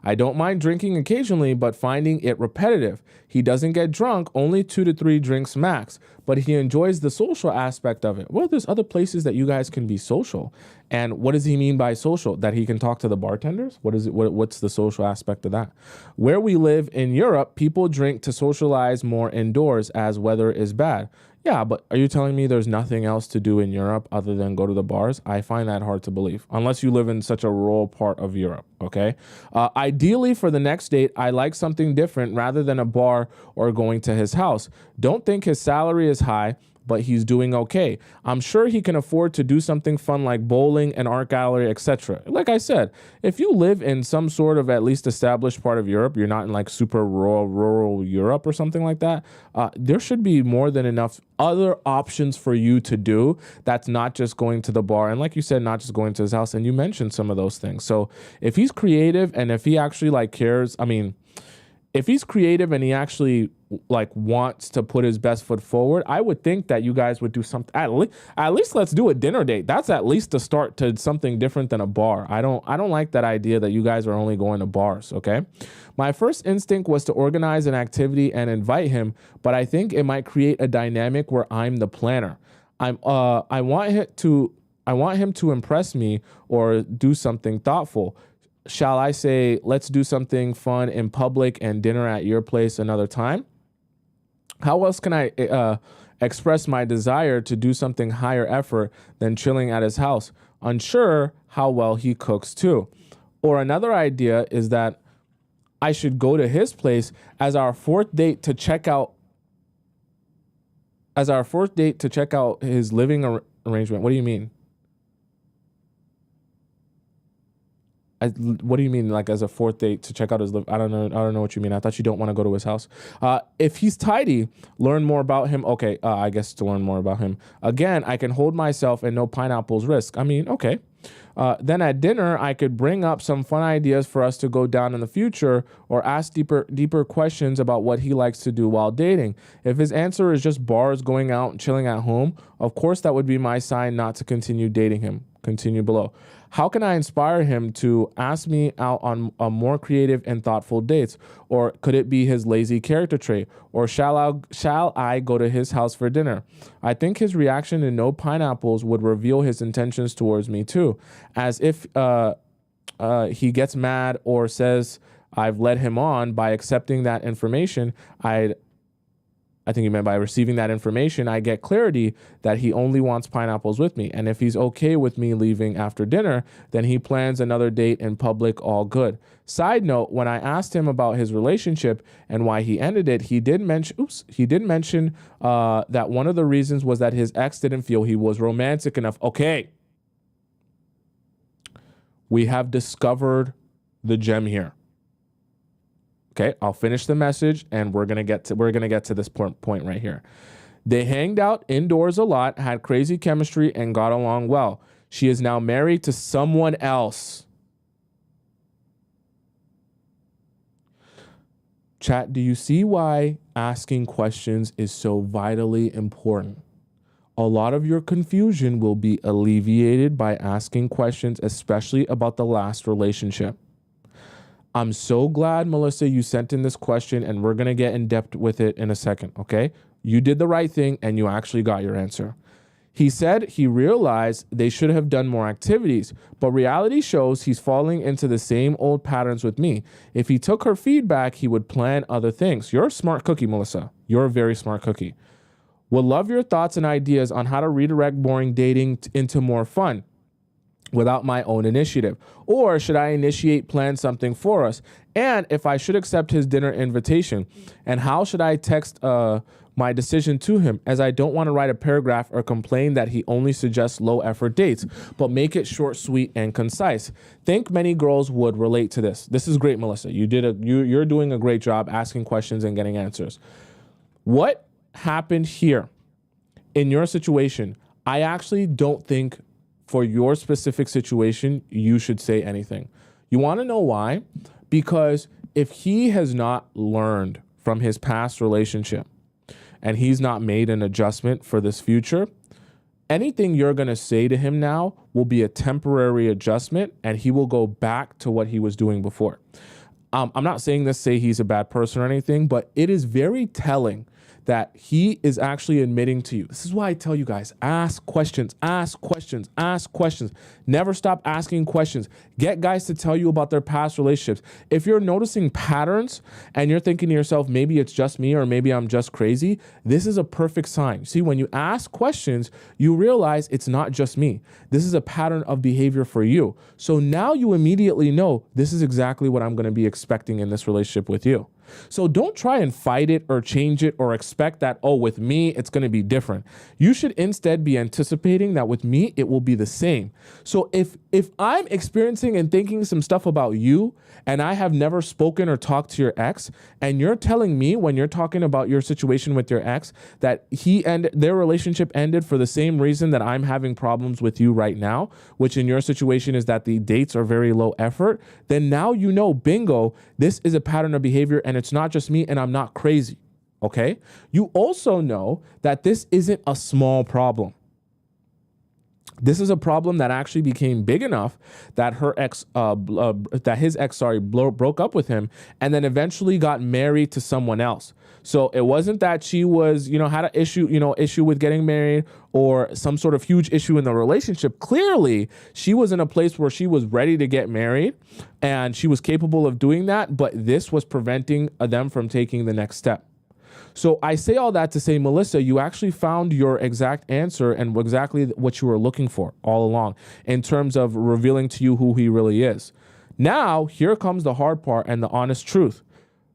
I don't mind drinking occasionally, but finding it repetitive. He doesn't get drunk, only 2 to 3 drinks max, but he enjoys the social aspect of it. Well, there's other places that you guys can be social. And what does he mean by social? That he can talk to the bartenders? What is it? What's the social aspect of that? Where we live in Europe, people drink to socialize more indoors as weather is bad. Yeah, but are you telling me there's nothing else to do in Europe other than go to the bars? I find that hard to believe, unless you live in such a rural part of Europe, okay? Ideally, for the next date, I like something different rather than a bar or going to his house. Don't think his salary is high, but he's doing okay. I'm sure he can afford to do something fun like bowling, an art gallery, etc. Like I said, if you live in some sort of at least established part of Europe, you're not in like super rural Europe or something like that, there should be more than enough other options for you to do that's not just going to the bar. And like you said, not just going to his house. And you mentioned some of those things. So if he's creative and if he actually like cares, I mean, if he's creative and he actually like wants to put his best foot forward, I would think that you guys would do something. At least let's do a dinner date. That's at least a start to something different than a bar. I don't like that idea that you guys are only going to bars. Okay. My first instinct was to organize an activity and invite him, but I think it might create a dynamic where I'm the planner. I want him to impress me or do something thoughtful. Shall I say, let's do something fun in public and dinner at your place another time? How else can I express my desire to do something higher effort than chilling at his house? Unsure how well he cooks too. Or another idea is that I should go to his place as our fourth date to check out his living arrangement. What do you mean? What do you mean, like as a fourth date to check out his live? I don't know what you mean. I thought you don't want to go to his house. If he's tidy, learn more about him. Okay, I guess to learn more about him. Again, I can hold myself and no pineapples risk. I mean, okay. Then at dinner, I could bring up some fun ideas for us to go down in the future or ask deeper questions about what he likes to do while dating. If his answer is just bars, going out, and chilling at home, of course that would be my sign not to continue dating him. Continue below. How can I inspire him to ask me out on more creative and thoughtful dates? Or could it be his lazy character trait? Or shall I go to his house for dinner? I think his reaction to no pineapples would reveal his intentions towards me too. As if he gets mad or says I've led him on by accepting that information, I think he meant by receiving that information, I get clarity that he only wants pineapples with me. And if he's okay with me leaving after dinner, then he plans another date in public, all good. Side note, when I asked him about his relationship and why he ended it, he did mention that one of the reasons was that his ex didn't feel he was romantic enough. Okay. We have discovered the gem here. Okay, I'll finish the message and we're gonna get to this point right here. They hanged out indoors a lot, had crazy chemistry, and got along well. She is now married to someone else. Chat, do you see why asking questions is so vitally important? a lot of your confusion will be alleviated by asking questions, especially about the last relationship. I'm so glad, Melissa, you sent in this question, and we're going to get in depth with it in a second, okay? You did the right thing, and you actually got your answer. He said he realized they should have done more activities, but reality shows he's falling into the same old patterns with me. If he took her feedback, he would plan other things. You're a smart cookie, Melissa. You're a very smart cookie. Would love your thoughts and ideas on how to redirect boring dating into more fun without my own initiative. Or should I plan something for us? And if I should accept his dinner invitation, and how should I text my decision to him, as I don't want to write a paragraph or complain that he only suggests low effort dates, but make it short, sweet, and concise. Think many girls would relate to this. This is great, Melissa. You're doing a great job asking questions and getting answers. What happened here in your situation? I actually don't think for your specific situation, you should say anything. You want to know why? Because if he has not learned from his past relationship and he's not made an adjustment for this future, anything you're going to say to him now will be a temporary adjustment, and he will go back to what he was doing before. I'm not saying this, say he's a bad person or anything, but it is very telling that he is actually admitting to you. This is why I tell you guys, ask questions, ask questions, ask questions. Never stop asking questions. Get guys to tell you about their past relationships. If you're noticing patterns and you're thinking to yourself, maybe it's just me or maybe I'm just crazy, this is a perfect sign. See, when you ask questions, you realize it's not just me. This is a pattern of behavior for you. So now you immediately know this is exactly what I'm going to be expecting in this relationship with you. So don't try and fight it or change it or expect that, oh, with me, it's going to be different. You should instead be anticipating that with me, it will be the same. So if I'm experiencing and thinking some stuff about you and I have never spoken or talked to your ex, and you're telling me when you're talking about your situation with your ex that their relationship ended for the same reason that I'm having problems with you right now, which in your situation is that the dates are very low effort, then now you know, bingo, this is a pattern of behavior and it's not just me and I'm not crazy, okay? You also know that this isn't a small problem. This is a problem that actually became big enough that his ex broke up with him and then eventually got married to someone else. So it wasn't that she was, had an issue with getting married or some sort of huge issue in the relationship. Clearly, she was in a place where she was ready to get married and she was capable of doing that, but this was preventing them from taking the next step. So I say all that to say, Melissa, you actually found your exact answer and exactly what you were looking for all along in terms of revealing to you who he really is. Now, here comes the hard part and the honest truth.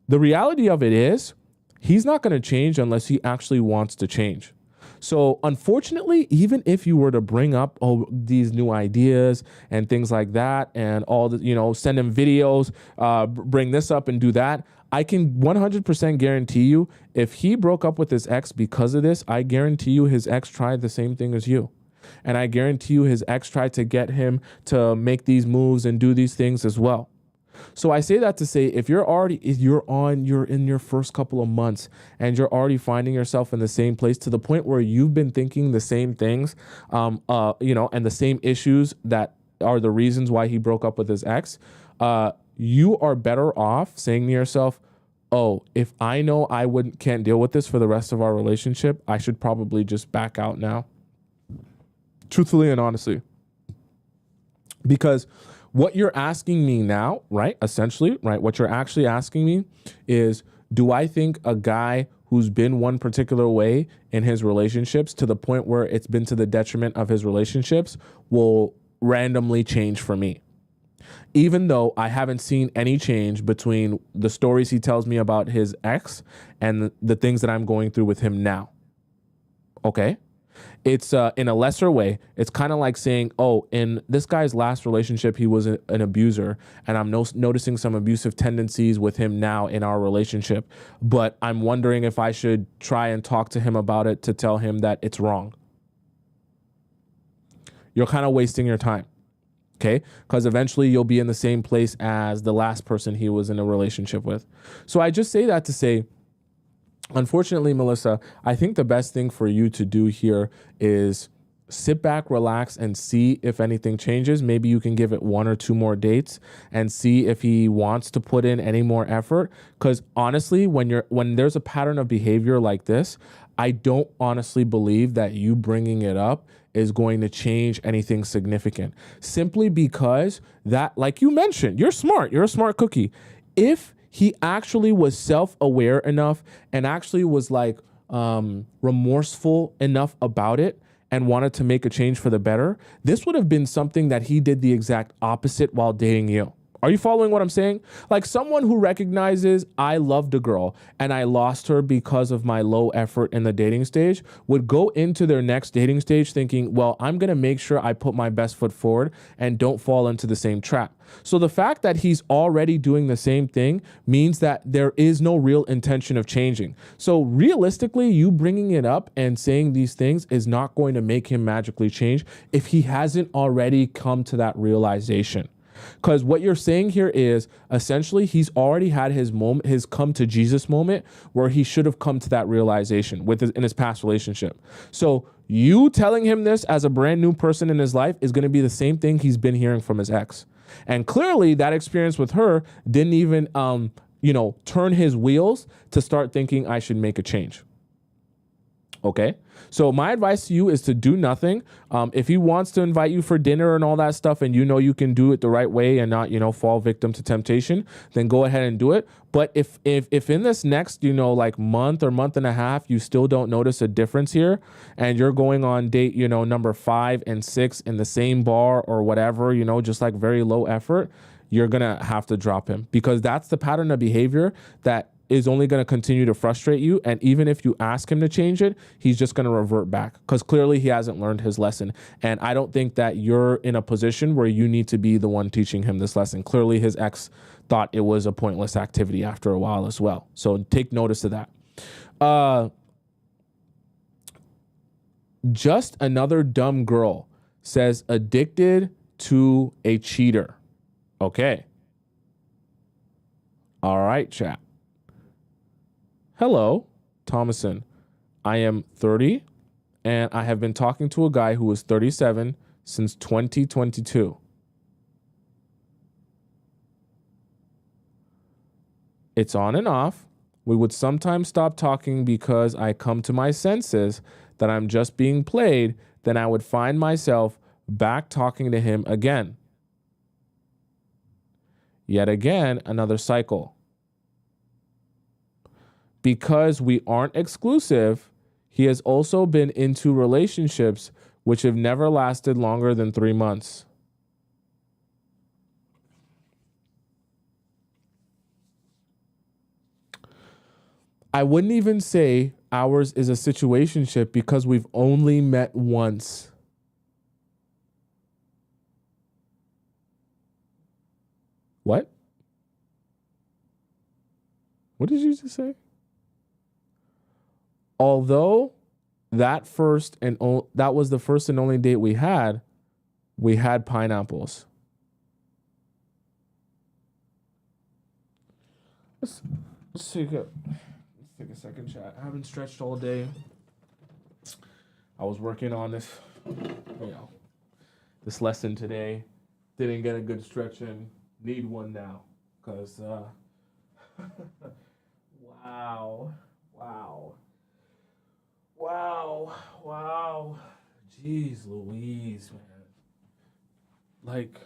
The reality of it is he's not going to change unless he actually wants to change. So unfortunately, even if you were to bring up these new ideas and things like that and all the, send him videos, bring this up and do that, I can 100% guarantee you if he broke up with his ex because of this, I guarantee you his ex tried the same thing as you. And I guarantee you his ex tried to get him to make these moves and do these things as well. So I say that to say, if you're in your first couple of months and you're already finding yourself in the same place to the point where you've been thinking the same things, and the same issues that are the reasons why he broke up with his ex, you are better off saying to yourself, oh, if I know I can't deal with this for the rest of our relationship, I should probably just back out now. Truthfully and honestly. Because what you're asking me now, right, essentially, right, what you're actually asking me is, do I think a guy who's been one particular way in his relationships to the point where it's been to the detriment of his relationships will randomly change for me? Even though I haven't seen any change between the stories he tells me about his ex and the things that I'm going through with him now. Okay? It's in a lesser way. It's kind of like saying, oh, in this guy's last relationship, he was an abuser, and I'm noticing some abusive tendencies with him now in our relationship, but I'm wondering if I should try and talk to him about it to tell him that it's wrong. You're kind of wasting your time. Okay, because eventually you'll be in the same place as the last person he was in a relationship with. So I just say that to say, unfortunately, Melissa, I think the best thing for you to do here is sit back, relax, and see if anything changes. Maybe you can give it 1 or 2 more dates and see if he wants to put in any more effort. Because honestly, when there's a pattern of behavior like this, I don't honestly believe that you bringing it up is going to change anything significant. Simply because that, like you mentioned, you're smart. You're a smart cookie. If he actually was self-aware enough and actually was like remorseful enough about it and wanted to make a change for the better, this would have been something that he did the exact opposite while dating you. Are you following what I'm saying? Like someone who recognizes I loved a girl and I lost her because of my low effort in the dating stage would go into their next dating stage thinking, well, I'm going to make sure I put my best foot forward and don't fall into the same trap. So the fact that he's already doing the same thing means that there is no real intention of changing. So realistically, you bringing it up and saying these things is not going to make him magically change if he hasn't already come to that realization. Because what you're saying here is essentially he's already had his moment, his come to Jesus moment where he should have come to that realization in his past relationship. So you telling him this as a brand new person in his life is going to be the same thing he's been hearing from his ex. And clearly that experience with her didn't even, turn his wheels to start thinking I should make a change. Okay. So my advice to you is to do nothing. If he wants to invite you for dinner and all that stuff, and you know you can do it the right way and not, fall victim to temptation, then go ahead and do it. But if in this next, month or month and a half, you still don't notice a difference here and you're going on date, number 5 and 6 in the same bar or whatever, just like very low effort, you're going to have to drop him because that's the pattern of behavior that is only going to continue to frustrate you. And even if you ask him to change it, he's just going to revert back because clearly he hasn't learned his lesson. And I don't think that you're in a position where you need to be the one teaching him this lesson. Clearly his ex thought it was a pointless activity after a while as well. So take notice of that. Just another dumb girl says addicted to a cheater. Okay. All right, chat. Hello, Tomisin. I am 30 and I have been talking to a guy who is 37 since 2022. It's on and off. We would sometimes stop talking because I come to my senses that I'm just being played. Then I would find myself back talking to him again. Yet again, another cycle. Because we aren't exclusive, he has also been into relationships which have never lasted longer than 3 months. I wouldn't even say ours is a situationship because we've only met once. What? What did you just say? Although that was the first and only date we had pineapples. Let's take a second, chat. I haven't stretched all day. I was working on this, this lesson today. Didn't get a good stretch in. Need one now, because Wow. Jeez Louise, man. Like,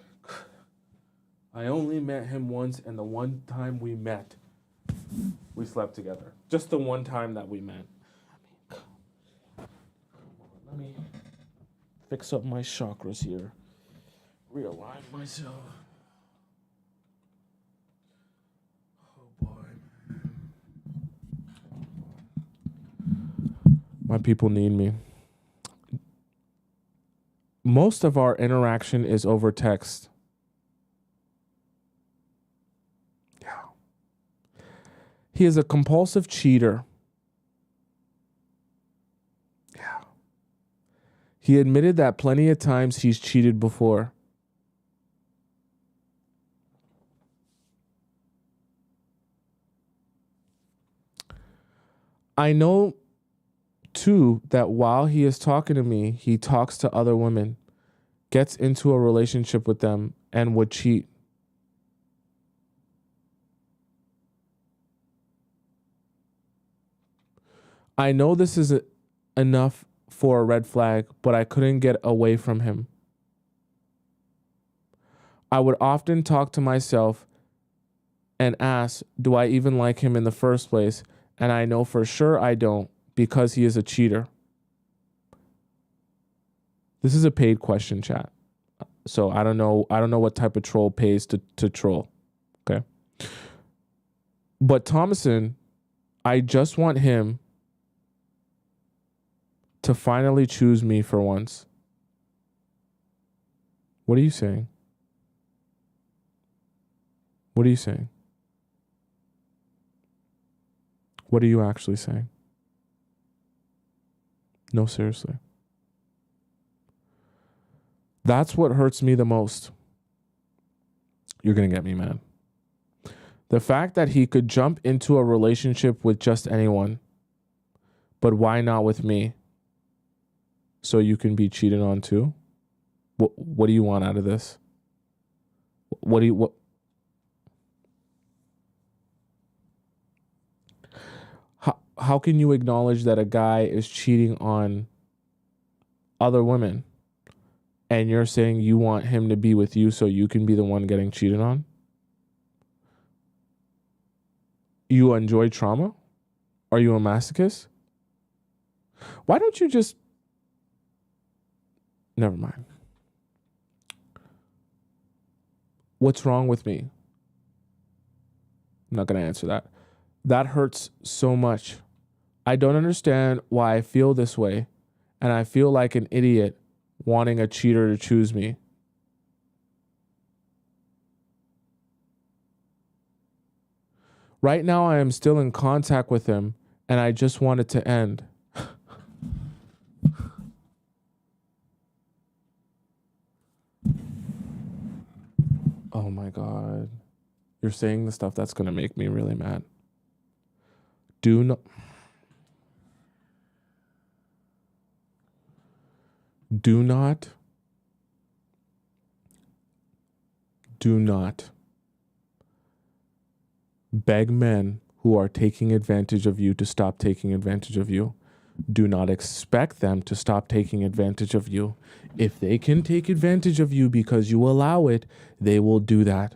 I only met him once, and the one time we met, we slept together. Just the one time that we met. Let me fix up my chakras here. Realign myself. My people need me. Most of our interaction is over text. Yeah. He is a compulsive cheater. Yeah. He admitted that plenty of times he's cheated before. I know too that while he is talking to me, he talks to other women, gets into a relationship with them, and would cheat. I know this is enough for a red flag, but I couldn't get away from him. I would often talk to myself and ask, do I even like him in the first place? And I know for sure I don't, because he is a cheater. This is a paid question, chat. So I don't know what type of troll pays to troll. Okay. But Tomisin, I just want him to finally choose me for once. What are you saying? What are you saying? What are you actually saying? No, seriously. That's what hurts me the most. You're going to get me, man. The fact that he could jump into a relationship with just anyone, but why not with me? So you can be cheated on too? What do you want out of this? What? How can you acknowledge that a guy is cheating on other women and you're saying you want him to be with you so you can be the one getting cheated on? You enjoy trauma? Are you a masochist? Why don't you just... Never mind. What's wrong with me? I'm not going to answer that. That hurts so much. I don't understand why I feel this way, and I feel like an idiot wanting a cheater to choose me. Right now, I am still in contact with him, and I just want it to end. Oh my God. You're saying the stuff that's going to make me really mad. Do not beg men who are taking advantage of you to stop taking advantage of you. Do not expect them to stop taking advantage of you. If they can take advantage of you because you allow it, they will do that.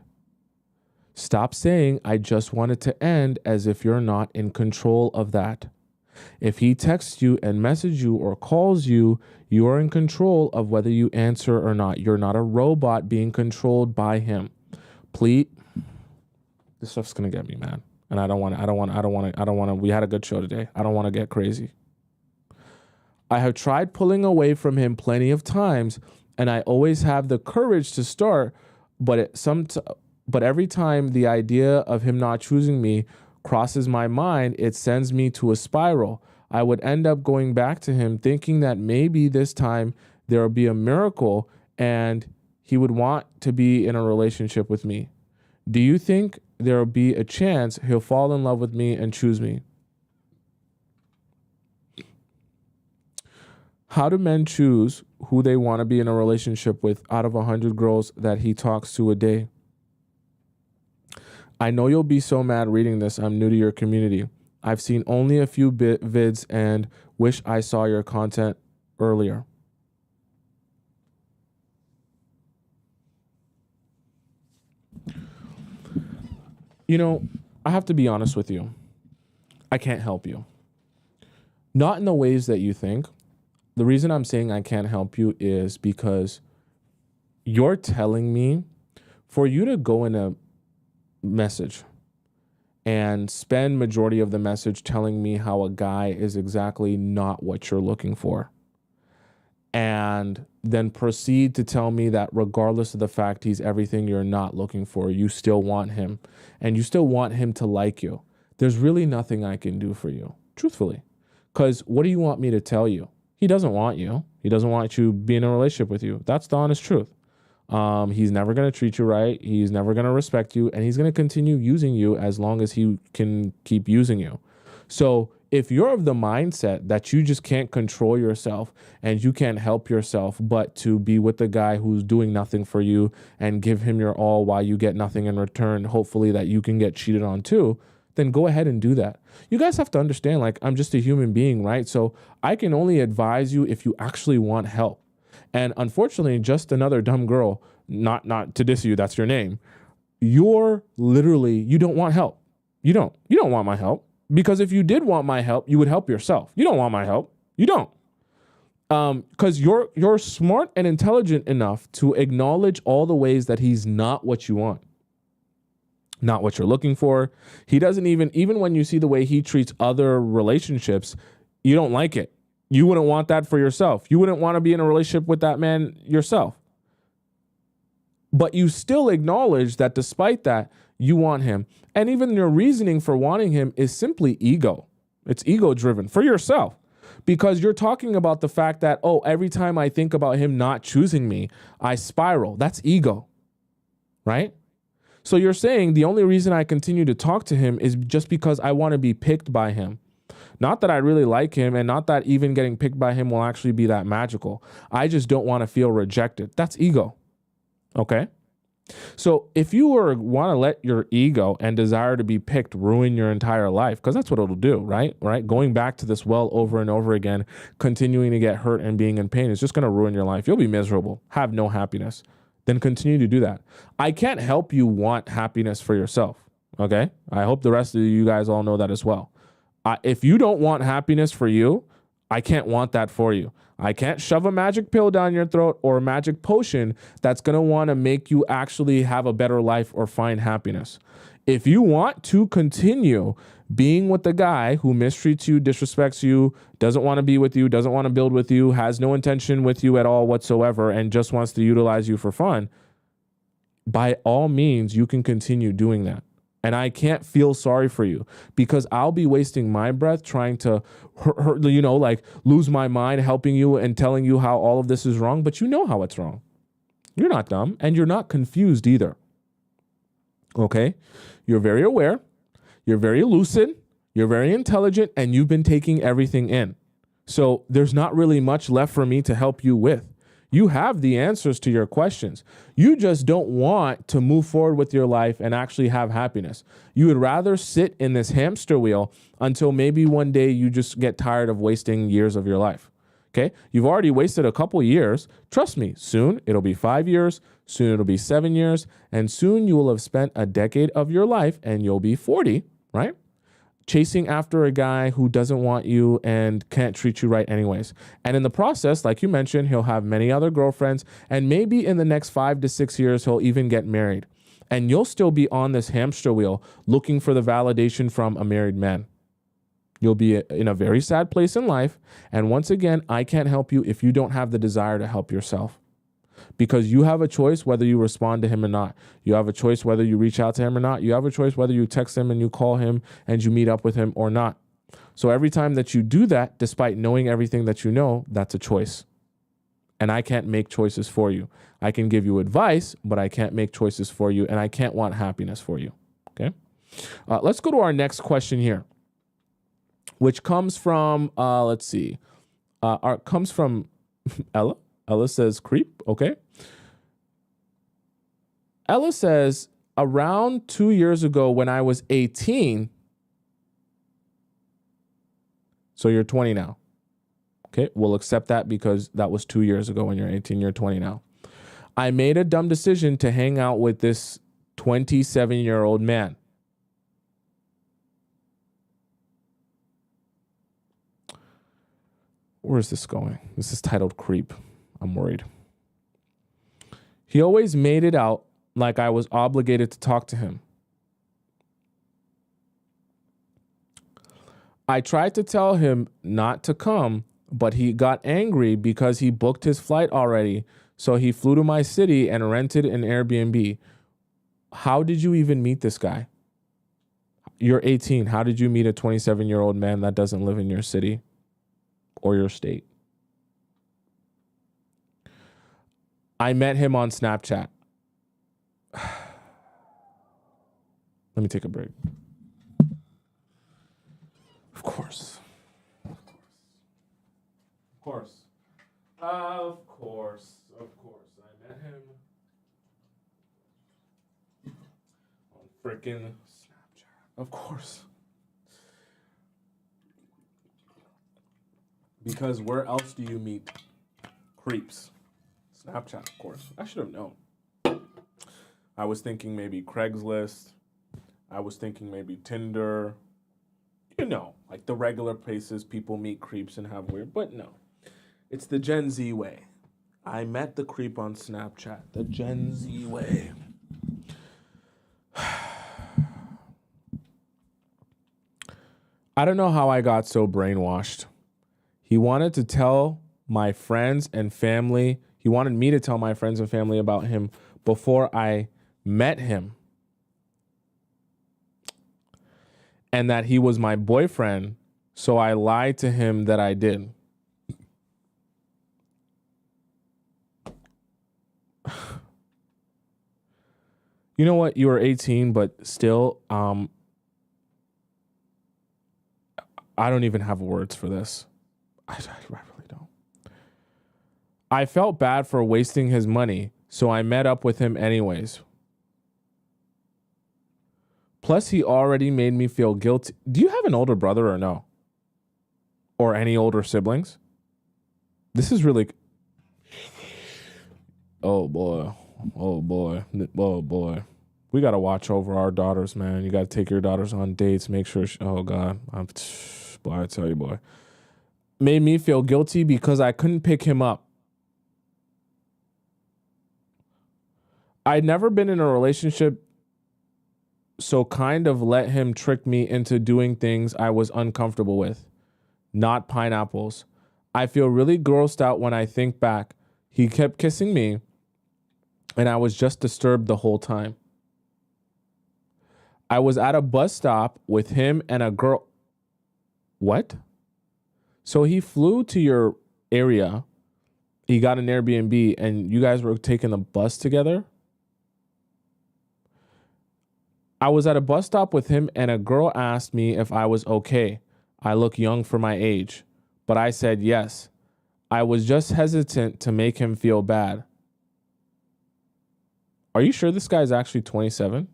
Stop saying, I just want it to end, as if you're not in control of that. If he texts you and messages you or calls you, you are in control of whether you answer or not. You're not a robot being controlled by him. Please. This stuff's going to get me, man. And I don't want to, we had a good show today. I don't want to get crazy. I have tried pulling away from him plenty of times, and I always have the courage to start, but every time the idea of him not choosing me crosses my mind, it sends me to a spiral. I would end up going back to him thinking that maybe this time there will be a miracle and he would want to be in a relationship with me. Do you think there will be a chance he'll fall in love with me and choose me? How do men choose who they want to be in a relationship with out of 100 girls that he talks to a day? I know you'll be so mad reading this. I'm new to your community. I've seen only a few vids and wish I saw your content earlier. You know, I have to be honest with you. I can't help you. Not in the ways that you think. The reason I'm saying I can't help you is because you're telling me for you to go in a message and spend majority of the message telling me how a guy is exactly not what you're looking for, and then proceed to tell me that regardless of the fact he's everything you're not looking for, you still want him and you still want him to like you. There's really nothing I can do for you, truthfully, because what do you want me to tell you? He doesn't want you. He doesn't want you to be in a relationship with you. That's the honest truth. He's never going to treat you right. He's never going to respect you. And he's going to continue using you as long as he can keep using you. So if you're of the mindset that you just can't control yourself and you can't help yourself but to be with the guy who's doing nothing for you and give him your all while you get nothing in return, hopefully that you can get cheated on too, then go ahead and do that. You guys have to understand, like, I'm just a human being, right? So I can only advise you if you actually want help. And unfortunately, just another dumb girl, not to diss you, that's your name. You don't want help. You don't want my help. Because if you did want my help, you would help yourself. You don't want my help. You don't. Because you're smart and intelligent enough to acknowledge all the ways that he's not what you want, not what you're looking for. He doesn't even when you see the way he treats other relationships, you don't like it. You wouldn't want that for yourself. You wouldn't want to be in a relationship with that man yourself. But you still acknowledge that despite that, you want him. And even your reasoning for wanting him is simply ego. It's ego driven for yourself, because you're talking about the fact that, oh, every time I think about him not choosing me, I spiral. That's ego, right? So you're saying the only reason I continue to talk to him is just because I want to be picked by him. Not that I really like him, and not that even getting picked by him will actually be that magical. I just don't want to feel rejected. That's ego. Okay? So if you want to let your ego and desire to be picked ruin your entire life, because that's what it'll do, right? Going back to this well over and over again, continuing to get hurt and being in pain is just going to ruin your life. You'll be miserable, have no happiness. Then continue to do that. I can't help you want happiness for yourself, okay? I hope the rest of you guys all know that as well. If you don't want happiness for you, I can't want that for you. I can't shove a magic pill down your throat or a magic potion that's going to want to make you actually have a better life or find happiness. If you want to continue being with the guy who mistreats you, disrespects you, doesn't want to be with you, doesn't want to build with you, has no intention with you at all whatsoever, and just wants to utilize you for fun, by all means, you can continue doing that. And I can't feel sorry for you, because I'll be wasting my breath trying to, lose my mind helping you and telling you how all of this is wrong. But you know how it's wrong. You're not dumb, and you're not confused either. Okay? You're very aware. You're very lucid. You're very intelligent, and you've been taking everything in. So there's not really much left for me to help you with. You have the answers to your questions. You just don't want to move forward with your life and actually have happiness. You would rather sit in this hamster wheel until maybe one day you just get tired of wasting years of your life. Okay? You've already wasted a couple years. Trust me, soon it'll be 5 years, soon it'll be 7 years, and soon you will have spent a decade of your life and you'll be 40, right? Chasing after a guy who doesn't want you and can't treat you right anyways. And in the process, like you mentioned, he'll have many other girlfriends, and maybe in the next 5 to 6 years, he'll even get married. And you'll still be on this hamster wheel looking for the validation from a married man. You'll be in a very sad place in life. And once again, I can't help you if you don't have the desire to help yourself. Because you have a choice whether you respond to him or not. You have a choice whether you reach out to him or not. You have a choice whether you text him and you call him and you meet up with him or not. So every time that you do that, despite knowing everything that you know, that's a choice. And I can't make choices for you. I can give you advice, but I can't make choices for you, and I can't want happiness for you. Okay? Let's go to our next question here, which comes from, comes from Ella. Ella says, creep, okay. Ella says, around 2 years ago when I was 18, so you're 20 now. Okay, we'll accept that because that was 2 years ago. When you're 18, you're 20 now. I made a dumb decision to hang out with this 27-year-old man. Where is this going? This is titled Creep. I'm worried. He always made it out like I was obligated to talk to him. I tried to tell him not to come, but he got angry because he booked his flight already. So he flew to my city and rented an Airbnb. How did you even meet this guy? You're 18. How did you meet a 27-year-old man that doesn't live in your city or your state? I met him on Snapchat. Let me take a break. Of course. Of course. Of course. Of course. I met him on freaking Snapchat. Of course. Because where else do you meet creeps? Snapchat, of course. I should have known. I was thinking maybe Craigslist. I was thinking maybe Tinder. You know, like the regular places people meet creeps and have weird, but no. It's the Gen Z way. I met the creep on Snapchat. The Gen Z way. I don't know how I got so brainwashed. He wanted to tell my friends and family. He wanted me to tell my friends and family about him before I met him. And that he was my boyfriend, so I lied to him that I did. You know what? You were 18, but still, I don't even have words for this. I really don't. I felt bad for wasting his money, so I met up with him anyways. Plus, he already made me feel guilty. Do you have an older brother or no? Or any older siblings? This is really... Oh, boy. Oh, boy. Oh, boy. We got to watch over our daughters, man. You got to take your daughters on dates. Make sure... Oh, God. Boy, I tell you, boy. Made me feel guilty because I couldn't pick him up. I'd never been in a relationship, so kind of let him trick me into doing things I was uncomfortable with. Not pineapples. I feel really grossed out when I think back. He kept kissing me, and I was just disturbed the whole time. I was at a bus stop with him and a girl. What? So he flew to your area. He got an Airbnb, and you guys were taking a bus together? I was at a bus stop with him, and a girl asked me if I was okay. I look young for my age, but I said yes. I was just hesitant to make him feel bad. Are you sure this guy's actually 27?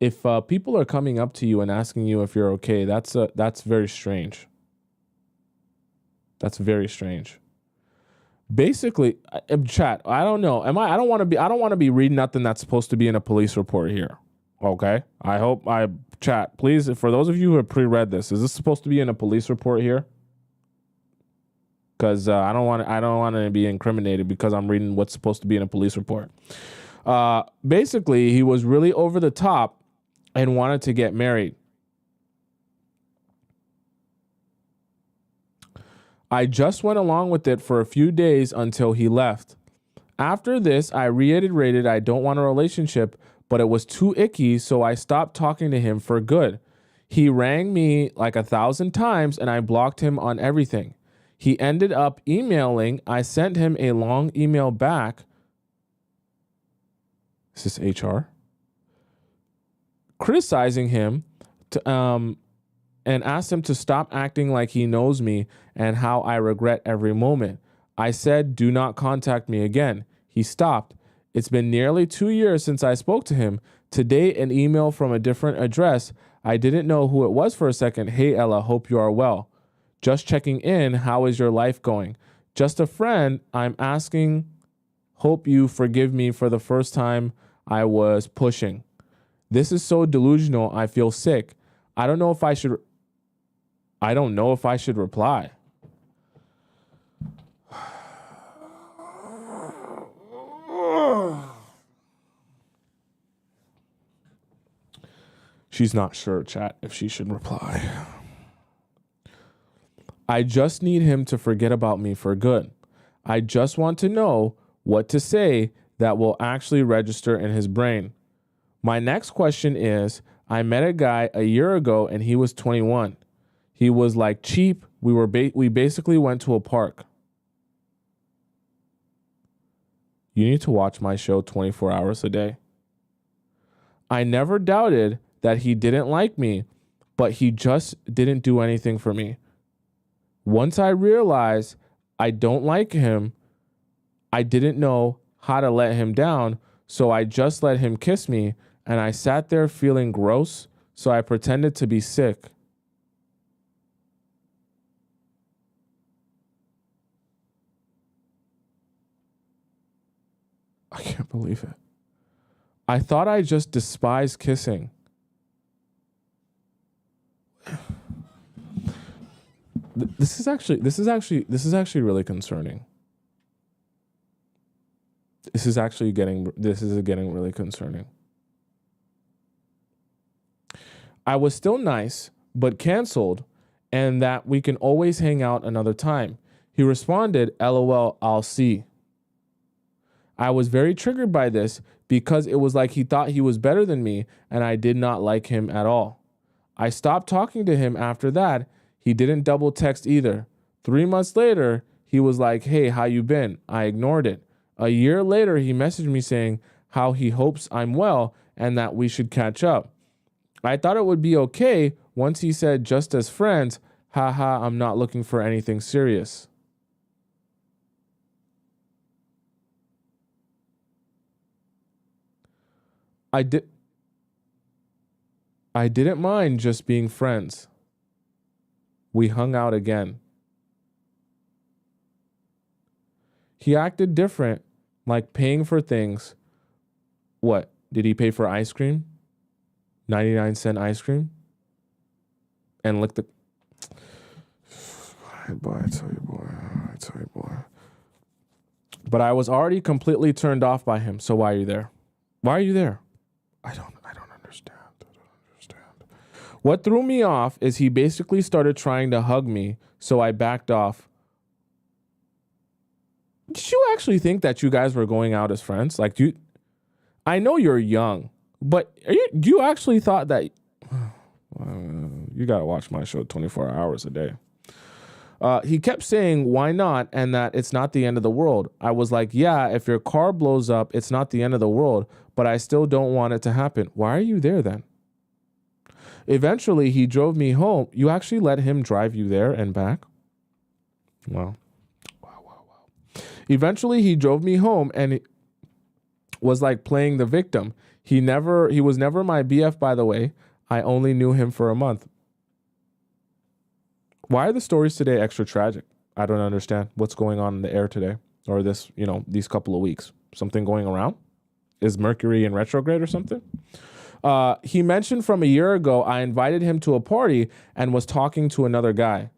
If people are coming up to you and asking you if you're okay, that's very strange. That's very strange. Basically, chat. I don't know. I don't want to be reading nothing that's supposed to be in a police report here. Okay. Chat. Please, for those of you who have pre-read this, is this supposed to be in a police report here? Because I don't want to be incriminated because I'm reading what's supposed to be in a police report. Basically, he was really over the top and wanted to get married. I just went along with it for a few days until he left. After this, I reiterated I don't want a relationship, but it was too icky, so I stopped talking to him for good. He rang me like 1,000 times, and I blocked him on everything. He ended up emailing. I sent him a long email back. Is this HR? Criticizing him and asked him to stop acting like he knows me and how I regret every moment. I said, do not contact me again. He stopped. It's been nearly 2 years since I spoke to him. Today, an email from a different address. I didn't know who it was for a second. Hey, Ella, hope you are well. Just checking in. How is your life going? Just a friend. I'm asking. Hope you forgive me for the first time I was pushing. This is so delusional. I feel sick. I don't know if I should reply. She's not sure, chat, if she should reply. I just need him to forget about me for good. I just want to know what to say that will actually register in his brain. My next question is, I met a guy a year ago and he was 21. He was like cheap. We basically went to a park. You need to watch my show 24 hours a day. I never doubted that he didn't like me, but he just didn't do anything for me. Once I realized I don't like him, I didn't know how to let him down, so I just let him kiss me, and I sat there feeling gross, so I pretended to be sick. I can't believe it. I thought I just despised kissing. This is actually really concerning. This is getting really concerning. I was still nice, but canceled, and that we can always hang out another time. He responded, LOL, I'll see. I was very triggered by this because it was like he thought he was better than me, and I did not like him at all. I stopped talking to him after that. He didn't double text either. 3 months later, he was like, hey, how you been? I ignored it. A year later, he messaged me saying how he hopes I'm well and that we should catch up. I thought it would be okay once he said just as friends, haha, I'm not looking for anything serious. I didn't mind just being friends. We hung out again. He acted different, like paying for things. What? Did he pay for ice cream? 99-cent ice cream? And lick the... Boy, I tell you, boy. But I was already completely turned off by him, so why are you there? Why are you there? I don't understand. What threw me off is he basically started trying to hug me, so I backed off. Did you actually think that you guys were going out as friends? Like, I know you're young, but you actually thought that... you gotta watch my show 24 hours a day. He kept saying, why not? And that it's not the end of the world. I was like, yeah, if your car blows up, it's not the end of the world, but I still don't want it to happen. Why are you there then? Eventually, he drove me home. You actually let him drive you there and back? Wow. Eventually, he drove me home and was like playing the victim. He was never my BF, by the way. I only knew him for a month. Why are the stories today extra tragic? I don't understand what's going on in the air today or these couple of weeks. Something going around? Is Mercury in retrograde or something? He mentioned from a year ago, I invited him to a party and was talking to another guy.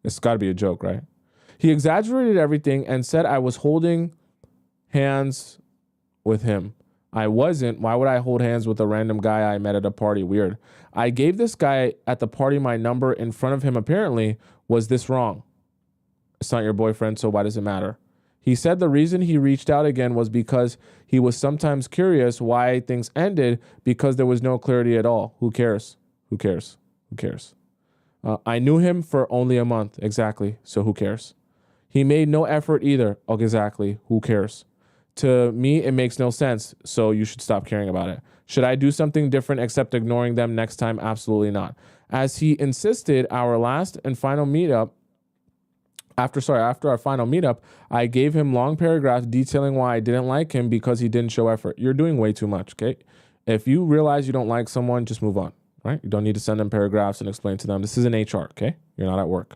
It's got to be a joke, right? He exaggerated everything and said I was holding hands with him. I wasn't. Why would I hold hands with a random guy I met at a party? Weird. I gave this guy at the party my number in front of him apparently. Was this wrong? It's not your boyfriend, so why does it matter? He said the reason he reached out again was because he was sometimes curious why things ended because there was no clarity at all. Who cares? I knew him for only a month. Exactly. So who cares? He made no effort either. Oh, exactly. Who cares? To me, it makes no sense. So you should stop caring about it. Should I do something different except ignoring them next time? Absolutely not. As he insisted, our last and final meetup, after our final meetup, I gave him long paragraphs detailing why I didn't like him because he didn't show effort. You're doing way too much, okay? If you realize you don't like someone, just move on, right? You don't need to send them paragraphs and explain to them. This is an HR, okay? You're not at work.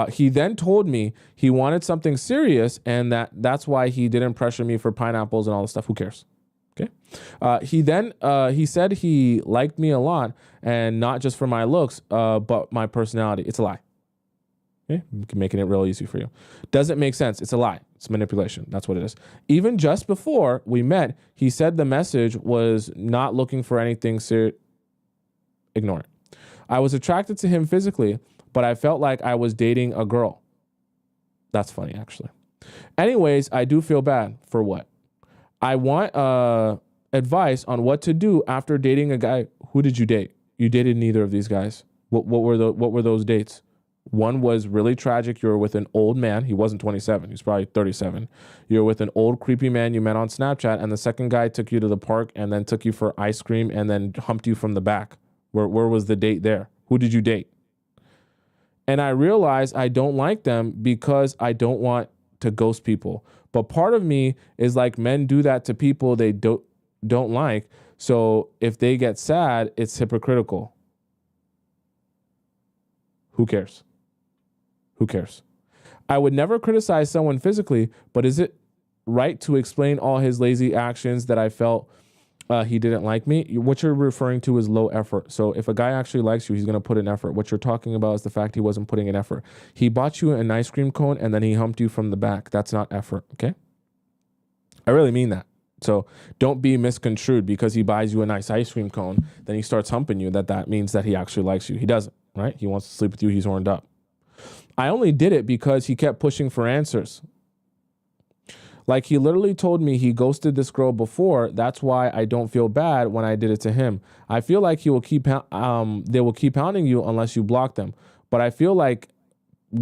He then told me he wanted something serious and that's why he didn't pressure me for pineapples and all this stuff. Who cares? Okay. He said he liked me a lot and not just for my looks, but my personality. It's a lie. Okay? Making it real easy for you. Doesn't make sense. It's a lie. It's manipulation. That's what it is. Even just before we met, he said the message was not looking for anything serious. Ignore it. I was attracted to him physically, but I felt like I was dating a girl. That's funny, actually. Anyways, I do feel bad. For what? I want advice on what to do after dating a guy. Who did you date? You dated neither of these guys. What were those dates? One was really tragic. You were with an old man. He wasn't 27. He's probably 37. You were with an old creepy man you met on Snapchat. And the second guy took you to the park and then took you for ice cream and then humped you from the back. Where was the date there? Who did you date? And I realized I don't like them because I don't want to ghost people. But part of me is like, men do that to people they don't like. So if they get sad, it's hypocritical. Who cares? Who cares? I would never criticize someone physically, but is it right to explain all his lazy actions that I felt he didn't like me? What you're referring to is low effort. So if a guy actually likes you, he's going to put in effort. What you're talking about is the fact he wasn't putting in effort. He bought you an ice cream cone and then he humped you from the back. That's not effort, okay? I really mean that. So don't be misconstrued because he buys you a nice ice cream cone, then he starts humping you, that means that he actually likes you. He doesn't, right? He wants to sleep with you. He's horned up. I only did it because he kept pushing for answers. Like he literally told me he ghosted this girl before. That's why I don't feel bad when I did it to him. I feel like they will keep hounding you unless you block them. But I feel like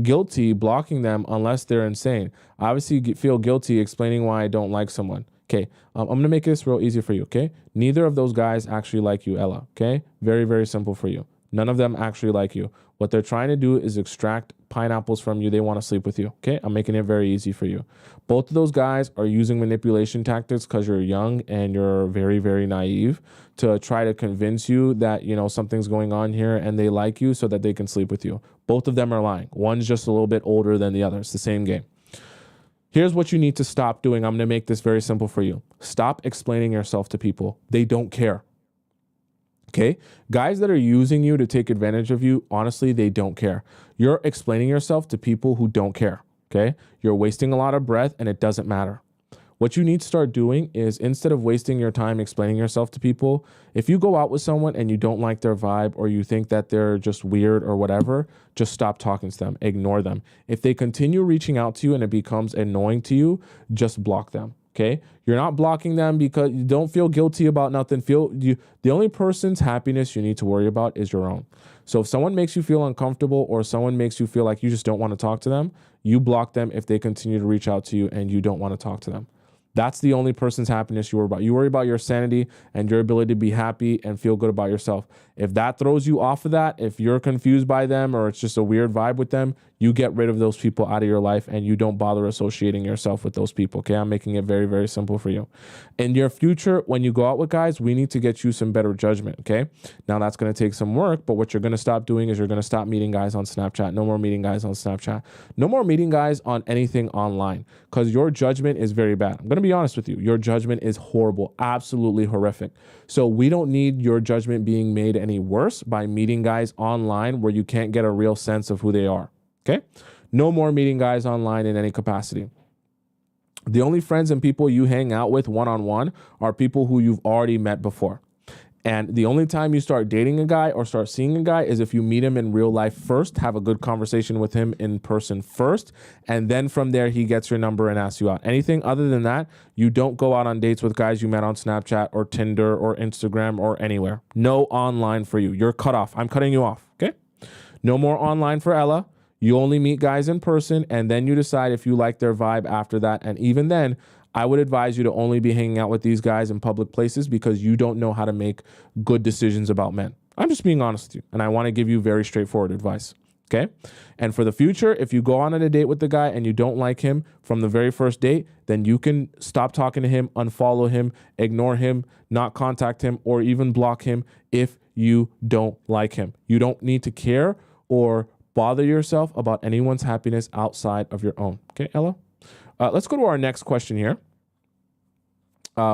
guilty blocking them unless they're insane. I obviously feel guilty explaining why I don't like someone. Okay, I'm going to make this real easy for you, okay? Neither of those guys actually like you, Ella, okay? Very, very simple for you. None of them actually like you. What they're trying to do is extract pineapples from you. They want to sleep with you, okay? I'm making it very easy for you. Both of those guys are using manipulation tactics because you're young and you're very, very naive to try to convince you that, you know, something's going on here and they like you so that they can sleep with you. Both of them are lying. One's just a little bit older than the other. It's the same game. Here's what you need to stop doing. I'm going to make this very simple for you. Stop explaining yourself to people. They don't care. Okay? Guys that are using you to take advantage of you, honestly, they don't care. You're explaining yourself to people who don't care. Okay? You're wasting a lot of breath and it doesn't matter. What you need to start doing is instead of wasting your time explaining yourself to people, if you go out with someone and you don't like their vibe or you think that they're just weird or whatever, just stop talking to them. Ignore them. If they continue reaching out to you and it becomes annoying to you, just block them. Okay? You're not blocking them because you don't feel guilty about nothing. The only person's happiness you need to worry about is your own. So if someone makes you feel uncomfortable or someone makes you feel like you just don't want to talk to them, you block them if they continue to reach out to you and you don't want to talk to them. That's the only person's happiness you worry about. You worry about your sanity and your ability to be happy and feel good about yourself. If that throws you off of that, if you're confused by them or it's just a weird vibe with them, you get rid of those people out of your life and you don't bother associating yourself with those people. Okay, I'm making it very, very simple for you. In your future, when you go out with guys, we need to get you some better judgment. Okay, now that's going to take some work, but what you're going to stop doing is you're going to stop meeting guys on Snapchat. No more meeting guys on Snapchat. No more meeting guys on anything online because your judgment is very bad. I'm going to be honest with you. Your judgment is horrible, absolutely horrific. So we don't need your judgment being made any worse by meeting guys online where you can't get a real sense of who they are. Okay? No more meeting guys online in any capacity. The only friends and people you hang out with one-on-one are people who you've already met before. And the only time you start dating a guy or start seeing a guy is if you meet him in real life first, have a good conversation with him in person first, and then from there he gets your number and asks you out. Anything other than that, you don't go out on dates with guys you met on Snapchat or Tinder or Instagram or anywhere. No online for you. You're cut off. I'm cutting you off, okay? No more online for Ella. You only meet guys in person, and then you decide if you like their vibe after that. And even then, I would advise you to only be hanging out with these guys in public places because you don't know how to make good decisions about men. I'm just being honest with you, and I want to give you very straightforward advice, okay? And for the future, if you go on a date with the guy and you don't like him from the very first date, then you can stop talking to him, unfollow him, ignore him, not contact him, or even block him if you don't like him. You don't need to care or bother yourself about anyone's happiness outside of your own. Okay, Ella? Let's go to our next question here,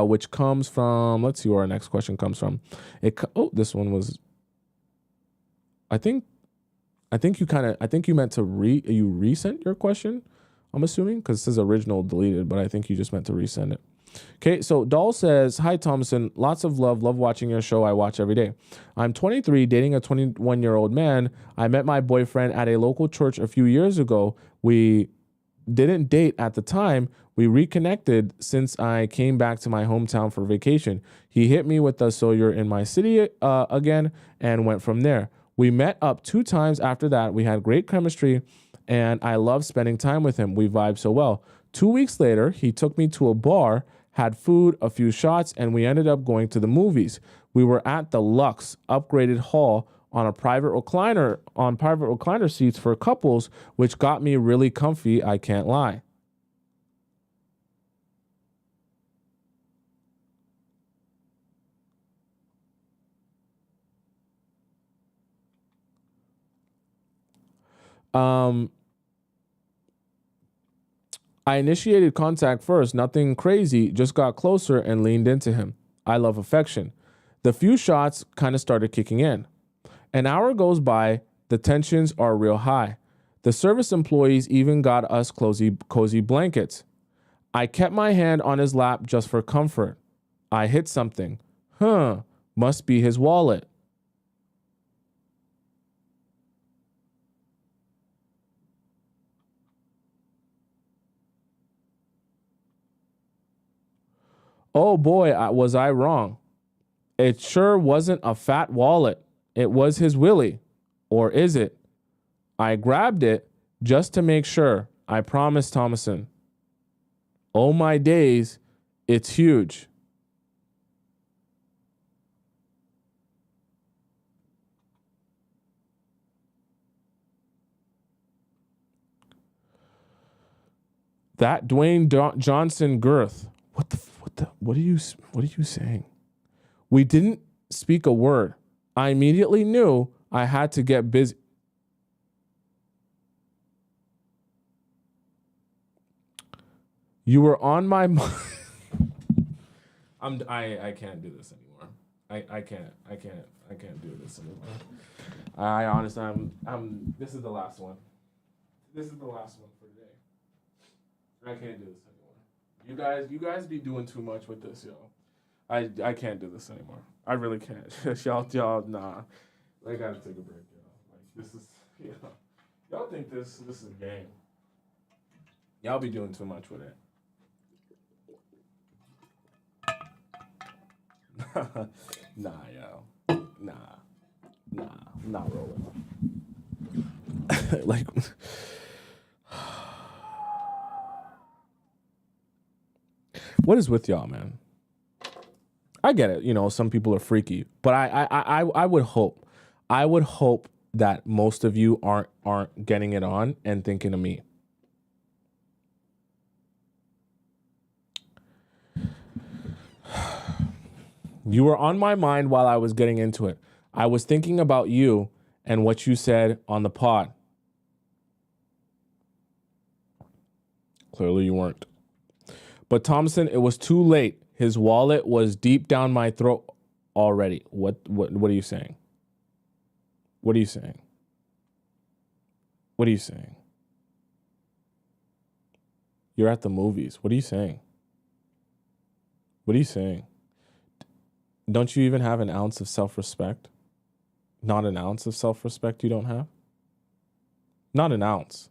which comes from, let's see where our next question comes from. This one was, I think you meant to you resent your question, I'm assuming, because it says original deleted, but I think you just meant to resend it. Okay, so Doll says, hi, Tomisin. Lots of love watching your show. I watch every day. I'm 23, dating a 21-year-old man. I met my boyfriend at a local church a few years ago. We didn't date at the time. We reconnected since I came back to my hometown for vacation. He hit me with the "so you're in my city again" and went from there. We met up 2 times after that. We had great chemistry, and I loved spending time with him. We vibed so well. 2 weeks later, he took me to a bar, had food, a few shots, and we ended up going to the movies. We were at the Lux upgraded hall on private recliner seats for couples, which got me really comfy, I can't lie. I initiated contact first, nothing crazy, just got closer and leaned into him. I love affection. The few shots kind of started kicking in. An hour goes by, the tensions are real high. The service employees even got us cozy blankets. I kept my hand on his lap just for comfort. I hit something. Must be his wallet. Oh boy, was I wrong. It sure wasn't a fat wallet. It was his willy. Or is it? I grabbed it just to make sure. I promise, Tomisin. Oh my days, it's huge. That Dwayne Johnson girth. What are you saying? We didn't speak a word. I immediately knew I had to get busy. You were on my mind. I can't do this anymore. I can't do this anymore. I honestly this is the last one. This is the last one for today. I can't do this anymore. You guys be doing too much with this, yo. I can't do this anymore. I really can't. y'all, nah. I gotta take a break, yo. Like this is, y'all think this is a game. Y'all be doing too much with it. Nah, yo. Nah, not rolling. Like, what is with y'all, man? I get it. Some people are freaky, but I would hope that most of you aren't getting it on and thinking of me. You were on my mind while I was getting into it. I was thinking about you and what you said on the pod. Clearly you weren't. But Tomisin, it was too late. His wallet was deep down my throat already. What are you saying? What are you saying? What are you saying? You're at the movies. What are you saying? What are you saying? Don't you even have an ounce of self-respect? Not an ounce of self-respect you don't have? Not an ounce.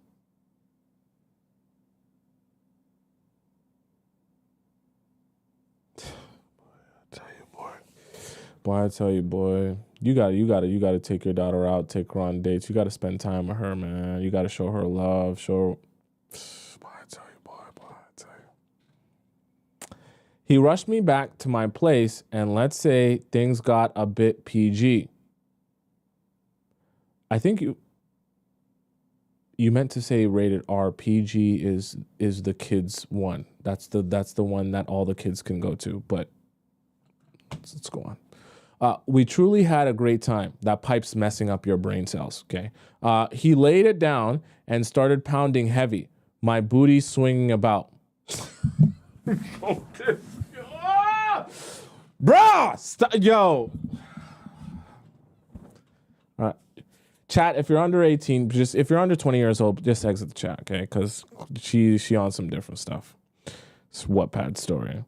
Boy, I tell you, boy, you gotta take your daughter out, take her on dates. You gotta spend time with her, man. You gotta show her love, Boy, I tell you. He rushed me back to my place, and let's say things got a bit PG. I think you meant to say rated R. PG is the kids one. That's the one that all the kids can go to. But let's go on. We truly had a great time. That pipe's messing up your brain cells, okay? He laid it down and started pounding heavy, my booty swinging about. Bruh! Yo! All right. Chat, if you're under 18, if you're under 20 years old, just exit the chat, okay? Because she on some different stuff. It's Wattpad story.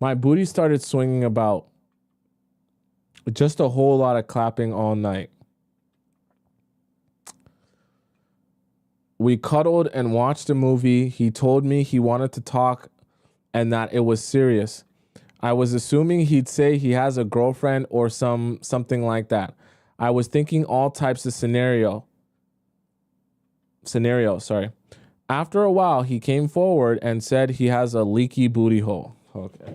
My booty started swinging about. Just a whole lot of clapping all night. We cuddled and watched a movie. He told me he wanted to talk and that it was serious. I was assuming he'd say he has a girlfriend or something like that. I was thinking all types of scenarios, sorry. After a while, he came forward and said he has a leaky booty hole. Okay.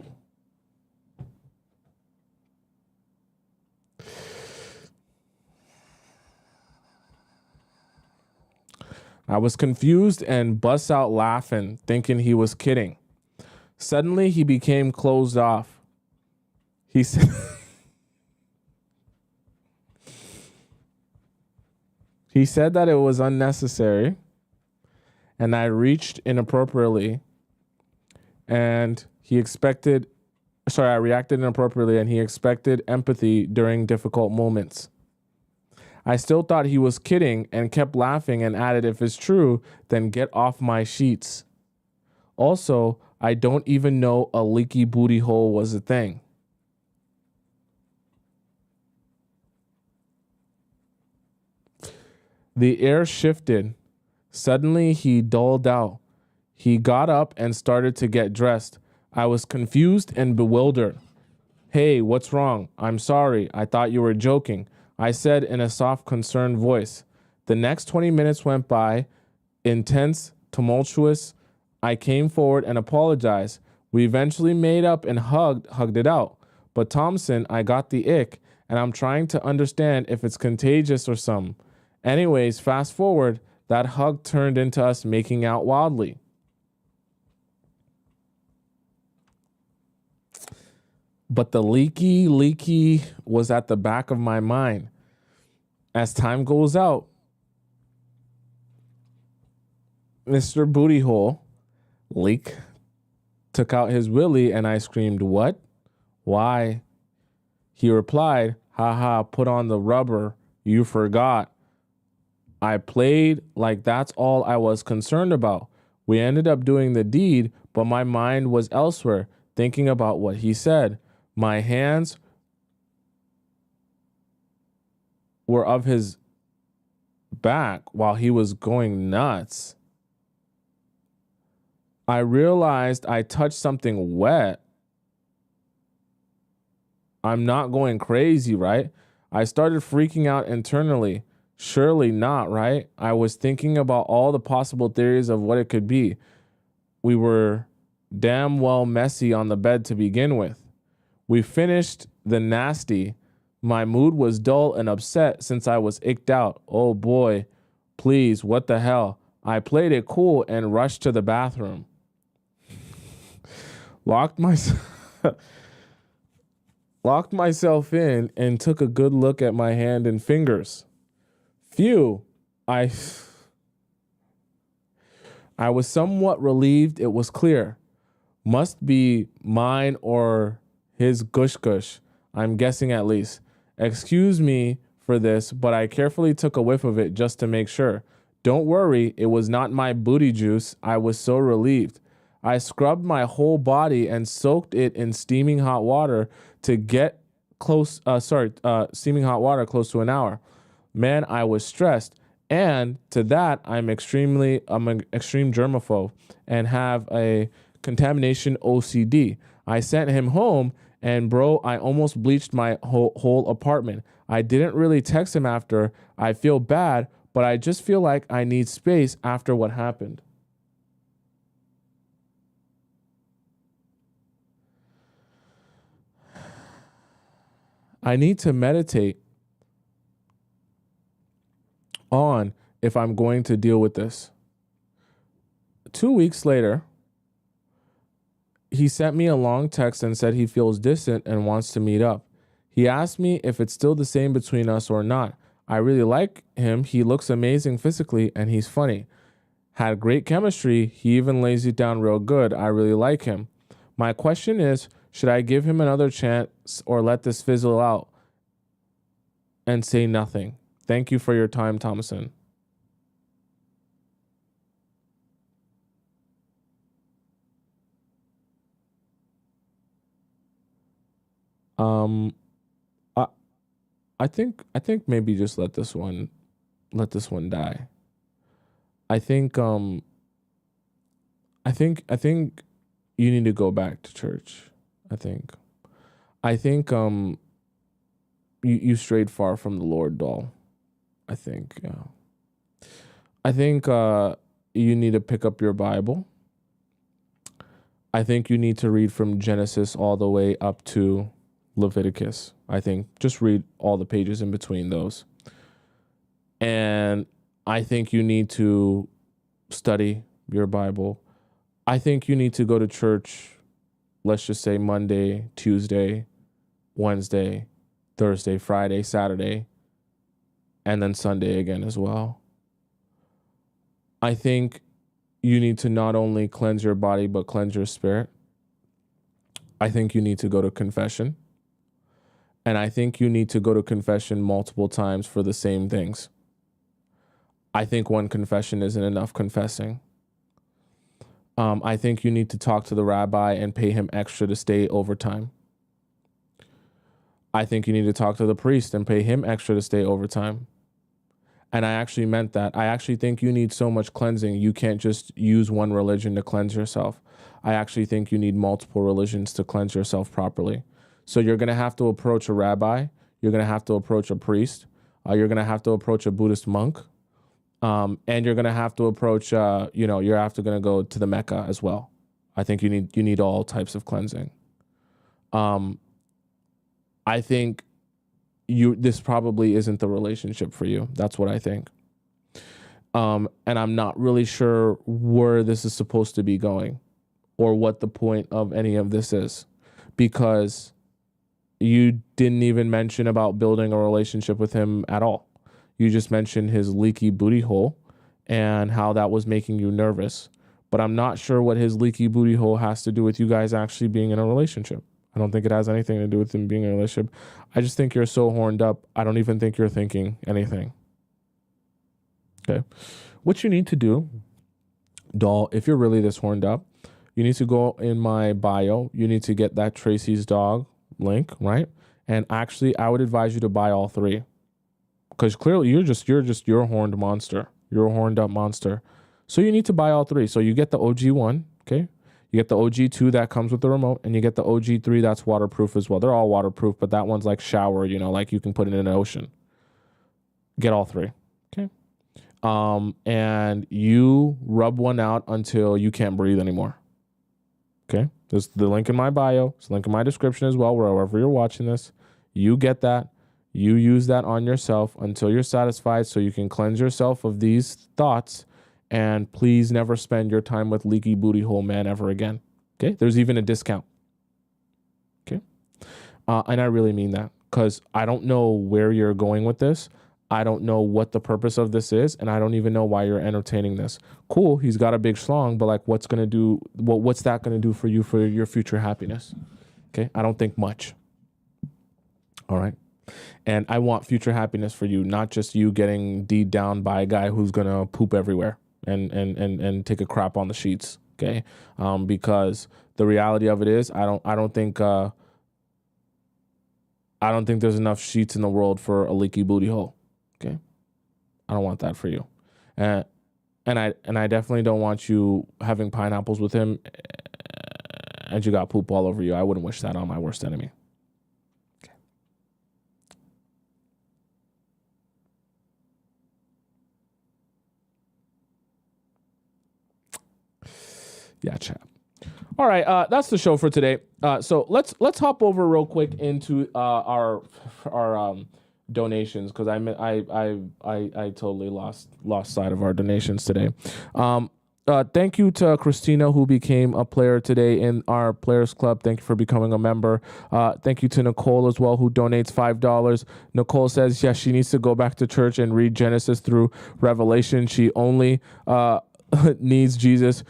I was confused and bust out laughing, thinking he was kidding. Suddenly, he became closed off. He said, he said that it was unnecessary, and I reached inappropriately, and I reacted inappropriately, and he expected empathy during difficult moments. I still thought he was kidding and kept laughing and added, if it's true, then get off my sheets. Also, I don't even know a leaky booty hole was a thing. The air shifted. Suddenly, he dulled out. He got up and started to get dressed. I was confused and bewildered. Hey, what's wrong? I'm sorry. I thought you were joking, I said in a soft, concerned voice. The next 20 minutes went by, intense, tumultuous. I came forward and apologized. We eventually made up and hugged it out. But Tomisin, I got the ick, and I'm trying to understand if it's contagious or something. Anyways, fast forward, that hug turned into us making out wildly. But the leaky was at the back of my mind. As time goes out, Mr. Booty Hole Leak took out his willy and I screamed, "What? Why?" He replied, "Haha, put on the rubber. You forgot." I played like that's all I was concerned about. We ended up doing the deed, but my mind was elsewhere, thinking about what he said. My hands were of his back while he was going nuts. I realized I touched something wet. I'm not going crazy, right? I started freaking out internally. Surely not, right? I was thinking about all the possible theories of what it could be. We were damn well messy on the bed to begin with. We finished the nasty. My mood was dull and upset since I was icked out. Oh boy, please, what the hell? I played it cool and rushed to the bathroom. Locked myself in and took a good look at my hand and fingers. Phew, I was somewhat relieved it was clear. Must be mine or his gush gush, I'm guessing at least. Excuse me for this, but I carefully took a whiff of it just to make sure. Don't worry, it was not my booty juice. I was so relieved. I scrubbed my whole body and soaked it in steaming hot water to get steaming hot water close to an hour. Man, I was stressed. And to that, I'm an extreme germaphobe and have a contamination OCD. I sent him home and bro, I almost bleached my whole apartment. I didn't really text him after. I feel bad, but I just feel like I need space after what happened. I need to meditate on if I'm going to deal with this. 2 weeks later, he sent me a long text and said he feels distant and wants to meet up. He asked me if it's still the same between us or not. I really like him. He looks amazing physically and he's funny. Had great chemistry. He even lays it down real good. I really like him. My question is, should I give him another chance or let this fizzle out and say nothing? Thank you for your time, Tomisin. I think maybe just let this one die. I think you need to go back to church. I think you strayed far from the Lord, doll. I think, yeah. I think you need to pick up your Bible. I think you need to read from Genesis all the way up to Leviticus. I think just read all the pages in between those. And I think you need to study your Bible. I think you need to go to church, let's just say Monday, Tuesday, Wednesday, Thursday, Friday, Saturday, and then Sunday again as well. I think you need to not only cleanse your body, but cleanse your spirit. I think you need to go to confession. And I think you need to go to confession multiple times for the same things. I think one confession isn't enough confessing. I think you need to talk to the rabbi and pay him extra to stay overtime. I think you need to talk to the priest and pay him extra to stay overtime. And I actually meant that. I actually think you need so much cleansing. You can't just use one religion to cleanse yourself. I actually think you need multiple religions to cleanse yourself properly. So you're going to have to approach a rabbi. You're going to have to approach a priest. You're going to have to approach a Buddhist monk. And you're going to have to approach, you're after going to go to the Mecca as well. I think you need all types of cleansing. I think this probably isn't the relationship for you. That's what I think. And I'm not really sure where this is supposed to be going or what the point of any of this is, because you didn't even mention about building a relationship with him at all. You just mentioned his leaky booty hole and how that was making you nervous. But I'm not sure what his leaky booty hole has to do with you guys actually being in a relationship. I don't think it has anything to do with him being in a relationship. I just think you're so horned up. I don't even think you're thinking anything. Okay. What you need to do, doll, if you're really this horned up, you need to go in my bio. You need to get that Tracy's dog link, right? And actually, I would advise you to buy all three, because clearly you're a horned monster. You're a horned up monster. So you need to buy all three. So you get the OG one, okay? You get the OG2 that comes with the remote, and you get the OG3 that's waterproof as well. They're all waterproof, but that one's like shower, like you can put it in an ocean. Get all three, okay? And you rub one out until you can't breathe anymore, okay? There's the link in my bio. There's a link in my description as well, wherever you're watching this. You get that. You use that on yourself until you're satisfied, so you can cleanse yourself of these thoughts. And please never spend your time with leaky booty hole man ever again. Okay? There's even a discount. Okay? And I really mean that, because I don't know where you're going with this. I don't know what the purpose of this is, and I don't even know why you're entertaining this. Cool, he's got a big schlong, but like, what's that gonna do for you for your future happiness? Okay? I don't think much. All right? And I want future happiness for you, not just you getting deed down by a guy who's gonna poop everywhere and take a crap on the sheets, okay? Because the reality of it is, I don't think there's enough sheets in the world for a leaky booty hole, okay? I don't want that for you, and I definitely don't want you having pineapples with him, and you got poop all over you. I wouldn't wish that on my worst enemy. Yeah, chat. All right, that's the show for today. So let's hop over real quick into our donations, because I totally lost sight of our donations today. Thank you to Christina, who became a player today in our Players Club. Thank you for becoming a member. Thank you to Nicole as well, who donates $5. Nicole says, yes, she needs to go back to church and read Genesis through Revelation. She only needs Jesus.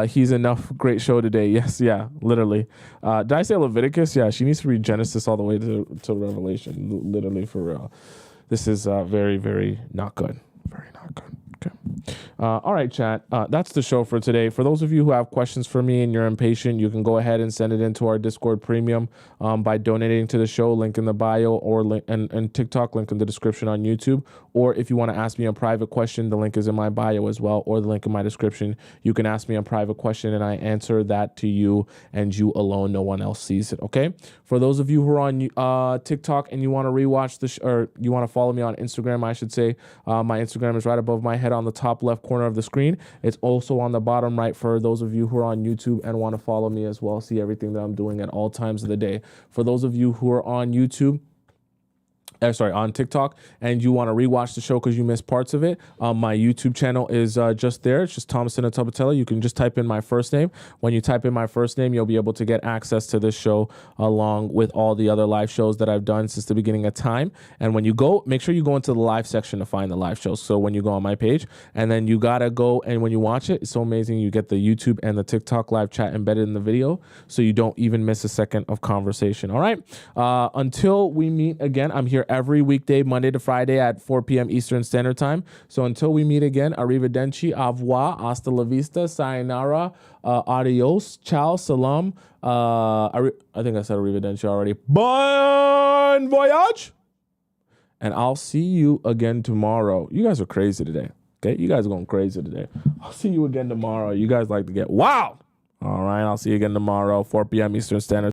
He's enough. Great show today. Yes, yeah, literally. Did I say Leviticus? Yeah, she needs to read Genesis all the way to Revelation, literally, for real. This is very, very not good. Very not good. Okay. All right, chat. That's the show for today. For those of you who have questions for me and you're impatient, you can go ahead and send it into our Discord Premium by donating to the show. Link in the bio, or link and TikTok, link in the description on YouTube. Or if you want to ask me a private question, the link is in my bio as well, or the link in my description. You can ask me a private question and I answer that to you and you alone. No one else sees it. Okay. For those of you who are on TikTok and you want to rewatch or you want to follow me on Instagram, I should say, my Instagram is right above my head on the top left corner of the screen. It's also on the bottom right for those of you who are on YouTube and want to follow me as well. See everything that I'm doing at all times of the day. For those of you who are on YouTube, on TikTok, and you want to rewatch the show because you missed parts of it, my YouTube channel is just there. It's just Tomisin Atobatele. You can just type in my first name. When you type in my first name, you'll be able to get access to this show along with all the other live shows that I've done since the beginning of time. And when you go, make sure you go into the live section to find the live shows. So when you go on my page, and then you gotta go, and when you watch it, it's so amazing. You get the YouTube and the TikTok live chat embedded in the video, so you don't even miss a second of conversation. All right. Until we meet again, I'm here every weekday, Monday to Friday at 4 p.m. Eastern Standard Time. So until we meet again, arrivederci, au revoir, hasta la vista, sayonara, adios, ciao, salam. I think I said arrivederci already. Bon voyage! And I'll see you again tomorrow. You guys are crazy today. Okay? You guys are going crazy today. I'll see you again tomorrow. You guys like to get wow. All right. I'll see you again tomorrow, 4 p.m. Eastern Standard